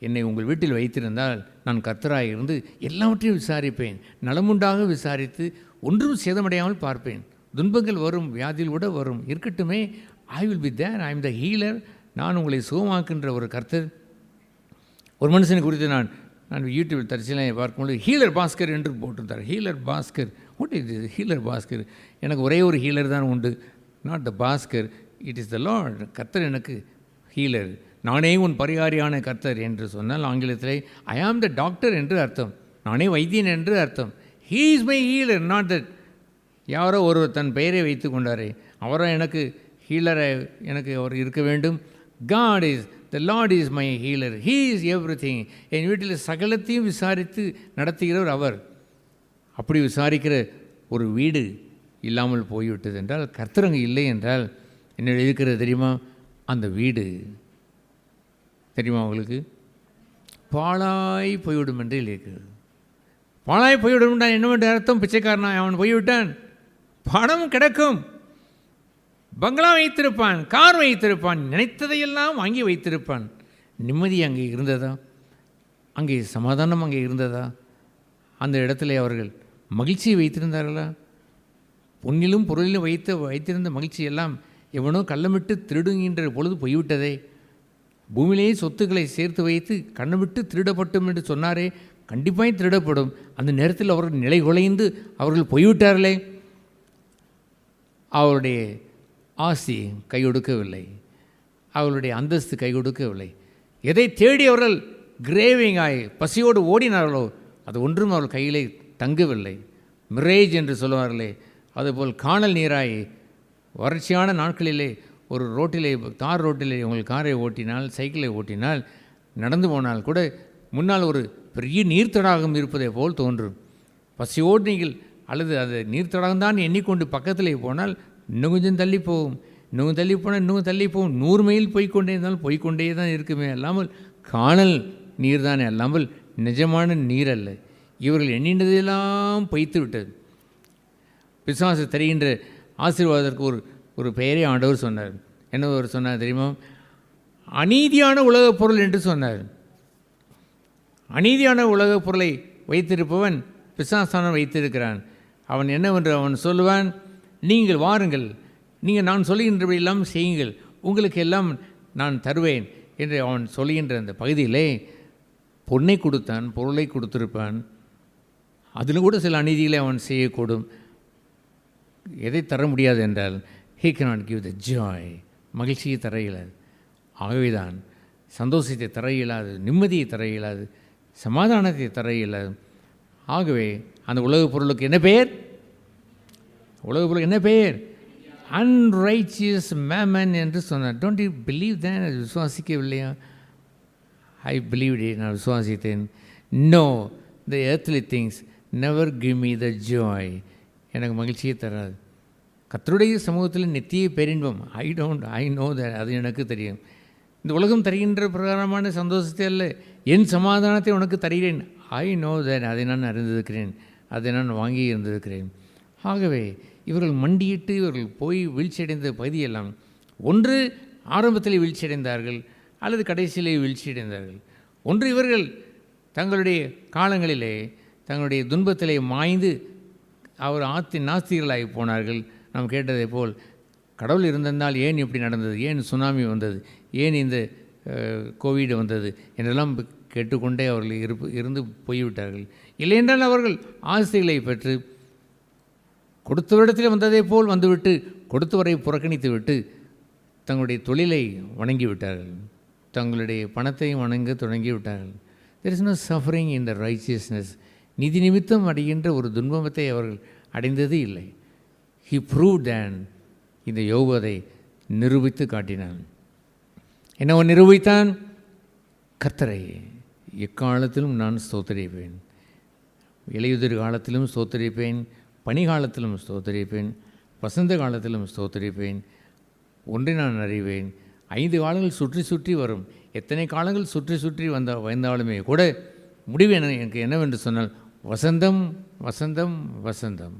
என்னை உங்கள் வீட்டில் வைத்திருந்தால் நான் கர்த்தராக இருந்து எல்லாவற்றையும் விசாரிப்பேன், நலமுண்டாக விசாரித்து ஒன்றும் சேதமடையாமல் பார்ப்பேன். துன்பங்கள் வரும், வியாதியில் கூட வரும், இருக்கட்டுமே, I will be there, I am the healer. நான் உங்களை சுகமாக்கின்ற ஒரு கர்த்தர். ஒரு மனுஷனை குறித்து நான் யூடியூப் தரிசனத்தை பார்க்கும்போது ஹீலர் பாஸ்கர் என்று போட்டிருந்தார். Healer Bhaskar, what is this healer Bhaskar? எனக்கு ஒரே ஒரு ஹீலர் தான் உண்டு, not the Bhaskar, it is the Lord. கர்த்தர் எனக்கு ஹீலர், நானே உன் பரிகாரியான கர்த்தர் என்று சொன்னால் ஆங்கிலத்தில் ஐ ஆம் த டாக்டர் என்று அர்த்தம், நானே வைத்தியன் என்று அர்த்தம். He is my healer, not that யாரோ ஒருவர் தன் பெயரை வைத்து கொண்டாரே அவரோ எனக்கு ஹீலரை, எனக்கு அவர் இருக்க வேண்டும். God is, the Lord is my healer, He is everything. என் வீட்டில் சகலத்தையும் விசாரித்து நடத்துகிறவர் அவர். அப்படி விசாரிக்கிற ஒரு வீடு இல்லாமல் போய்விட்டது என்றால், கர்த்தர் அங்கே இல்லை என்றால் என்ன இருக்கிறது தெரியுமா? அந்த வீடு தெரியுமா உங்களுக்கு? பாழாய் போய்விடும் என்று இருக்கிறது. பாழாய் போய்விடும் என்றால் என்னவென்று அர்த்தம்? பிச்சைக்காரனா அவன் போய்விட்டான், பணம் கிடக்கும், பங்களா வைத்திருப்பான், கார் வைத்திருப்பான், நினைத்ததையெல்லாம் வாங்கி வைத்திருப்பான். நிம்மதி அங்கே இருந்ததா? அங்கே சமாதானம் அங்கே இருந்ததா? அந்த இடத்துல அவர்கள் மகிழ்ச்சியை வைத்திருந்தார்களா? பொன்னிலும் பொருளிலும் வைத்திருந்த மகிழ்ச்சி எல்லாம் எவனோ கள்ளமிட்டு திருடுகின்ற பொழுது போய்விட்டதே. பூமியிலேயே சொத்துக்களை சேர்த்து வைத்து கண்ணமிட்டு திருடப்பட்டும் என்று சொன்னாரே, கண்டிப்பாக திருடப்படும். அந்த நேரத்தில் அவர்கள் நிலை குலைந்து அவர்கள் போய்விட்டார்களே. அவருடைய ஆசி கை கொடுக்கவில்லை, அவர்களுடைய அந்தஸ்து கை கொடுக்கவில்லை. எதை தேடி அவர்கள் கிரேவிங்காய் பசியோடு ஓடினார்களோ அது ஒன்றும் அவர்கள் கையிலே தங்கவில்லை. மிரேஜ் என்று சொல்லுவார்களே, அதுபோல் காணல் நீராய் வறட்சியான நாட்களிலே ஒரு ரோட்டிலே, தார் ரோட்டிலே உங்கள் காரை ஓட்டினால், சைக்கிளை ஓட்டினால், நடந்து போனால் கூட முன்னால் ஒரு பெரிய நீர்த்தடாகம் இருப்பதை போல் தோன்றும். பசியோடு நீங்கள் அல்லது அது நீர்த்தடாகம் தான் எண்ணிக்கொண்டு பக்கத்திலே போனால் இன்னும் கொஞ்சம் தள்ளி போகும், இன்னும் தள்ளி போனால் இன்னும் தள்ளி போகும். 100 மைல் போய்கொண்டே இருந்தாலும் போய்கொண்டே தான் இருக்குமே அல்லாமல் காணல் நீர் தானே அல்லாமல் நிஜமான நீர் அல்ல. இவர்கள் எண்ணினதெல்லாம் பொய்த்து விட்டது. பிசாசு தருகின்ற ஆசீர்வாதத்திற்கு ஒரு பெயரே ஆண்டவர் சொன்னார். என்ன அவர் சொன்னார் தெரியுமா? அநீதியான உலகப் பொருள் என்று சொன்னார். அநீதியான உலகப் பொருளை வைத்திருப்பவன் பிசாசானவன் வைத்திருக்கிறான். அவன் என்னவென்று அவன் சொல்லுவான், நீங்கள் வாருங்கள், நீங்கள் நான் சொல்லுகின்றபடி எல்லாம் செய்யுங்கள், உங்களுக்கு எல்லாம் நான் தருவேன் என்று அவன் சொல்லுகின்ற அந்த பகுதியிலே பொன்னை கொடுத்தான், பொருளை கொடுத்திருப்பான். அதில் கூட சில அநீதிகளை அவன் செய்யக்கூடும். எதை தர முடியாது என்றால் he cannot give the joy, மகிழ்ச்சியை தர இயலாது. ஆகவேதான் சந்தோஷத்தை தர இயலாது, நிம்மதியை தர இயலாது, சமாதானத்தை தர இயலாது. ஆகவே அந்த உலகப் பொருளுக்கு என்ன பெயர்? உலகப் பொருளுக்கு என்ன பெயர்? அன்ரைச்சியஸ் மேமன் என்று சொன்னார். டோன்ட் யூ பிலீவ் தான்? அது விசுவாசிக்கவில்லையா? ஐ பிலீவ் இட், நான் விசுவாசித்தேன். No, the earthly things never give me the joy, எனக்கு மகிழ்ச்சியை தராது. கர்த்தருடைய சமூகத்தில் நித்திய பேரின்பம், ஐ நோ தட், அது எனக்கு தெரியும். இந்த உலகம் தருகின்ற பிரகாரமான சந்தோஷத்தை அல்ல, என் சமாதானத்தை உனக்கு தருகிறேன். ஐ நோ தட், அதை நான் அறிந்திருக்கிறேன், அதை நான் வாங்கி இருந்திருக்கிறேன். ஆகவே இவர்கள் மண்டியிட்டு இவர்கள் போய் வீழ்ச்சியடைந்த பகுதியெல்லாம் ஒன்று ஆரம்பத்தில் வீழ்ச்சியடைந்தார்கள் அல்லது கடைசியிலே வீழ்ச்சியடைந்தார்கள். ஒன்று இவர்கள் தங்களுடைய காலங்களிலே தங்களுடைய துன்பத்திலே மாய்ந்து அவர் நாஸ்திகர்களாகி போனார்கள். நாம் கேட்டதை போல் கடவுள் இருந்திருந்தால் ஏன் இப்படி நடந்தது, ஏன் சுனாமி வந்தது, ஏன் இந்த கோவிட் வந்தது என்றெல்லாம் கேட்டுக்கொண்டே அவர்கள் இருந்து போய்விட்டார்கள். இல்லையென்றால் அவர்கள் ஆசைகளை பெற்று கொடுத்தவரிடத்தில் வந்ததை போல் வந்துவிட்டு கொடுத்தவரை புறக்கணித்து விட்டு தங்களுடைய தொழிலை வணங்கிவிட்டார்கள், தங்களுடைய பணத்தையும் வணங்க தொடங்கிவிட்டார்கள். There is no suffering in the righteousness. நிதி நிமித்தம் அடைகின்ற ஒரு துன்பத்தை அவர்கள் அடைந்தது இல்லை. ஹி ப்ரூவ்ட் அண்ட் இந்த யோபு அதை நிரூபித்து காட்டினான். என்ன நிரூபித்தான்? கர்த்தரை எக்காலத்திலும் நான் ஸ்தோத்தரிப்பேன், இலையுதிர் காலத்திலும் ஸ்தோத்தரிப்பேன், பனிகாலத்திலும் ஸ்தோத்தரிப்பேன், வசந்த காலத்திலும் ஸ்தோத்தரிப்பேன். ஒன்றை நான் அறிவேன், 5 காலங்கள் சுற்றி சுற்றி வரும். எத்தனை காலங்கள் சுற்றி சுற்றி வந்தாலுமே கூட முடிவு எனக்கு என்னவென்று சொன்னால் வசந்தம் வசந்தம் வசந்தம்.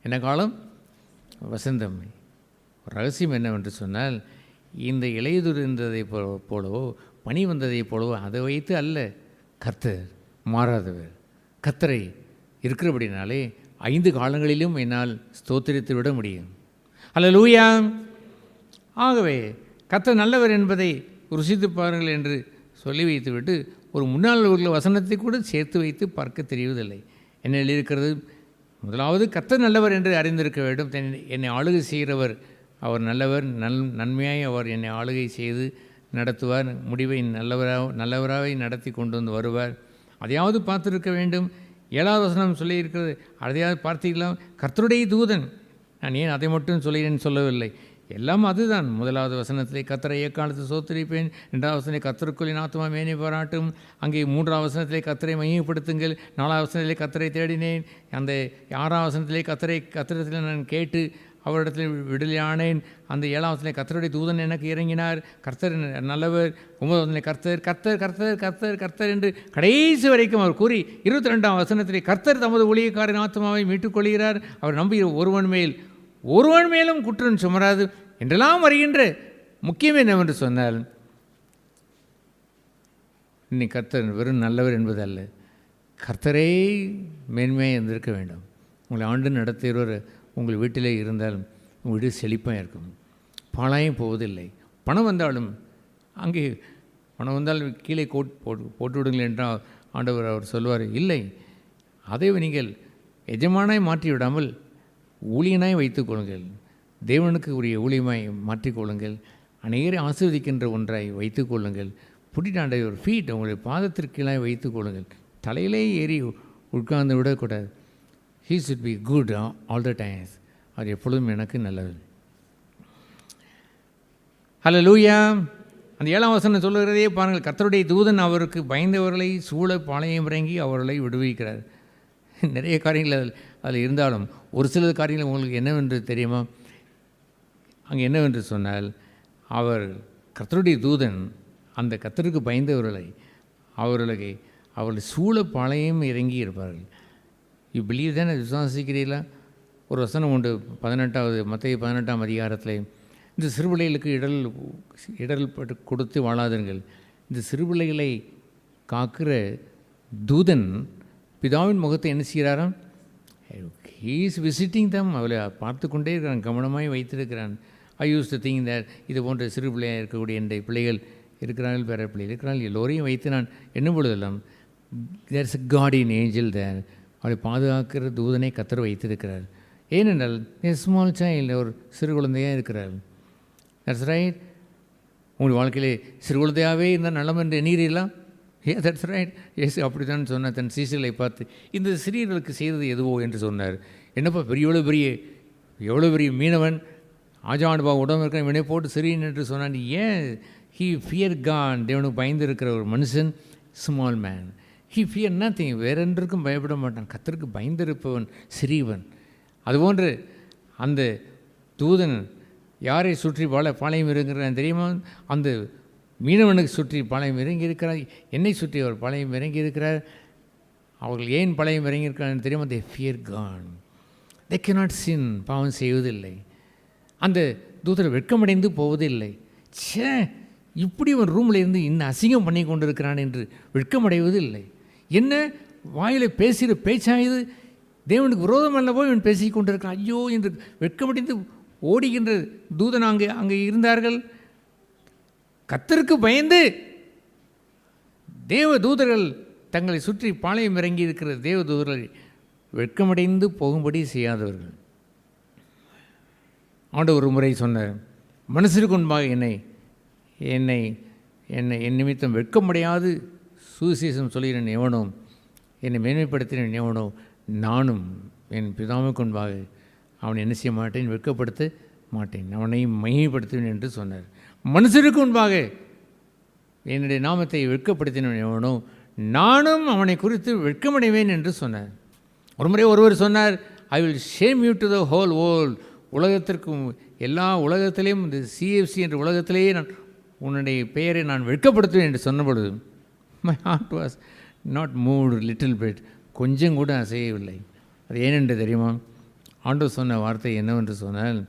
என்ன காலம்? வசந்தம். ரகசியம் என்னவென்று சொன்னால் இந்த இலையுதிர் இருந்ததை போலவோ பனி வந்ததை போலவோ அதை வைத்து அல்ல, கர்த்தர் மாறாதவர். கர்த்தரை இருக்கிறபடினாலே 5 காலங்களிலும் என்னால் ஸ்தோத்திரித்து விட முடியும். அல்லேலூயா. ஆகவே கர்த்தர் நல்லவர் என்பதை ருசித்து பாருங்கள் என்று சொல்லி வைத்துவிட்டு ஒரு முன்னாள் உள்ள வசனத்தை கூட சேர்த்து வைத்து பார்க்க தெரிவதில்லை. என்ன எழுதியிருக்கிறது? முதலாவது கர்த்தர் நல்லவர் என்று அறிந்திருக்க வேண்டும். என்னை ஆளுகை செய்கிறவர் அவர் நல்லவர், நன்மையாய் அவர் என்னை ஆளுகை செய்து நடத்துவார், முடிவை நல்லவராக நடத்தி கொண்டு வந்து வருவார். அதையாவது பார்த்துருக்க வேண்டும். 7வது வசனம் சொல்லியிருக்கிறது, அதையாவது பார்த்தீங்களா? கர்த்தருடைய தூதன். நான் ஏன் அதை மட்டும் சொல்கிறேன்னு சொல்லவில்லை, எல்லாம் அதுதான். 1வது வசனத்திலே கர்த்தரை எக்காலத்து சோத்தரிப்பேன், 2வது வசனத்திலே கர்த்தருக்குள் என் ஆத்துமா மேனி பாராட்டும், அங்கே 3வது வசனத்திலே கர்த்தரை மையப்படுத்துங்கள், 4வது வசனத்திலே கர்த்தரை தேடினேன், அந்த 6வது வசனத்திலே கர்த்தரிடத்தில் நான் கேட்டு அவரிடத்தில் விடுதலையானேன், அந்த 7வது வசனத்திலே கர்த்தருடைய தூதன் எனக்கு இறங்கினார், கர்த்தர் நல்லவர், 9வது வசனத்திலே கர்த்தர் கர்த்தர் கர்த்தர் கர்த்தர் கர்த்தர் என்று கடைசி வரைக்கும் அவர் கூறி 22வது வசனத்திலே கர்த்தர் தமது ஊழியக்காரன் ஆத்மாவை மீட்டுக்கொள்கிறார், அவர் நம்பி ஒருவன் மேல் ஒருவன் மேலும் குற்றம் சுமராது என்றெல்லாம் வருகின்ற முக்கியம் என்னவென்று சொன்னால், இன்னைக்கு கர்த்தர் வெறும் நல்லவர் என்பது அல்ல, கர்த்தரே மேன்மையாக இருந்திருக்க வேண்டும். உங்களை ஆண்டு நடத்துகிறவர் உங்கள் வீட்டிலே இருந்தால் உங்கள் வீடு செழிப்பாக இருக்கும், பாழாயும் போவதில்லை. பணம் வந்தாலும் அங்கே பணம் வந்தால் கீழே போட்டு விடுங்கள் என்றால் ஆண்டவர் அவர் சொல்வார், இல்லை, அதை நீங்கள் எஜமானாய் மாற்றி விடாமல் ஊழியனாய் வைத்துக்கொள்ளுங்கள், தேவனுக்கு உரிய ஊழியமாய் மாற்றிக்கொள்ளுங்கள், அநேகரை ஆசீர்வதிக்கின்ற ஒன்றாய் வைத்துக்கொள்ளுங்கள். புட்டிட்டாண்டை ஒரு ஃபீட் உங்களுடைய பாதத்திற்கு கீழே வைத்துக்கொள்ளுங்கள், தலையிலே ஏறி உட்கார்ந்து விடக்கூடாது. He should be good all the times, அது எப்பொழுதும் எனக்கு நல்லது. ஹல்லேலூயா. அந்த 7ஆம் வசனம் சொல்லுகிறதே பாருங்கள், கர்த்தருடைய தூதன் அவருக்கு பயந்தவர்களை சூழ பாளையம் இறங்கி அவர்களை விடுவிக்கிறார். நிறைய காரியங்கள் அதில் இருந்தாலும் ஒரு சில காரியங்கள் உங்களுக்கு என்னவென்று தெரியுமா? அங்கே என்னவென்று சொன்னால், கர்த்தருடைய தூதன் அந்த கர்த்தருக்கு பயந்தவர்களை அவர்களை சூழ பாளையம் இறங்கி இருப்பார்கள். யூ பிலீவ் தானே? விசுவாசிக்கிறீர்களா? ஒரு வசனம் உண்டு, மத்தேயு 18ஆம் அதிகாரத்தில், இந்த சிறுபிள்ளைகளுக்கு இடல் கொடுத்து வாழாதீர்கள், இந்த சிறுபிள்ளைகளை காக்கிற தூதன் பிதாவின் முகத்தை என்ன செய்கிறாராம்? ஹீ இஸ் விசிட்டிங் தம். அவளை பார்த்து கொண்டே இருக்கிறான், கவனமாய் வைத்திருக்கிறான். ஐ யூஸ் டு திங்க் தட் இது போன்ற சிறு பிள்ளையாக இருக்கக்கூடிய என்னுடைய பிள்ளைகள் இருக்கிறார்கள், பேர பிள்ளைகள் இருக்கிறார்கள், எல்லோரையும் வைத்து நான் எண்ணும் பொழுதெல்லாம் தேர்ஸ் அ கார்டியன் ஏஞ்சல் தேர். அவளை பாதுகாக்கிற தூதனை கர்த்தர் வைத்திருக்கிறார். ஏனென்றால் ஸ்மால் சைல்டு, ஒரு சிறு குழந்தையாக இருக்கிறார். That's right. உங்கள் வாழ்க்கையிலே சிறு குழந்தையாகவே இருந்தால் நலம் என்று எண்ணீரீர்களா? That's right. எஸ், அப்படி தான் சொன்னார். தன் சீசர்களை பார்த்து இந்த சிறியர்களுக்கு செய்தது எதுவோ என்று சொன்னார். என்னப்பா எவ்வளோ பெரிய மீனவன், ஆஜானுபா உடம்பு இருக்கிற இவனை போட்டு சிறியன் என்று சொன்னான். ஏன்? He fear God. தேவனுக்கு பயந்து இருக்கிற ஒரு மனுஷன் small man. He fear nothing. வேறென்றுக்கும் பயப்பட மாட்டான். கர்த்தருக்கு பயந்திருப்பவன் சிறியவன். அதுபோன்று அந்த தூதன் யாரை சுற்றி பாளையம் இறங்குறான் தெரியுமா? அந்த மீனவனுக்கு சுற்றி பாளையம் இறங்கி இருக்கிறார். என்னை சுற்றி அவர் பாளையம் இறங்கி இருக்கிறார். அவர்கள் ஏன் பாளையம் இறங்கி இருக்கிறான்னு தெரியுமா? தே ஃபியர் காட். தே கேனாட் சின். பாவம் செய்வதில்லை. அந்த தூதர் வெட்கமடைந்து போவதில்லை. சே, இப்படி ஒரு ரூமில் இருந்து இன்னும் அசிங்கம் பண்ணி கொண்டு இருக்கிறான் என்று வெட்கமடைவது இல்லை. என்ன வாயில் பேசுகிற பேச்சாயுது, தேவனுக்கு விரோதம் அல்லவோ இவன் பேசி கொண்டிருக்கிறான், ஐயோ என்று வெட்கமடைந்து ஓடுகின்ற தூதன் அங்கே இருந்தார்கள். கர்த்தருக்கு பயந்து தேவ தூதர்கள் தங்களை சுற்றி பாளையம் இறங்கி இருக்கிற தேவ தூதர்கள் வெட்கமடைந்து போகும்படி செய்யாதவர்கள். ஆண்டவர் ஒரு முறை சொன்னார், மனுஷருக்கு முன்பாக என் நிமித்தம் வெட்கமடையாது சுவிசேஷம் சொல்கிறேன் எவனோ, என்னை மேன்மைப்படுத்தினேன் எவனோ, நானும் என் பிதாவுக்கு முன்பாக அவனை என்ன செய்ய மாட்டேன், வெட்கப்படுத்த மாட்டேன், அவனையும் மகிமைப்படுத்துவேன் என்று சொன்னார். மனுஷருக்கு முன்பாக என்னுடைய நாமத்தை வெட்கப்படுத்தினவன் எவனோ, நானும் அவனை குறித்து வெட்கமடைவேன் என்று சொன்னார். ஒரு முறை ஒருவர் சொன்னார், I will shame you to the whole world. உலகத்திற்கும் எல்லா உலகத்திலேயும் இந்த சிஎஃப்சி என்ற உலகத்திலேயே நான் உன்னுடைய பெயரை நான் வெட்கப்படுத்துவேன் என்று சொன்ன பொழுது my heart was not moved little bit. கொஞ்சம் கூட அசையவில்லை. அது ஏனென்று தெரியுமா? ஆண்டவர் சொன்ன வார்த்தை என்னவென்று சொன்னால்,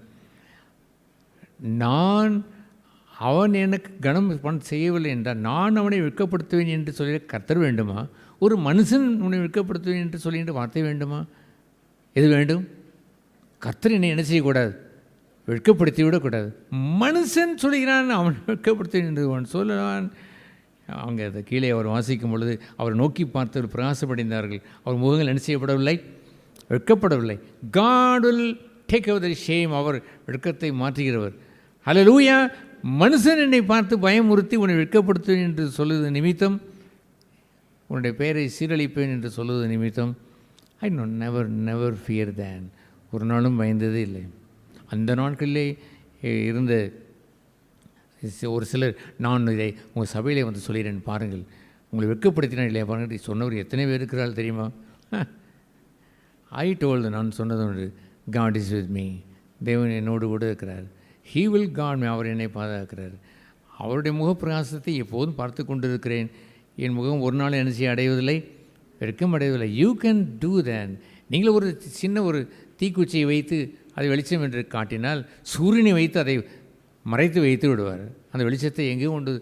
அவன் எனக்கு கனம் செய்யவில்லை என்றால் நான் அவனை வெட்கப்படுத்துவேன் என்று சொல்லி கர்த்தர் வேண்டுமா? ஒரு மனுஷன் உன்னை வெட்கப்படுத்துவேன் என்று சொல்லிட்டு வார்த்தை வேண்டுமா? எது வேண்டும்? கர்த்தர் என்னை என்ன செய்யக்கூடாது, வெட்கப்படுத்தி விடக்கூடாது. மனுஷன் சொல்கிறான் அவன் வெட்கப்படுத்துவேன் என்று அவன் சொல்லலான். அவங்க அதை கீழே அவர் வாசிக்கும் பொழுது அவர் நோக்கி பார்த்து பிரகாசப்படைந்தார்கள். அவர் முகங்கள் என்ன செய்யப்படவில்லை, வெட்கப்படவில்லை. God will take away the shame. அவர் வெட்கத்தை மாற்றுகிறவர். ஹல்லேலூயா. மனுஷன் என்னை பார்த்து பயமுறுத்தி உன்னை வெட்கப்படுத்துவேன் என்று சொல்லுவது நிமித்தம், உன்னுடைய பெயரை சீரழிப்பேன் என்று சொல்லுவது நிமித்தம், ஐ நெவர் ஃபியர் தேன். ஒரு நாளும் பயந்ததே இல்லை. அந்த நாட்களிலே இருந்த ஒரு சிலர், நான் இதை உங்கள் சபையிலே வந்து சொல்லிடுறேன் பாருங்கள், உங்களை வெட்கப்படுத்தினா இல்லையா பாருங்கள், சொன்னவர் எத்தனை பேர் இருக்கிறாள் தெரியுமா? ஐ டோல்டு, நான் சொன்னது ஒன்று, காட் இஸ் வித் மீ. தேவன் என்னோடு கூட இருக்கிறார். He will guard me. அவர் என்னை பாதுகாக்கிறார். அவருடைய முகப்பிரகாசத்தை எப்போதும் பார்த்து கொண்டு இருக்கிறேன். என் முகம் ஒரு நாள் என்ன செய்ய அடைவதில்லை, வெட்கம் அடைவதில்லை. யூ கேன் டூ தேன். நீங்களும் ஒரு சின்ன ஒரு தீக்குச்சியை வைத்து அதை வெளிச்சம் என்று காட்டினால் சூரியனை வைத்து அதை மறைத்து வைத்து விடுவார். அந்த வெளிச்சத்தை எங்கேயும் கொண்டு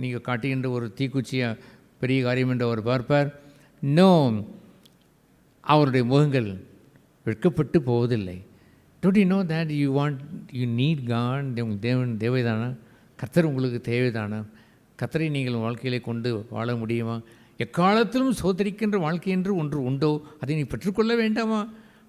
நீங்கள் காட்டுகின்ற ஒரு தீக்குச்சியாக பெரிய காரியம் என்று அவர் பார்ப்பார். நோ, அவருடைய முகங்கள் வெட்கப்பட்டு போவதில்லை. Don't you know that you need God? தேவன் தேவைதானா? கர்த்தர் உங்களுக்கு தேவைதானா? கர்த்தரை நீங்கள் வாழ்க்கையிலே கொண்டு வாழ முடியுமா? எக்காலத்திலும் சோதரிக்கின்ற வாழ்க்கை என்று ஒன்று உண்டோ? அதை நீ பெற்றுக்கொள்ள வேண்டாமா?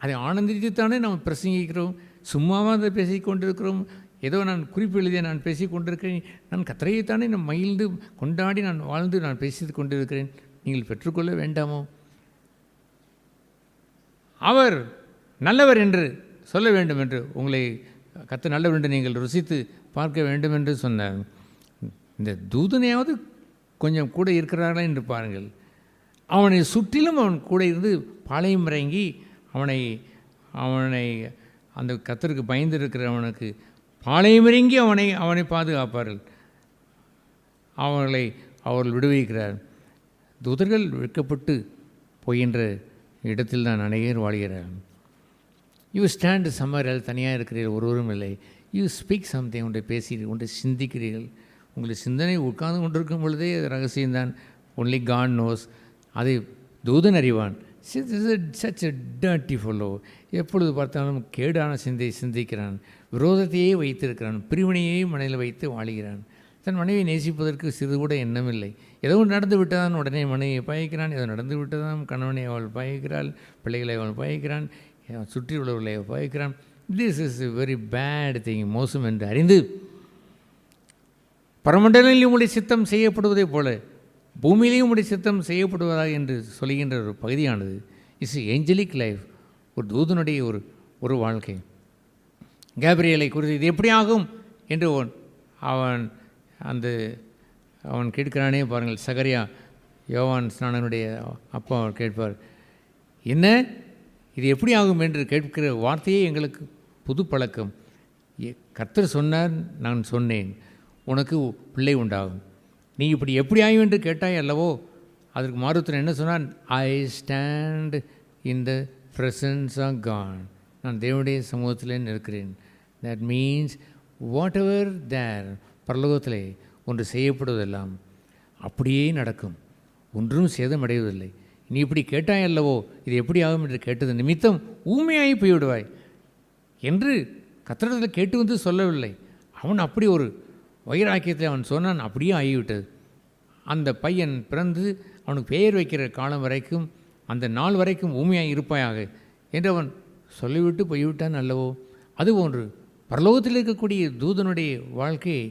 அதை ஆனந்தித்துத்தானே நாம் பிரசங்கிக்கிறோம். சும்மாவாக அதை பேசிக் கொண்டிருக்கிறோம். ஏதோ நான் குறிப்பு எழுதிய நான் பேசி கொண்டிருக்கிறேன். நான் கர்த்தரையைத்தானே நான் மகிழ்ந்து கொண்டாடி நான் வாழ்ந்து நான் பேசி கொண்டிருக்கிறேன். நீங்கள் பெற்றுக்கொள்ள வேண்டாமோ? அவர் நல்லவர் என்று சொல்ல வேண்டும் என்று, உங்களை கர்த்தர் நல்லவர் என்று நீங்கள் ருசித்து பார்க்க வேண்டும் என்று சொன்னார். இந்த தூதனையாவது கொஞ்சம் கூட இருக்கிறார்களா என்று பாருங்கள். அவனை சுற்றிலும் அவன் கூட இருந்து பாளையம் இறங்கி அவனை அந்த கர்த்தருக்கு பயந்து இருக்கிறவனுக்கு பாளையம் இறங்கி அவனை பாதுகாப்பார்கள். அவர்கள் விடுவிக்கிறார். தூதர்கள் வெட்கப்பட்டு போகின்ற இடத்தில் தான் அநேகர் வாழ்கிறார். யூ ஸ்டாண்ட் சம்மர் தனியாக இருக்கிறீர்கள், ஒருவரும் இல்லை. யூ ஸ்பீக் சம்திங், ஒன்றை சிந்திக்கிறீர்கள். உங்களுடைய சிந்தனை உட்கார்ந்து கொண்டிருக்கும் பொழுதே அது ரகசியம்தான். Only God nose. அதை தூதன் அறிவான். Such a dirty fellow. எப்பொழுது பார்த்தாலும் கேடான சிந்திக்கிறான். விரோதத்தையே வைத்திருக்கிறான். பிரிவினையே மனையில் வைத்து வாழுகிறான். தன் மனைவியை நேசிப்பதற்கு சிறிது கூட எண்ணமில்லை. ஏதோ நடந்து விட்டதான் உடனே மனைவியை பாய்க்கிறான். ஏதோ நடந்து விட்டதான் கணவனை அவள் பாய்க்கிறாள். பிள்ளைகளை அவள் பாய்க்கிறான். சுற்றி உள்ளவர்களை பாய்க்கிறான். This is a very bad thing. மோசம் என்று அறிந்து பரமண்டலில் உங்களுடைய சித்தம் செய்யப்படுவதைப் போல பூமியிலேயும் உங்களுடைய சித்தம் செய்யப்படுவதாக என்று சொல்கின்ற ஒரு பகுதியானது இஸ் ஏஞ்சலிக் லைஃப். ஒரு தூதனுடைய ஒரு வாழ்க்கை. கேப்ரியலை குறித்து இது எப்படி ஆகும் என்று அவன் கேட்கிறானே பாருங்கள். சகரியா, யோவான் ஸ்நானனுடைய அப்பா அவர் கேட்பார், என்ன இது எப்படி ஆகும் என்று கேட்கிற வார்த்தையே எங்களுக்கு புது பழக்கம். கர்த்தர் சொன்னார், நான் சொன்னேன், உனக்கு பிள்ளை உண்டாகும். நீ இப்படி எப்படி ஆகும் என்று கேட்டாய் அல்லவோ? அதற்கு மாறுத்தன் என்ன சொன்னான்? I stand in the presence of God. நான் தேவனுடைய சமூகத்தில் நிற்கிறேன். That means whatever there, பரலோகத்திலே ஒன்று செய்யப்படுவதெல்லாம் அப்படியே நடக்கும். ஒன்றும் சேதமடைவதில்லை. நீ இப்படி கேட்டாய் அல்லவோ, இது எப்படி ஆகும் என்று கேட்டது நிமித்தம் ஊமையாகி போய்விடுவாய் என்று கர்த்தரிடத்தில் கேட்டு வந்து சொல்லவில்லை. அவன் அப்படி ஒரு வைராக்கியத்தில் அவன் சொன்னான். அப்படியே ஆகிவிட்டது. அந்த பையன் பிறந்து அவனுக்கு பெயர் வைக்கிற காலம் வரைக்கும், அந்த நாள் வரைக்கும் ஊமையாக இருப்பாயாக என்று அவன் சொல்லிவிட்டு போய்விட்டான் அல்லவோ. அதுபோன்று பரலோகத்தில் இருக்கக்கூடிய தூதனுடைய வாழ்க்கையை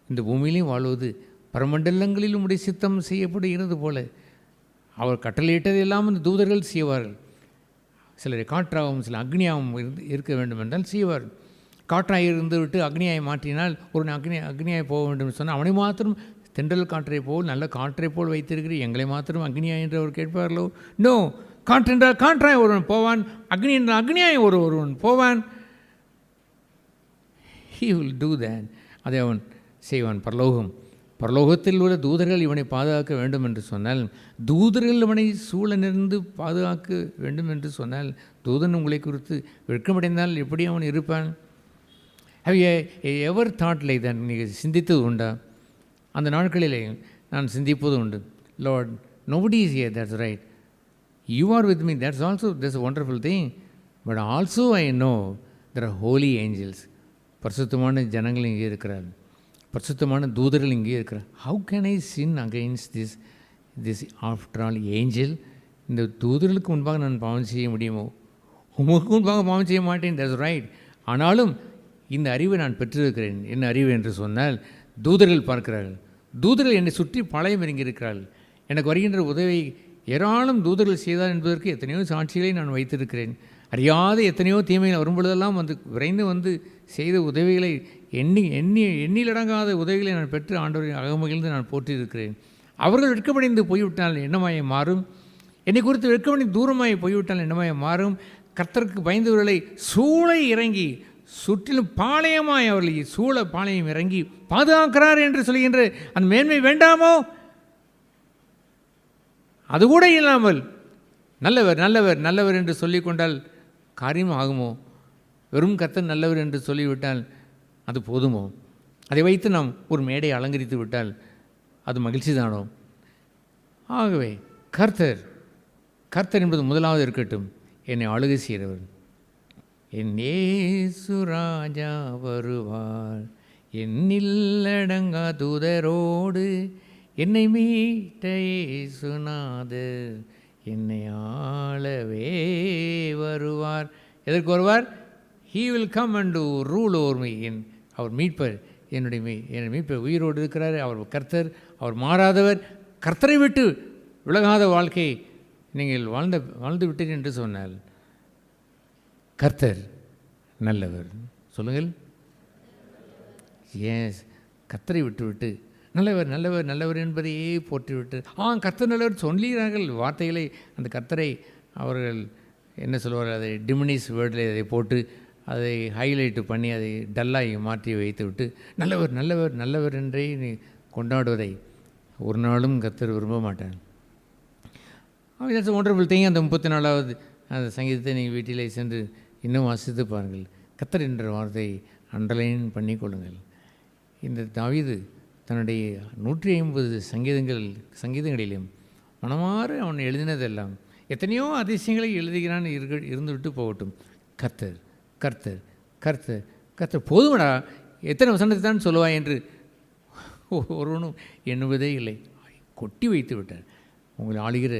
இந்த பூமியிலையும் வாழ்வது பரமண்டலங்களிலும் உடைய சித்தம் செய்யப்படுகிறது போல அவர் கட்டளையிட்டதெல்லாம் இந்த தூதர்கள் செய்வார்கள். சிலரை காற்றாகவும் சில அக்னியாகவும் இருக்க வேண்டும் என்றால் செய்வார்கள். காற்றாக இருந்து விட்டு அக்னியாயை மாற்றினால் ஒரு அக்னியாய் போக வேண்டும் என்று சொன்னால் அவனை மாத்திரம் தென்றல் காற்றை போல் நல்ல காற்றை போல் வைத்திருக்கிற எங்களை மாத்திரம் அக்னியாய் என்று அவர் கேட்பார்களோ? நோ, காற்றென்றால் காற்றாய் ஒருவன் போவான், அக்னி என்றால் அக்னியாய் ஒருவன் போவான். He will do that. அதை அவன் செய்வான். பரலோகத்தில் உள்ள தூதர்கள் இவனை பாதுகாக்க வேண்டும் என்று சொன்னால், தூதர்கள் இவனை சூழ நிறந்து பாதுகாக்க வேண்டும் என்று சொன்னால், தூதன் உங்களை குறித்து வெட்கமடைந்தால் எப்படி அவன் இருப்பான்? However thought like that? நீங்கள் சிந்தித்தது உண்டா? அந்த நாட்களிலே நான் சிந்திப்பது உண்டு. Lord, nobody is here, that's right. You are with me, that's a wonderful thing. But also I know there are holy angels. பரிசுத்தமான ஜனங்கள் இங்கே இருக்கிறார், பரிசுத்தமான தூதர்கள் இங்கே இருக்கிறார். How can I sin against this after all angel? இந்த தூதர்களுக்கு முன்பாக நான் பாவம் செய்ய முடியுமோ? உமக்கு முன்பாக பாவம் செய்ய மாட்டேன், தட்ஸ் ரைட். ஆனாலும் இந்த அறிவை நான் பெற்றிருக்கிறேன். என்ன அறிவு என்று சொன்னால், தூதர்கள் பார்க்கிறார்கள். தூதர்கள் என்னை சுற்றி பாளையம் இறங்கியிருக்கிறார்கள். எனக்கு வருகின்ற உதவி ஏராளம் தூதர்கள் செய்தார் என்பதற்கு எத்தனையோ சாட்சிகளை நான் வைத்திருக்கிறேன். அறியாத எத்தனையோ தீமைகள் வரும்பொழுதெல்லாம் விரைந்து வந்து செய்த உதவிகளை எண்ணிலடங்காத உதவிகளை நான் பெற்று ஆண்டவரின் அகமகிழ்ந்து நான் போற்றியிருக்கிறேன். அவர்கள் வெட்கமடைந்து போய்விட்டால் என்னமாய மாறும்? என்னை குறித்து வெட்கமடைந்து தூரமாய் போய்விட்டால் என்னமாய மாறும்? கர்த்தருக்கு பயந்தவர்களை சூழ இறங்கி சுற்றிலும் பாளையமாய் அவர்களை சூழ பாளையம் இறங்கி பாதுகாக்கிறார் என்று சொல்கின்ற அந்த மேன்மை வேண்டாமோ? அதுகூட இல்லாமல் நல்லவர் நல்லவர் நல்லவர் என்று சொல்லிக்கொண்டால் காரியம் ஆகுமோ? வெறும் கர்த்தர் நல்லவர் என்று சொல்லிவிட்டால் அது போதுமோ? அதை வைத்து நாம் ஒரு மேடையை அலங்கரித்து விட்டால் அது மகிழ்ச்சி தானோ? ஆகவே கர்த்தர் கர்த்தர் என்பது முதலாவது இருக்கட்டும். என்னை ஆளுகை செய்கிறவர். என் இயேசு ராஜா வருவார், என்னில்லடங்கா தூதரோடு என்னை மீட்ட இயேசுநாதர் என்னை ஆளவே வருவார். எதற்கு வருவார்? He will come and do rule over me. அவர் மீட்பர், என்னுடைய மீட்பர் உயிரோடு இருக்கிறார். அவர் கர்த்தர், அவர் மாறாதவர். கர்த்தரை விட்டு விலகாத வாழ்க்கை நீங்கள் வாழ்ந்து விட்டீர்கள் என்று சொன்னால் கர்த்தர் நல்லவர். சொல்லுங்கள். ஏன் கர்த்தரை விட்டு நல்லவர் நல்லவர் நல்லவர் என்பதையே போற்றிவிட்டு கர்த்தர் நல்லவர் சொல்லுகிறார்கள் வார்த்தைகளை. அந்த கர்த்தரை அவர்கள் என்ன சொல்வார்கள், அதை டிமினிஸ் வேர்டில் அதை போட்டு அதை ஹைலைட்டு பண்ணி அதை டல்லாகி மாற்றி வைத்து விட்டு நல்லவர் நல்லவர் நல்லவர் என்றே நீ கொண்டாடுவதை ஒரு நாளும் கர்த்தர் விரும்ப மாட்டார். That's wonderful thing. அந்த 34வது அந்த சங்கீதத்தை நீங்கள் வீட்டிலே சென்று இன்னும் வாசித்து பாருங்கள். கர்த்தர் என்ற வார்த்தையை அண்டர்லைன் பண்ணி கொள்ளுங்கள். இந்த தாவீது தன்னுடைய 150 சங்கீதங்களிலும் மனமாற அவன் எழுதினதெல்லாம் எத்தனையோ அதிசயங்களை எழுதுகிறான். இருந்துவிட்டு போகட்டும். கர்த்தர் கர்த்தர் கர்த்தர் கர்த்தர் போதுமடா, எத்தனை வசனத்தை தான் சொல்லுவாய் என்று ஒருவனும் எண்ணுவதே இல்லை. கொட்டி வைத்து விட்டார். உங்களை ஆளுகிற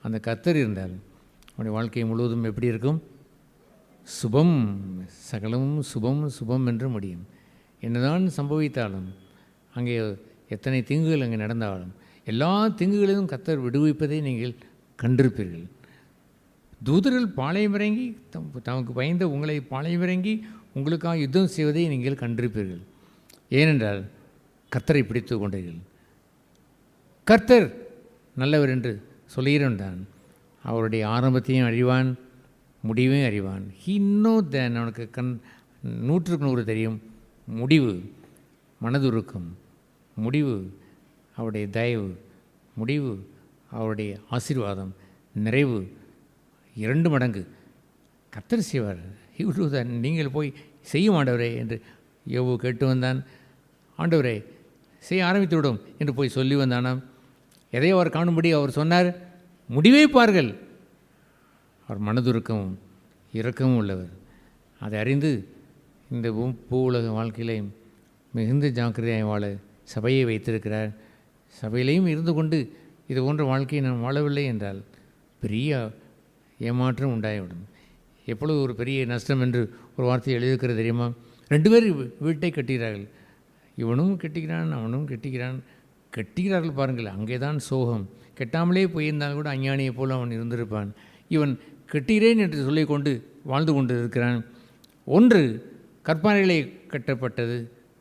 அந்த கர்த்தர் இருந்தால் அவனுடைய வாழ்க்கை முழுவதும் எப்படி இருக்கும்? சுபம், சகலமும் சுபம் சுபம் என்று முடியும். என்னதான் சம்பவித்தாலும், அங்கே எத்தனை தீங்குகள் அங்கே நடந்தாலும் எல்லா தீங்குகளிலும் கர்த்தர் விடுவிப்பதை நீங்கள் கண்டிருப்பீர்கள். தூதர்கள் பாளையமிறங்கி தமக்கு பயந்த உங்களை பாளையமிறங்கி உங்களுக்காக யுத்தம் செய்வதை நீங்கள் கண்டிருப்பீர்கள். ஏனென்றால் கர்த்தரை பிடித்து கொண்டீர்கள். கர்த்தர் நல்லவர் என்று சொல்லுகிறவன் அவருடைய ஆரம்பத்தையும் அறிவான், முடிவையும் அறிவான். இன்னும் அவனுக்கு 100க்கு 100 தெரியும். முடிவு மனதுருக்கம், முடிவு அவருடைய தயவு, முடிவு அவருடைய ஆசீர்வாதம், நிறைவு 2 மடங்கு கர்த்தர் செய்வார். இவ்வளவுதான். நீங்கள் போய் செய்யும் ஆண்டவரே என்று யோபு கேட்டு வந்தான். ஆண்டவரே செய்ய ஆரம்பித்து விடும் என்று போய் சொல்லி வந்தானாம். எதையோ அவர் காணும்படி அவர் சொன்னார். முடிவை பார்கள். அவர் மனதுருக்கமும் இரக்கமும் உள்ளவர். அதை அறிந்து இந்த பூ உலக வாழ்க்கையிலே மிகுந்த ஜாக்கிரதையாக வாழ சபையை வைத்திருக்கிறார். சபையிலையும் இருந்து கொண்டு இது போன்ற வாழ்க்கையை நான் வாழவில்லை என்றால் பெரிய ஏமாற்றம் உண்டாகிவிடும். எப்பொழுது ஒரு பெரிய நஷ்டம் என்று ஒரு வார்த்தை எழுதியிருக்கிறது தெரியுமா? 2 பேர் வீட்டை கட்டுகிறார்கள். இவனும் கெட்டுகிறான், அவனும் கெட்டுகிறார்கள். பாருங்கள், அங்கே தான் சோகம். கெட்டாமலே போயிருந்தால் கூட அஞ்ஞானியை போல் அவன் இருந்திருப்பான். இவன் கெட்டுகிறேன் என்று சொல்லிக்கொண்டு வாழ்ந்து கொண்டு இருக்கிறான். ஒன்று கற்பாறைகளை கட்டப்பட்டது,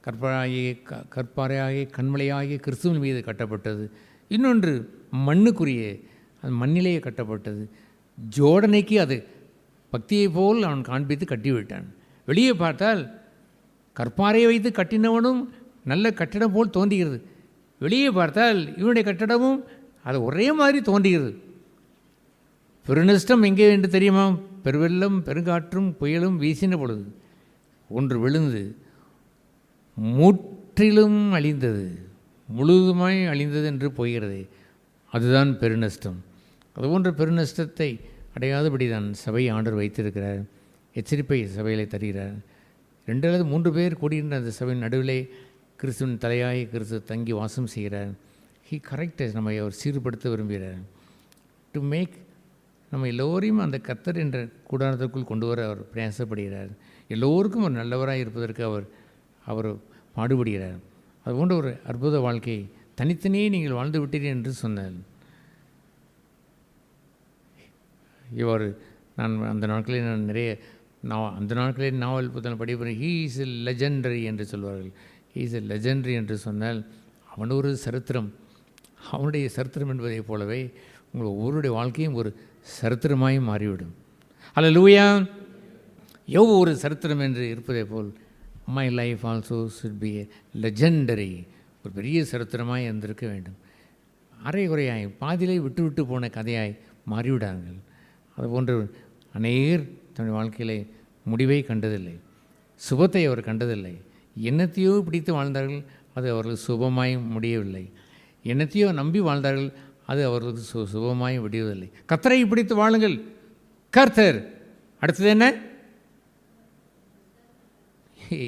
கற்பாறையாகிய கண்மலையாகிய கிறிஸ்துவின் மீது கட்டப்பட்டது. இன்னொன்று மண்ணுக்குரிய அது மண்ணிலேயே கட்டப்பட்டது. ஜோடனைக்கு அது பக்தியை போல் அவன் காண்பித்து கட்டிவிட்டான். வெளியே பார்த்தால் கற்பாறையை வைத்து கட்டினவனும் நல்ல கட்டிடம் போல் தோன்றுகிறது. வெளியே பார்த்தால் இவனுடைய கட்டடமும் அது ஒரே மாதிரி தோன்றுகிறது. பெருநஷ்டம் எங்கே என்று தெரியுமா? பெருவெள்ளம் பெருங்காற்றும் புயலும் வீசின பொழுது ஒன்று விழுந்து முற்றிலும் அழிந்தது, முழுதுமாய் அழிந்தது என்று போகிறது. அதுதான் பெருநஷ்டம். அதுபோன்ற பெருநஷ்டத்தை அடையாதபடி தான் சபை ஆண்டவர் வைத்திருக்கிறார். எச்சரிப்பை சபையிலே தருகிறார். 2 அல்லது 3 பேர் கூடியிருந்த அந்த சபையின் நடுவிலே கிறிஸ்துவின் தலையாய் கிறிஸ்து தங்கி வாசம் செய்கிறார். ஹி கரெக்டஸ் நம்மை அவர் சீர்படுத்த விரும்புகிறார். டு மேக் நம்ம எல்லோரையும் அந்த கர்த்தர் என்ற கூடாரத்திற்குள் கொண்டு வர அவர் பிரயாசப்படுகிறார். எல்லோருக்கும் ஒரு நல்லவராக இருப்பதற்கு அவர் பாடுபடுகிறார். அதுபோன்ற ஒரு அற்புத வாழ்க்கையை தனித்தனியே நீங்கள் வாழ்ந்து விட்டீர்கள் என்று சொன்னார். இவர் நான் அந்த நாட்களில் நான் நிறைய அந்த நாட்களில் நாவல் புத்தகம் படிப்பேன். ஹீ இஸ் எ லெஜெண்டரி என்று சொல்வார்கள். ஹீ இஸ் எ லெஜெண்டரி என்று சொன்னால் அவன் ஒரு சரித்திரம். அவனுடைய சரித்திரம் என்பதைப் போலவே உங்கள் ஒவ்வொருடைய வாழ்க்கையும் ஒரு சரித்திரமாயும் மாறிவிடும். அல்லேலூயா. யோபு ஒரு சரித்திரம் என்று இருப்பதை போல் my life also should be a legendary, ஒரு பெரிய சரித்திரமாய் இருந்திருக்க வேண்டும். அரை குறையாய் பாதியிலே விட்டு விட்டு போன கதையாய் மாறிவிடார்கள். அதுபோன்று அநேகர் தன்னுடைய வாழ்க்கையிலே முடிவை கண்டதில்லை, சுபத்தை அவர் கண்டதில்லை. என்னத்தையோ பிடித்து வாழ்ந்தார்கள், அது அவர்களுக்கு சுபமாய் முடியவில்லை. என்னத்தையோ நம்பி வாழ்ந்தார்கள், அது அவர்களுக்கு சுபமாய் முடியவில்லை. கர்த்தரை பிடித்து வாழுங்கள். கர்த்தர் அடுத்தது என்ன?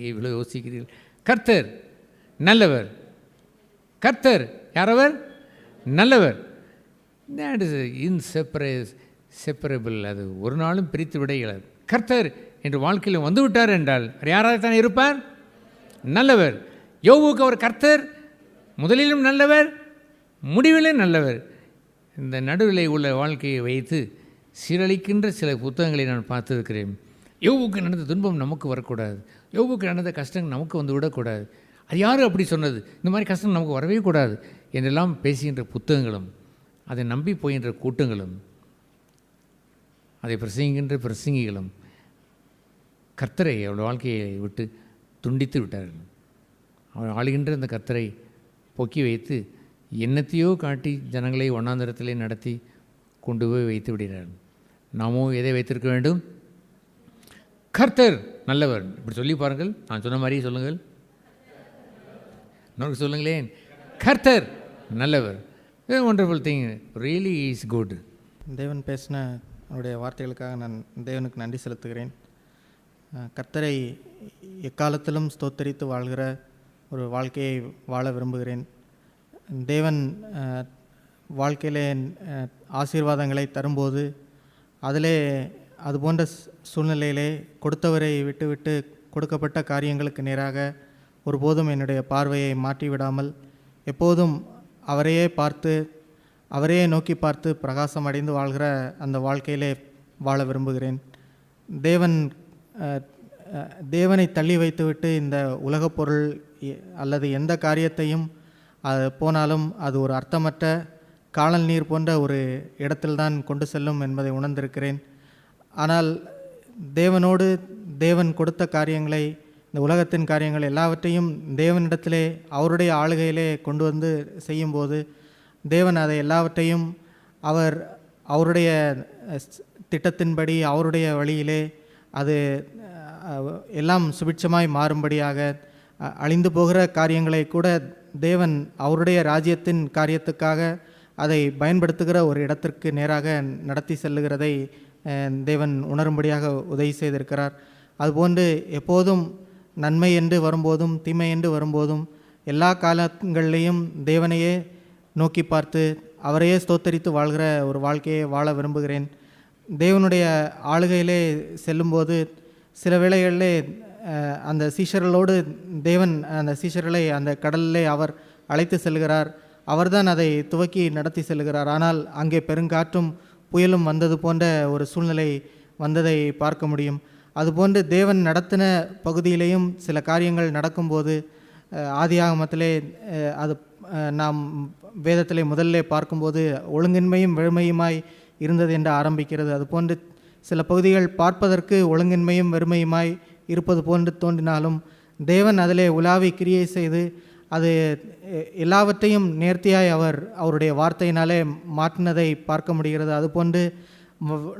இவ்வளோ யோசிக்கிறீர்கள். கர்த்தர் நல்லவர். கர்த்தர் யாரவர்? நல்லவர். That is inseparable. அது ஒரு நாளும் பிரித்து விட இயலாது. கர்த்தர் என்று வாழ்க்கையில் வந்து விட்டார் என்றால் யாராகத்தான் இருப்பார்? நல்லவர். யோபுக்கு அவர் கர்த்தர் முதலிலும் நல்லவர், முடிவிலும் நல்லவர். இந்த நடுவில் உள்ள வாழ்க்கையை வைத்து சீரழிக்கின்ற சில புத்தகங்களை நான் பார்த்துருக்கிறேன். யோபுக்கு நடந்த துன்பம் நமக்கு வரக்கூடாது, யோபுக்கு நடந்த கஷ்டங்கள் நமக்கு வந்து விடக்கூடாது. அது யார் அப்படி சொன்னது? இந்த மாதிரி கஷ்டம் நமக்கு வரவே கூடாது என்றெல்லாம் பேசுகின்ற புத்தகங்களும், அதை நம்பி போகின்ற கூட்டங்களும், அதை பிரசங்கிக்கின்ற பிரசங்கிகளும் கர்த்தரை அவருடைய வாழ்க்கையை விட்டு துண்டித்து விட்டார்கள். அவர் ஆளுகின்ற அந்த கர்த்தரை பொக்கி வைத்து என்னத்தையோ காட்டி ஜனங்களை ஒன்னாந்தரத்திலே நடத்தி கொண்டு போய் வைத்து விடுகிறார்கள். நாமோ எதை வைத்திருக்க வேண்டும்? கர்த்தர் நல்லவர். இப்படி சொல்லி பாருங்கள். நான் சொன்ன மாதிரியே சொல்லுங்கள். இன்னொரு சொல்லுங்களேன். கர்த்தர் நல்லவர். Wonderful thing, really is good. தேவன் பேசின அவருடைய வார்த்தைகளுக்காக நான் தேவனுக்கு நன்றி செலுத்துகிறேன். கர்த்தரை எக்காலத்திலும் ஸ்தோத்தரித்து வாழ்கிற ஒரு வாழ்க்கையை வாழ விரும்புகிறேன். தேவன் வாழ்க்கையிலே ஆசீர்வாதங்களை தரும்போது அதிலே அது போன்ற சூழ்நிலையிலே கொடுத்தவரை விட்டு கொடுக்கப்பட்ட காரியங்களுக்கு நேராக ஒருபோதும் என்னுடைய பார்வையை மாற்றிவிடாமல் எப்போதும் அவரையே பார்த்து அவரையே நோக்கி பார்த்து பிரகாசம் அடைந்து வாழ்கிற அந்த வாழ்க்கையிலே வாழ விரும்புகிறேன். தேவனை தள்ளி வைத்துவிட்டு இந்த உலகப் பொருள் அல்லது எந்த காரியத்தையும் போனாலும் அது ஒரு அர்த்தமற்ற காணல் நீர் போன்ற ஒரு இடத்தில்தான் கொண்டு செல்லும் என்பதை உணர்ந்திருக்கிறேன். ஆனால் தேவனோடு தேவன் கொடுத்த காரியங்களை, இந்த உலகத்தின் காரியங்கள் எல்லாவற்றையும் தேவனிடத்திலே அவருடைய ஆளுகையிலே கொண்டு வந்து செய்யும்போது தேவன் அதை எல்லாவற்றையும் அவருடைய திட்டத்தின்படி அவருடைய வழியிலே அது எல்லாம் சுபிட்சமாய் மாறும்படியாக அழிந்து போகிற காரியங்களை கூட தேவன் அவருடைய ராஜ்யத்தின் காரியத்துக்காக அதை பயன்படுத்துகிற ஒரு இடத்திற்கு நேராக நடத்தி செல்லுகிறதை தேவன் உணரும்படியாக உதவி செய்திருக்கிறார். அதுபோன்று எப்போதும் நன்மை என்று வரும்போதும் தீமை என்று வரும்போதும் எல்லா காலங்களிலேயும் தேவனையே நோக்கி பார்த்து அவரையே ஸ்தோத்தரித்து வாழ்கிற ஒரு வாழ்க்கையை வாழ விரும்புகிறேன். தேவனுடைய ஆளுகையிலே செல்லும்போது சில வேளைகளிலே அந்த சீஷர்களோடு தேவன் அந்த சீஷர்களை அந்த கடலிலே அவர் அழைத்து செல்கிறார். அவர்தான் அதை துவக்கி நடத்தி செல்கிறார். ஆனால் அங்கே பெருங்காற்றும் புயலும் வந்தது போன்ற ஒரு சூழ்நிலை வந்ததை பார்க்க முடியும். அதுபோன்று தேவன் நடத்தின பகுதியிலேயும் சில காரியங்கள் நடக்கும்போது ஆதியாகமத்திலே அது நாம் வேதத்திலே முதல்ல பார்க்கும்போது ஒழுங்கின்மையும் வெறுமையுமாய் இருந்தது என்று ஆரம்பிக்கிறது. அதுபோன்று சில பகுதிகள் பார்ப்பதற்கு ஒழுங்கின்மையும் வெறுமையுமாய் இருப்பது போன்று தோன்றினாலும் தேவன் அதிலே உலாவி கிரியை செய்து அது எல்லாவற்றையும் நேர்த்தியாய் அவருடைய வார்த்தையினாலே மாற்றினதை பார்க்க முடிகிறது. அதுபோன்று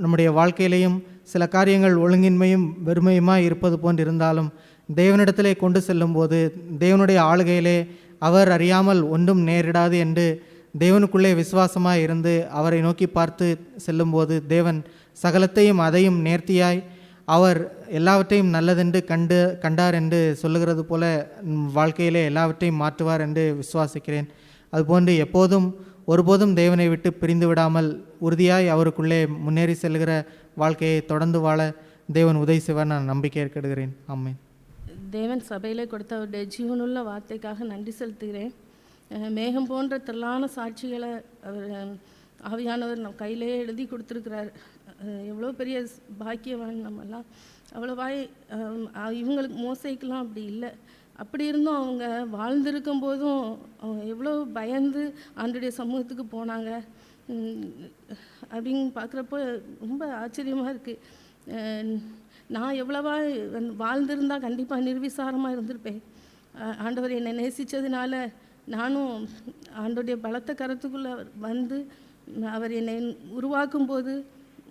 நம்முடைய வாழ்க்கையிலேயும் சில காரியங்கள் ஒழுங்கின்மையும் வெறுமையுமாய் இருப்பது போன்று இருந்தாலும் தேவனிடத்திலே கொண்டு செல்லும்போது தேவனுடைய ஆளுகையிலே அவர் அறியாமல் ஒன்றும் நேரிடாது என்று தேவனுக்குள்ளே விசுவாசமாய் இருந்து அவரை நோக்கி பார்த்து செல்லும்போது தேவன் சகலத்தையும் அதையும் நேர்த்தியாய் அவர் எல்லாவற்றையும் நல்லதென்று கண்டார் என்று சொல்லுகிறது போல வாழ்க்கையிலே எல்லாவற்றையும் மாற்றுவார் என்று விசுவாசிக்கிறேன். அதுபோன்று எப்போதும் ஒருபோதும் தேவனை விட்டு பிரிந்து விடாமல் உறுதியாய் அவருக்குள்ளே முன்னேறி செல்கிற வாழ்க்கையை தொடர்ந்து வாழ தேவன் உதவி செய்வார் நான் நம்பிக்கை ஏற்கடுகிறேன். ஆமென். தேவன் சபையில் கொடுத்த அவருடைய ஜீவனுள்ள வார்த்தைக்காக நன்றி செலுத்துகிறேன். மேகம் போன்ற திரளான சாட்சிகளை அவர் ஆவியானவர் நம்ம கையிலே எழுதி கொடுத்துருக்கிறார். எவ்வளோ பெரிய பாக்கியவான் நம்மெல்லாம். அவ்வளோவாய் இவங்களுக்கு மோசைக்கெலாம் அப்படி இல்லை. அப்படி இருந்தும் அவங்க வாழ்ந்திருக்கும் போதும் அவங்க எவ்வளோ பயந்து ஆண்டுடைய சமூகத்துக்கு போனாங்க அப்படின்னு பார்க்குறப்போ ரொம்ப ஆச்சரியமாக இருக்குது. நான் எவ்வளவா வாழ்ந்திருந்தால் கண்டிப்பாக நிர்விசாரமாக இருந்திருப்பேன். ஆண்டவர் என்னை நேசித்ததுனால நானும் ஆண்டோடைய பலத்த கரத்துக்குள்ளே வந்து அவர் என்னை உருவாக்கும் போது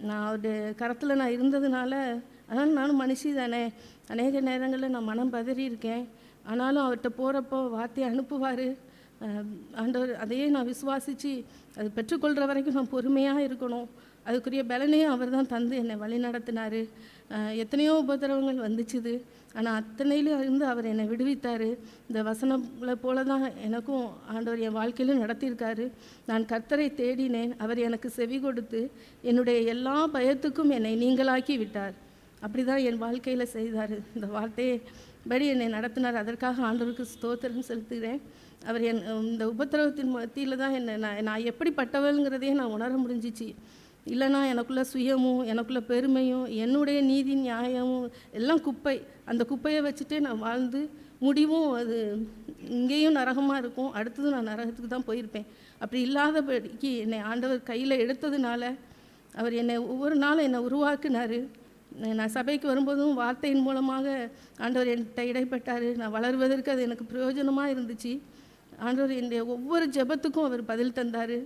நான் அவருடைய கரத்தில் நான் இருந்ததுனால, அதனால் நானும் மனுஷி தானே, அநேக நேரங்களில் நான் மனம் பதறி இருக்கேன். ஆனாலும் அவர்கிட்ட போகிறப்போ வார்த்தையை அனுப்புவார். ஆண்டவர் அதையே நான் விசுவாசித்து அது பெற்றுக்கொள்கிற வரைக்கும் நான் பொறுமையாக இருக்கணும். அதுக்குரிய பலனையும் அவர் தான் தந்து என்னை வழி நடத்தினார். எத்தனையோ உபத்திரவங்கள் வந்துச்சுது, ஆனால் அத்தனையிலும் இருந்து அவர் என்னை விடுவித்தார். இந்த வசனங்களை போல தான் எனக்கும் ஆண்டவர் என் வாழ்க்கையிலும் நடத்தியிருக்காரு. நான் கர்த்தரை தேடினேன், அவர் எனக்கு செவி கொடுத்து என்னுடைய எல்லா பயத்துக்கும் என்னை நீங்களாக்கி விட்டார். அப்படி தான் என் வாழ்க்கையில் செய்தார். இந்த வார்த்தையை படி என்னை நடத்தினார். அதற்காக ஆண்டவருக்கு ஸ்தோத்திரம் செலுத்துகிறேன். அவர் இந்த உபத்திரவத்தின் மத்தியில் தான் நான் எப்படிப்பட்டவள்ங்கிறதையே நான் உணர முடிஞ்சிச்சு. இல்லைனா எனக்குள்ள சுயமும் எனக்குள்ள பெருமையும் என்னுடைய நீதி நியாயமும் எல்லாம் குப்பை. அந்த குப்பையை வச்சுட்டே நான் வாழ்ந்து முடிவும் அது இங்கேயும் நரகமாக இருக்கும், அடுத்ததும் நான் நரகத்துக்கு தான் போயிருப்பேன். அப்படி இல்லாதபடிக்கு என்னை ஆண்டவர் கையில் எடுத்ததுனால அவர் என்னை ஒவ்வொரு நாளும் என்னை உருவாக்குனார். நான் சபைக்கு வரும்போதும் வார்த்தையின் மூலமாக ஆண்டவர் என்கிட்ட இடைப்பட்டார். நான் வளர்வதற்கு அது எனக்கு பிரயோஜனமாக இருந்துச்சு. ஆண்டவர் என்னுடைய ஒவ்வொரு ஜெபத்துக்கும் அவர் பதில் தந்தார்.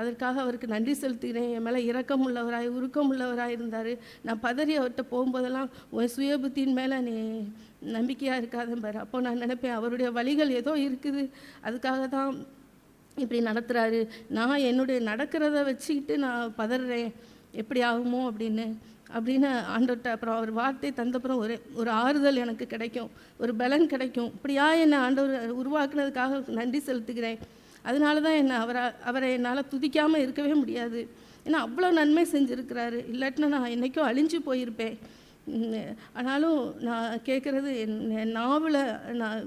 அதற்காக அவருக்கு நன்றி செலுத்துகிறேன். என் மேலே இரக்கம் உள்ளவராய் உருக்கம் உள்ளவராக இருந்தார். நான் பதறி அவர்கிட்ட போகும்போதெல்லாம் உன் சுய புத்தியின் மேலே நீ நம்பிக்கையாக இருக்காதம்பார். அப்போ நான் நினைப்பேன் அவருடைய வழிகள் ஏதோ இருக்குது, அதுக்காக தான் இப்படி நடத்துகிறாரு. நான் என்னுடைய நடக்கிறத வச்சுக்கிட்டு நான் பதறேன், எப்படி ஆகுமோ அப்படின்னு ஆண்டவர்கிட்ட அப்புறம் அவர் வார்த்தை தந்தப்புறம் ஒரு ஆறுதல் எனக்கு கிடைக்கும், ஒரு பலன் கிடைக்கும். இப்படியா என்னை ஆண்டவர் உருவாக்குனதுக்காக நன்றி செலுத்துகிறேன். அதனால தான் அவரை என்னால் துதிக்காமல் இருக்கவே முடியாது. ஏன்னா அவ்வளோ நன்மை செஞ்சுருக்கிறாரு. இல்லாட்டினா நான் என்றைக்கும் அழிஞ்சு போயிருப்பேன். ஆனாலும் நான் கேட்குறது என் நாவில் நான்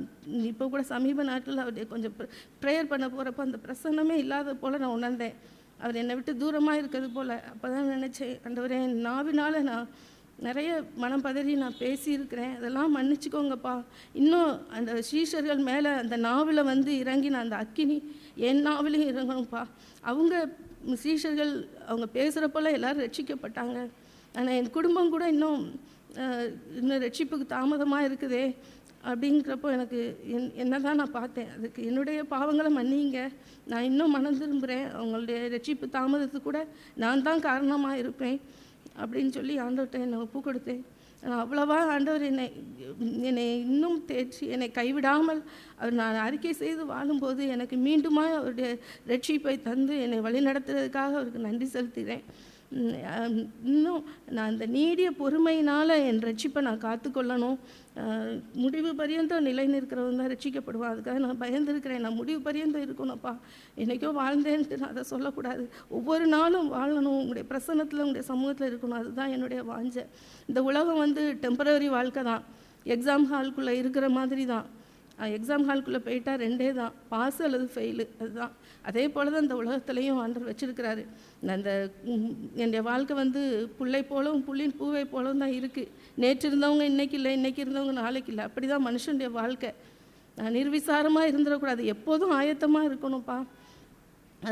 இப்போ கூட சமீப நாட்டில் அவர் கொஞ்சம் ப்ரேயர் பண்ண போகிறப்போ அந்த பிரசன்னமே இல்லாத போல் நான் உணர்ந்தேன். அவர் என்னை விட்டு தூரமாக இருக்கிறது போல். அப்போ தான் நினச்சேன், ஆண்டவரே என் நாவினால் நான் நிறைய மனம் பதறி நான் பேசியிருக்கிறேன், அதெல்லாம் மன்னிச்சுக்கோங்கப்பா. இன்னும் அந்த சீஷர்கள் மேலே அந்த நாவில் வந்து இறங்கின அந்த அக்கினி என் நாவிலையும் இறங்கணும்ப்பா. அவங்க சீஷர்கள் அவங்க பேசுகிறப்போல்லாம் எல்லோரும் ரட்சிக்கப்பட்டாங்க. ஆனால் என் குடும்பம் கூட இன்னும் ரட்சிப்புக்கு தாமதமாக இருக்குதே அப்படிங்கிறப்போ எனக்கு என்ன தான் நான் பார்த்தேன். அதுக்கு என்னுடைய பாவங்களை மன்னிங்க, நான் இன்னும் மனம் திரும்புகிறேன், அவங்களுடைய ரட்சிப்பு தாமதத்துக்கு கூட நான் தான் காரணமாக இருப்பேன் அப்படின்னு சொல்லி ஆண்டவர்கிட்ட என்னை ஒப்பு கொடுத்தேன். அவ்வளவா ஆண்டவர் என்னை இன்னும் தேற்றி என்னை கைவிடாமல் அவர் நான் அறிக்கை செய்து வாழும்போது எனக்கு மீண்டுமா அவருடைய ரட்சிப்பை தந்து என்னை வழிநடத்துறதுக்காக அவருக்கு நன்றி செலுத்துகிறேன். இன்னும் நான் அந்த நீடிய பொறுமையினால் என் ரட்சிப்பை நான் காத்துக்கொள்ளணும். முடிவு பரியந்தம் நிலை நிற்கிறவங்க தான் ரட்சிக்கப்படுவான். அதுக்காக நான் பயந்துருக்கிறேன். நான் முடிவு பரியந்தம் இருக்கணும்ப்பா, என்றைக்கோ வாழ்ந்தேன்ட்டு நான் அதை சொல்லக்கூடாது. ஒவ்வொரு நாளும் வாழணும், உங்களுடைய பிரசன்னத்தில் உங்களுடைய சமூகத்தில் இருக்கணும். அதுதான் என்னுடைய வாஞ்சை. இந்த உலகம் வந்து டெம்பரரி வாழ்க்கை தான், எக்ஸாம் ஹால்குள்ளே இருக்கிற மாதிரி தான். எக்ஸாம் ஹால்குள்ளே போயிட்டா ரெண்டே தான், பாஸ் அல்லது ஃபெயிலு. அதுதான் அதே போல் தான் இந்த உலகத்துலேயும் ஆண்டவர் வச்சுருக்கிறாரு. அந்த என்னுடைய வாழ்க்கை வந்து புள்ளை போலவும் புள்ளின் பூவை போலவும் தான் இருக்குது. நேற்று இருந்தவங்க இன்றைக்கி இல்லை, இன்றைக்கி இருந்தவங்க நாளைக்கு இல்லை. அப்படி தான் மனுஷனுடைய வாழ்க்கை. நான் நிர்விசாரமாக இருந்துடக்கூடாது, எப்போதும் ஆயத்தமாக இருக்கணும்ப்பா.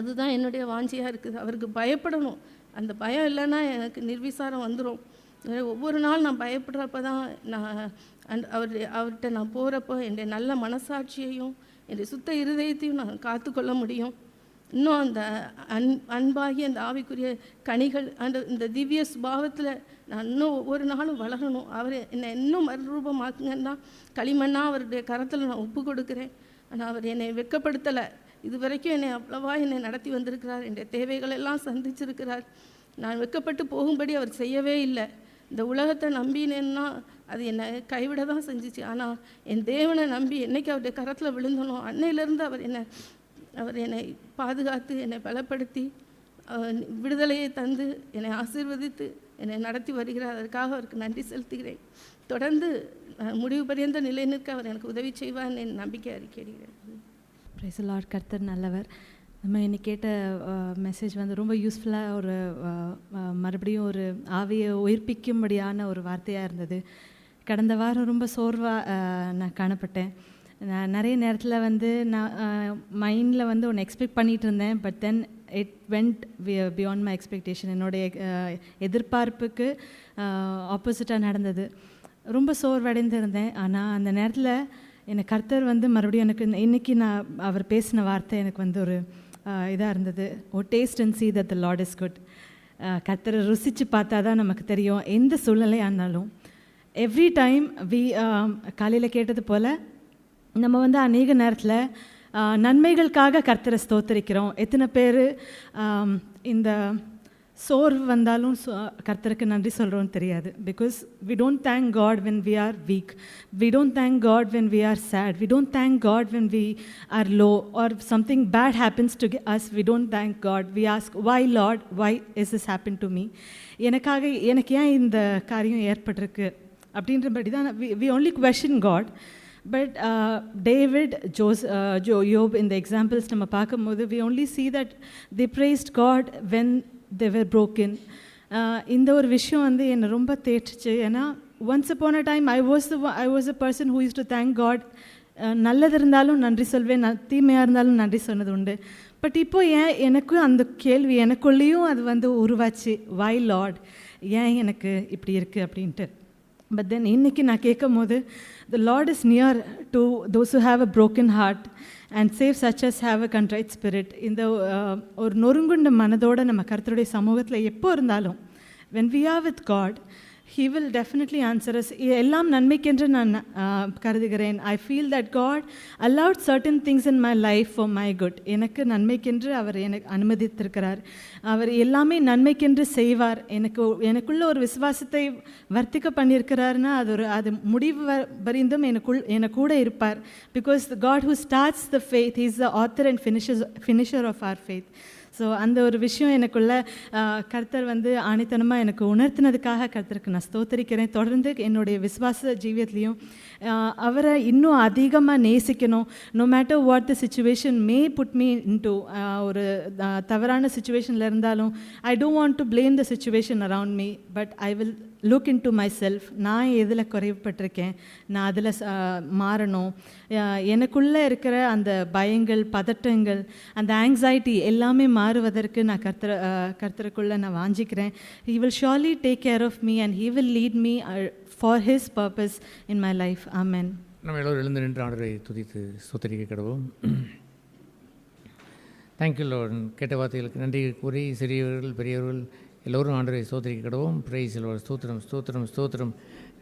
அதுதான் என்னுடைய வாஞ்சியாக இருக்குது. அவருக்கு பயப்படணும். அந்த பயம் இல்லைன்னா எனக்கு நிர்விசாரம் வந்துடும். ஒவ்வொரு நாள் நான் பயப்படுறப்ப தான் நான் அவர்கிட்ட நான் போகிறப்போ என்னுடைய நல்ல மனசாட்சியையும் என்னுடைய சுத்த இருதயத்தையும் நான் காத்துக்கொள்ள முடியும். இன்னும் அந்த அன்பாகி அந்த ஆவிக்குரிய கனிகள் அந்த இந்த திவ்ய சுபாவத்தில் நான் இன்னும் ஒவ்வொரு நாளும் வளரணும். அவர் என்னை இன்னும் மறுரூபமாக்குங்கன்னா களிமண்ணாக அவருடைய கரத்தில் நான் ஒப்பு கொடுக்குறேன். ஆனால் அவர் என்னை வெட்கப்படுத்தலை. இது வரைக்கும் என்னை அவ்வளவா என்னை நடத்தி வந்திருக்கிறார். என்னுடைய தேவைகளெல்லாம் சந்திச்சிருக்கிறார். நான் வெட்கப்பட்டு போகும்படி அவர் செய்யவே இல்லை. இந்த உலகத்தை நம்பினேன்னா அது என்னை கைவிட தான் செஞ்சிச்சு. ஆனால் என் தேவனை நம்பி என்னைக்கு அவருடைய கரத்தில் விழுந்தனோ அன்னையிலேருந்து அவர் என்னை பாதுகாத்து என்னை பலப்படுத்தி விடுதலையை தந்து என்னை ஆசீர்வதித்து என்னை நடத்தி வருகிறார். அதற்காக அவருக்கு நன்றி செலுத்துகிறேன். தொடர்ந்து முடிவு பரியந்த நிலை நிற்க அவர் எனக்கு உதவி செய்வார் என் நம்பிக்கை அறிக்கையிடுகிறேன். Praise the Lord. கர்த்தர் நல்லவர். நம்ம இன்னைக்கு கேட்ட மெசேஜ் வந்து ரொம்ப யூஸ்ஃபுல்லாக ஒரு மறுபடியும் ஒரு ஆவியை உயிர்ப்பிக்கும்படியான ஒரு வார்த்தையாக இருந்தது. கடந்த வாரம் ரொம்ப சோர்வாக நான் காணப்பட்டேன். நான் நிறைய நேரத்தில் வந்து நான் மைண்டில் வந்து ஒன்று எக்ஸ்பெக்ட் பண்ணிகிட்டு இருந்தேன். But then it went beyond my expectation. என்னுடைய எதிர்பார்ப்புக்கு ஆப்போசிட்டாக நடந்தது. ரொம்ப சோர்வடைந்து இருந்தேன். ஆனால் அந்த நேரத்தில் என்னை கர்த்தர் வந்து மறுபடியும் எனக்கு இன்றைக்கி நான் அவர் பேசின வார்த்தை எனக்கு வந்து ஒரு இதாக இருந்தது. O taste and see that the Lord is good. கர்த்தரை ருசித்து பார்த்தா தான் நமக்கு தெரியும். எந்த சூழ்நிலையாக இருந்தாலும் எவ்ரி டைம் காலையில் கேட்டது போல் நம்ம வந்து அநேக நேரத்தில் நன்மைகளுக்காக கர்த்தரை ஸ்தோத்தரிக்கிறோம். எத்தனை பேர் இந்த சோர்வு வந்தாலும் கர்த்தருக்கு நன்றி சொல்கிறோன்னு தெரியாது. Because we don't thank God when we are weak, we don't thank God when we are sad, we don't thank God when we are low or something bad happens to us. We don't thank God, we ask why Lord, why is this happen to me, எனக்கு ஏன் இந்த காரியம் ஏற்பட்டிருக்கு அப்படின்றபடி தான் we only question God. But David, Job, இந்த examples நம்ம பார்க்கும்போது we only see that they praised God when they were broken. இந்த ஒரு விஷயம் வந்து என்னை ரொம்ப தேற்றுச்சு. ஏன்னா once upon a time I was a person who used to thank God. நல்லது இருந்தாலும் நன்றி சொல்வேன், தீமையாக இருந்தாலும் நன்றி சொன்னது உண்டு. பட் இப்போ ஏன் எனக்கும் அந்த கேள்வி எனக்குள்ளேயும் அது வந்து உருவாச்சு, why Lord, ஏன் எனக்கு இப்படி இருக்குது அப்படின்ட்டு. பட் தென் இன்றைக்கி நான் கேட்கும் போது the Lord is near to those who have a broken heart and save such as have a contrite spirit. இந்த ஒரு நொறுங்குண்ட மனதோடு நம்ம கர்த்தருடைய சமூகத்தில் எப்போ இருந்தாலும் when we are with God, He will definitely answer us. எல்லாம் நன்மைக்கென்று நான் கருதுகிறேன். I feel that God allowed certain things in my life for my good. எனக்கு நன்மைக்கென்று அவர் எனக்கு அனுமதித்திருக்கிறார். அவர் எல்லாமே நன்மைக்கென்று செய்வார். எனக்குள்ள ஒரு விசுவாசத்தை வர்த்திக்க பண்ணியிருக்கிறாருன்னா அது முடிவு வரைந்தும் எனக்கு கூட இருப்பார். Because the God who starts the faith, He is the author and finisher of our faith. So அந்த ஒரு விஷயம் எனக்குள்ள கர்த்தர் வந்து ஆணித்தனமாக எனக்கு உணர்த்தினதுக்காக கர்த்தருக்கு நான் ஸ்தோத்தரிக்கிறேன். தொடர்ந்து என்னுடைய விசுவாச ஜீவியத்துலேயும் அவரை இன்னும் அதிகமாக நேசிக்கணும். No matter what the situation may put me into, ஒரு தவறான சுச்சுவேஷனில் இருந்தாலும் I don't want to blame the situation around me, but I will look into myself. நான் எதில் குறைவுபட்டிருக்கேன், நான் அதில் மாறணும். எனக்குள்ளே இருக்கிற அந்த பயங்கள், பதட்டங்கள், அந்த ஆங்ஸைட்டி எல்லாமே மாறுவதற்கு நான் கர்த்தருக்குள்ளே நான் வாஞ்சிக்கிறேன். He will surely take care of me and He will lead me for His purpose in my life. Amen. நம்ம எல்லோரும் எழுந்து நின்று ஆண்டவரை துதித்து ஸ்தோத்திரிக்க கடவோம். Thank you Lord. கேட்ட வார்த்தைகளுக்கு நன்றி கூறி சிறியவர்கள் பெரியவர்கள் எல்லோரும் ஆண்டவரை ஸ்தோத்திரிக்க கடவோம். Praise Lord. ஸ்தோத்திரம் ஸ்தோத்திரம் ஸ்தோத்திரம்.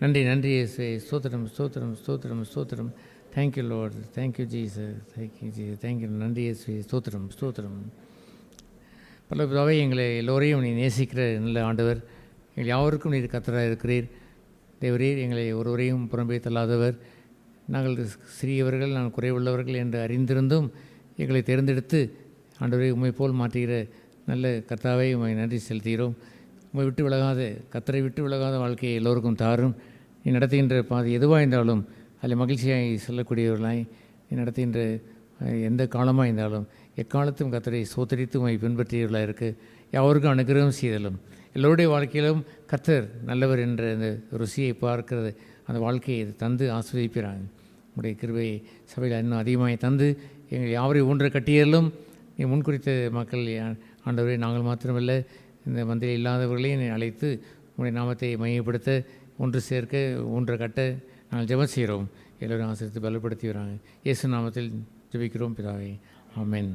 நன்றி நன்றி இயேசுவே. ஸ்தோத்திரம் ஸ்தோத்திரம் ஸ்தோத்திரம் ஸ்தோத்திரம். Thank you Lord. Thank you Jesus. Thank you Jesus. Thank you. நன்றி இயேசுவே. ஸ்தோத்திரம் ஸ்தோத்திரம். பல பிதாவே, எங்களை எல்லோரையும் நீ நேசிக்கிற நல்ல ஆண்டவர். எங்கள் யாவருக்கும் நீர் கர்த்தராக இருக்கிறீர். தேவரீர், எங்களை ஒருவரையும் புறம்பே தள்ளாதவர். நாங்கள் சிறியவர்கள், நாங்கள் குறைவுள்ளவர்கள் என்று அறிந்திருந்தும் எங்களை தேர்ந்தெடுத்து ஆண்டவரை உம்மை போல் மாற்றுகிற நல்ல கர்த்தாவை உம்மை நன்றி செலுத்துகிறோம். உம்மை விட்டு விலகாத, கர்த்தரை விட்டு விலகாத வாழ்க்கையை எல்லோருக்கும் தாரும். நீ நடத்துகின்ற பாதை எதுவாக இருந்தாலும் அதில் மகிழ்ச்சியாக செல்லக்கூடியவர்களாய் நீ நடத்துகின்ற எந்த காலமாக இருந்தாலும் எக்காலத்தும் கர்த்தரை சோத்தரித்து உம்மை பின்பற்றியவர்களாக இருக்குது. யாவருக்கும் அனுகிரகம் செய்தலும் எல்லோருடைய வாழ்க்கையிலும் கர்த்தர் நல்லவர் என்ற அந்த ருசியை பார்க்கிறது அந்த வாழ்க்கையை தந்து ஆஸ்வதிப்பிறாங்க. உங்களுடைய கிருபையை சபையில் இன்னும் அதிகமாக தந்து எங்கள் யாவரை ஊன்ற கட்டியலும் நீ முன்குறித்த மக்கள் ஆண்டவரை நாங்கள் மாத்திரமல்ல இந்த மந்திரி இல்லாதவர்களையும் அழைத்து உங்களுடைய நாமத்தை மையப்படுத்த ஒன்று சேர்க்க ஒன்று கட்ட நாங்கள் ஜெபம் செய்கிறோம். எல்லோரும் ஆசிரியத்து பலப்படுத்தி வராங்க. இயேசு நாமத்தில் ஜெபிக்கிறோம் பிதாவே. ஆமென்.